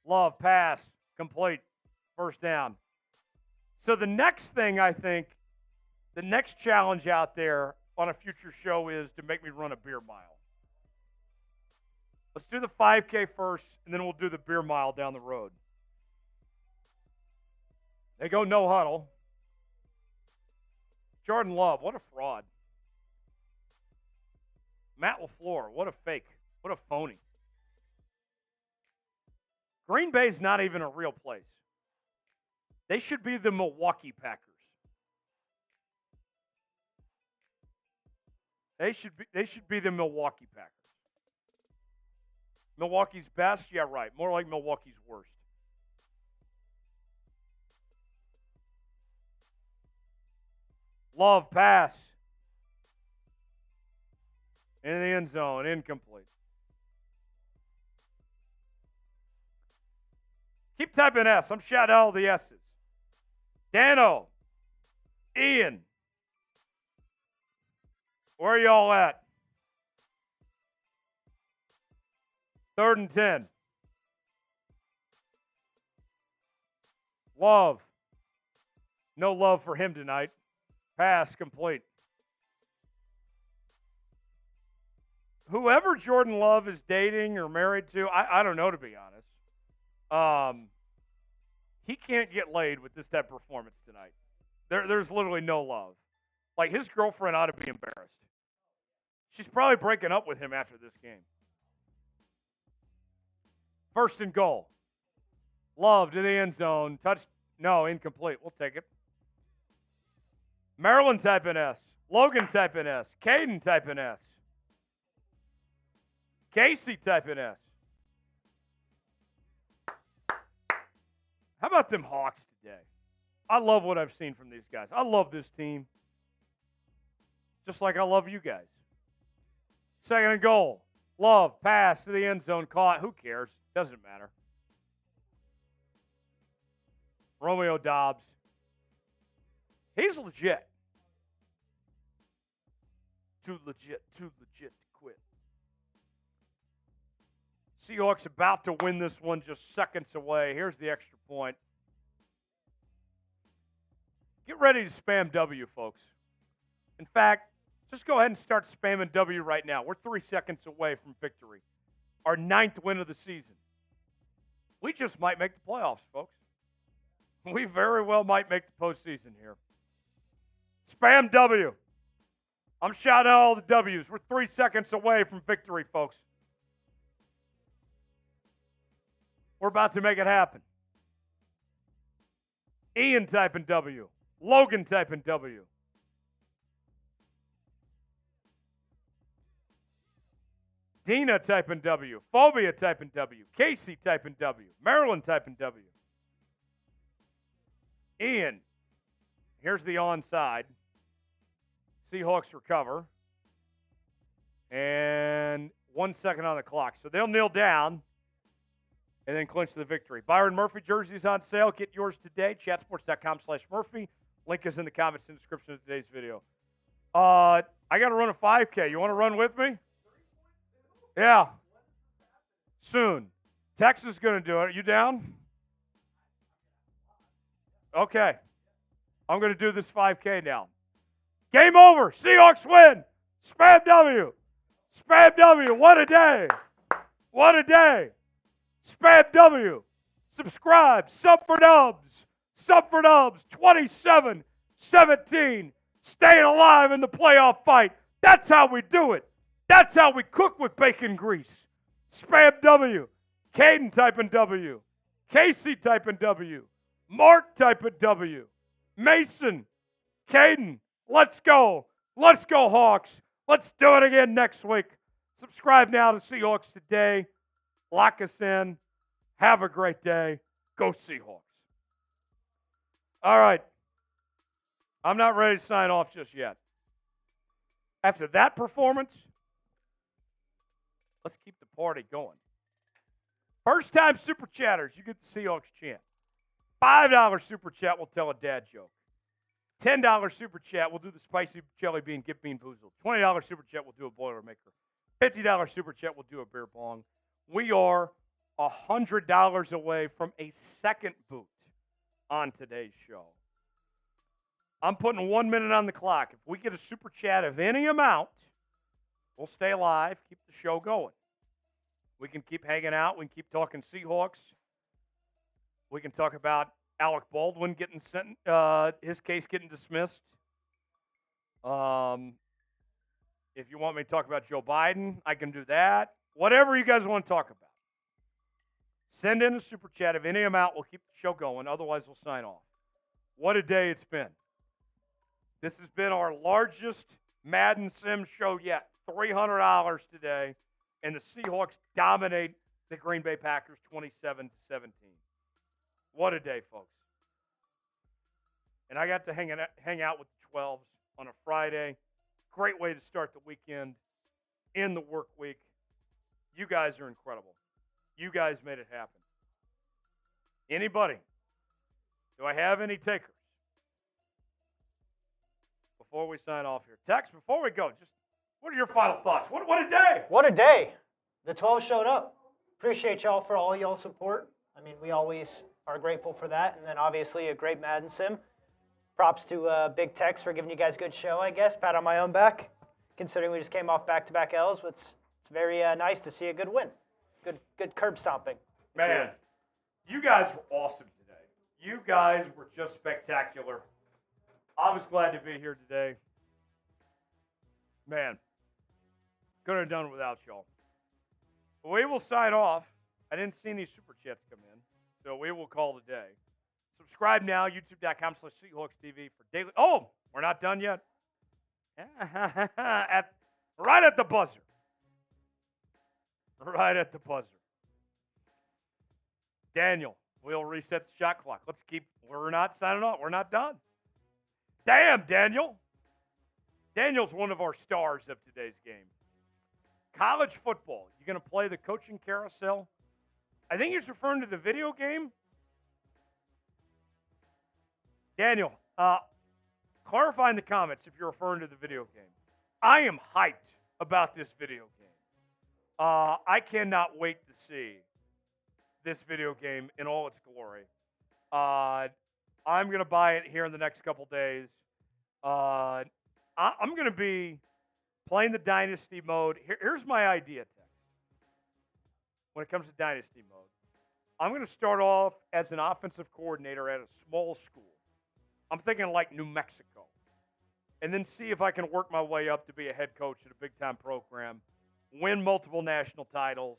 Love, pass, complete, first down. So the next thing, I think, the next challenge out there on a future show is to make me run a beer mile. Let's do the 5K first, and then we'll do the beer mile down the road. They go no huddle. Jordan Love, what a fraud. Matt LaFleur, what a fake. What a phony. Green Bay's not even a real place. They should be the Milwaukee Packers. They should be the Milwaukee Packers. Milwaukee's best? Yeah, right. More like Milwaukee's worst. Love, pass. In the end zone, incomplete. Keep typing S. I'm shouting out all the S's. Dano. Ian. Where are y'all at? 3rd and 10. Love. No love for him tonight. Pass complete. Whoever Jordan Love is dating or married to, I don't know, to be honest. He can't get laid with this type of performance tonight. There's literally no love. Like, his girlfriend ought to be embarrassed. She's probably breaking up with him after this game. 1st and goal. Love to the end zone. No, incomplete. We'll take it. Maryland typing S. Logan typing S. Caden typing S. Casey typing S. How about them Hawks today? I love what I've seen from these guys. I love this team. Just like I love you guys. 2nd and goal. Love, pass to the end zone, caught. Who cares? Doesn't matter. Romeo Dobbs. He's legit. Too legit to quit. Seahawks about to win this one, just seconds away. Here's the extra point. Get ready to spam W, folks. In fact, just go ahead and start spamming W right now. We're 3 seconds away from victory. Our 9th win of the season. We just might make the playoffs, folks. We very well might make the postseason here. Spam W. I'm shouting out all the W's. We're 3 seconds away from victory, folks. We're about to make it happen. Ian typing W. Logan typing W. Dina typing W. Phobia typing W. Casey typing W. Maryland typing W. Ian, here's the onside. Seahawks recover. And 1 second on the clock. So they'll kneel down and then clinch the victory. Byron Murphy jerseys on sale. Get yours today. Chatsports.com/Murphy. Link is in the comments and description of today's video. I got to run a 5K. You want to run with me? Yeah. Soon. Texas is going to do it. Are you down? Okay. I'm going to do this 5K now. Game over. Seahawks win. Spam W. Spam W. What a day. What a day. Spam W. Subscribe. Sub for Dubs. 27-17. Staying alive in the playoff fight. That's how we do it. That's how we cook with bacon grease. Spam W. Caden typing W. Casey typing W. Mark typing W. Mason. Caden. Let's go. Let's go, Hawks. Let's do it again next week. Subscribe now to Seahawks Today. Lock us in. Have a great day. Go Seahawks. All right. I'm not ready to sign off just yet. After that performance, let's keep the party going. First time super chatters, you get the Seahawks chant. $5 super chat will tell a dad joke. $10 super chat will do the spicy jelly bean, get bean boozled. $20 super chat will do a Boilermaker. $50 super chat will do a beer bong. We are $100 away from a second boot on today's show. I'm putting 1 minute on the clock. If we get a super chat of any amount, we'll stay alive, keep the show going. We can keep hanging out. We can keep talking Seahawks. We can talk about Alec Baldwin getting sent, his case getting dismissed. If you want me to talk about Joe Biden, I can do that. Whatever you guys want to talk about. Send in a super chat of any amount. We'll keep the show going. Otherwise, we'll sign off. What a day it's been. This has been our largest Madden Sim show yet. $300 today. And the Seahawks dominate the Green Bay Packers 27-17. What a day, folks. And I got to hang out with the 12s on a Friday. Great way to start the weekend in the work week. You guys are incredible. You guys made it happen. Anybody? Do I have any takers? Before we sign off here. Tex, before we go, just what are your final thoughts? What a day. What a day. The 12 showed up. Appreciate y'all for all y'all support. I mean, we always are grateful for that. And then obviously a great Madden Sim. Props to Big Tex for giving you guys a good show, I guess. Pat on my own back. Considering we just came off back-to-back L's, it's very nice to see a good win. Good curb stomping. Man, you guys were awesome today. You guys were just spectacular. I was glad to be here today. Man, couldn't have done it without y'all. We will sign off. I didn't see any super chats come in, so we will call it a day. Subscribe now, youtube.com/Seahawks TV for daily. Oh, we're not done yet. Right at the buzzer. Right at the buzzer. Daniel, we'll reset the shot clock. We're not signing off. We're not done. Damn, Daniel. Daniel's one of our stars of today's game. College football. You going to play the coaching carousel? I think he's referring to the video game. Daniel, clarify in the comments if you're referring to the video game. I am hyped about this video game. I cannot wait to see this video game in all its glory. I'm going to buy it here in the next couple days. I'm going to be playing the Dynasty mode. Here's my idea, Tex. When it comes to Dynasty mode, I'm going to start off as an offensive coordinator at a small school. I'm thinking like New Mexico. And then see if I can work my way up to be a head coach at a big-time program, win multiple national titles,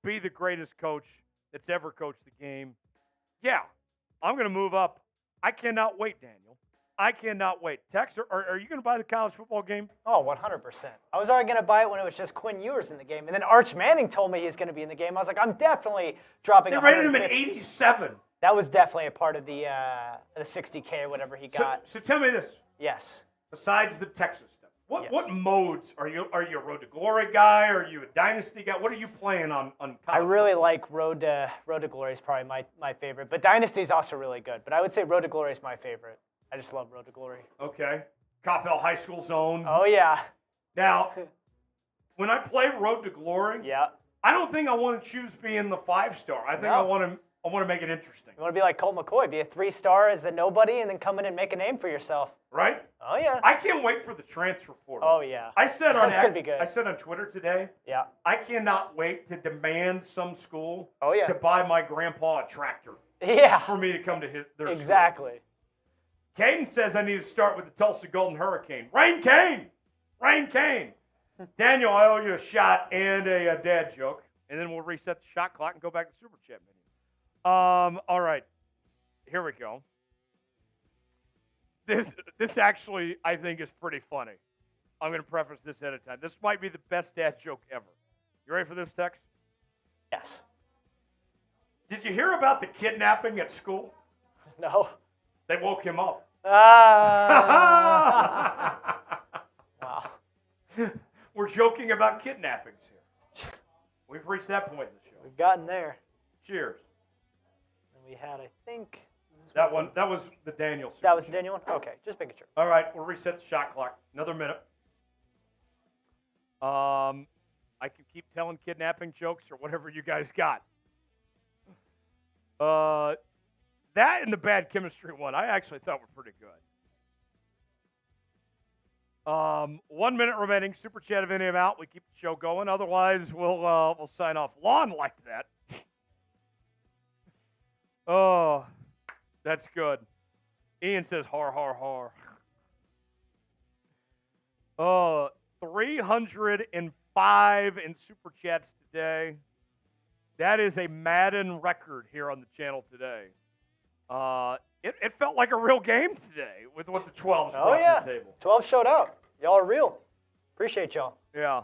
be the greatest coach that's ever coached the game. Yeah, I'm going to move up. I cannot wait, Daniel. I cannot wait. Tex, are you going to buy the college football game? Oh, 100%. I was already going to buy it when it was just Quinn Ewers in the game. And then Arch Manning told me he's going to be in the game. I was like, I'm definitely dropping They rated him at 87. That was definitely a part of the 60K or whatever he got. So tell me this. Yes. Besides the Texas stuff, Yes. what modes are you? Are you a Road to Glory guy? Are you a Dynasty guy? What are you playing on college? I really like Road to Glory is probably my favorite. But Dynasty is also really good. But I would say Road to Glory is my favorite. I just love Road to Glory. Okay. Coppell High School Zone. Oh, yeah. Now, when I play Road to Glory, Yeah. I don't think I want to choose being the 5-star. I think I want to I want to make it interesting. You want to be like Colt McCoy, be a 3-star as a nobody, and then come in and make a name for yourself. Right? Oh, yeah. I can't wait for the transfer portal. Oh, yeah. That's gonna be good. I said on Twitter today, Yeah. I cannot wait to demand some school Oh, to buy my grandpa a tractor Yeah. for me to come to their Exactly. school. Caden says I need to start with the Tulsa Golden Hurricane. Rain Cane! Rain Cane! Daniel, I owe you a shot and a dad joke. And then we'll reset the shot clock and go back to Super Chat menu. All right. Here we go. This actually, I think, is pretty funny. I'm going to preface this at a time. This might be the best dad joke ever. You ready for this, Tex? Yes. Did you hear about the kidnapping at school? No. They woke him up. Wow. We're joking about kidnappings here. We've reached that point in the show. We've gotten there. Cheers. And we had, I think... That was the Daniel. That was the Daniel one? Okay, just making sure. All right, we'll reset the shot clock. Another minute. I can keep telling kidnapping jokes or whatever you guys got. That and the bad chemistry one, I actually thought were pretty good. 1 minute remaining. Super chat of any amount. We keep the show going. Otherwise, we'll sign off. Lawn like that. Oh, that's good. Ian says har har har. Oh, 305 in super chats today. That is a Madden record here on the channel today. It felt like a real game today with what the 12s brought to the table. 12 showed out. Y'all are real. Appreciate y'all. Yeah.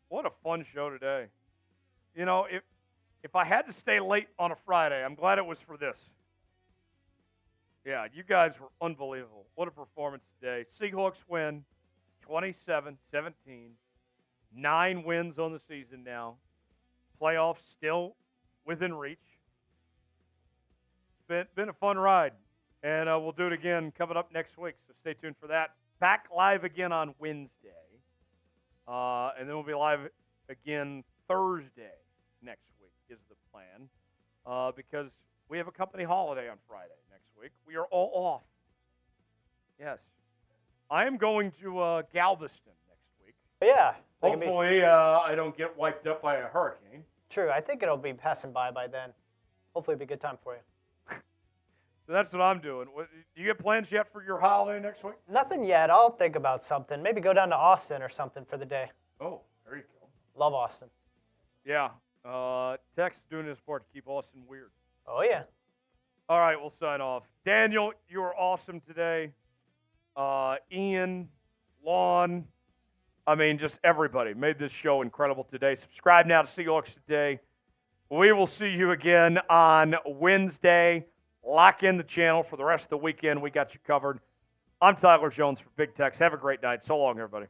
What a fun show today. You know, if I had to stay late on a Friday, I'm glad it was for this. Yeah, you guys were unbelievable. What a performance today. Seahawks win 27-17. 9 wins on the season now. Playoffs still within reach. It's been a fun ride. And we'll do it again coming up next week, so stay tuned for that. Back live again on Wednesday. And then we'll be live again Thursday next week is the plan. Because we have a company holiday on Friday next week. We are all off. Yes. I am going to Galveston next week. Yeah. Hopefully I don't get wiped up by a hurricane. True. I think it'll be passing by then. Hopefully it'll be a good time for you. So that's what I'm doing. Do you have plans yet for your holiday next week? Nothing yet. I'll think about something. Maybe go down to Austin or something for the day. Oh, there you go. Love Austin. Yeah. Tex doing his part to keep Austin weird. Oh, yeah. All right, we'll sign off. Daniel, you were awesome today. Ian, Lon, just everybody made this show incredible today. Subscribe now to Seahawks Today. We will see you again on Wednesday. Lock in the channel for the rest of the weekend. We got you covered. I'm Tyler Jones for Big Tex. Have a great night. So long, everybody.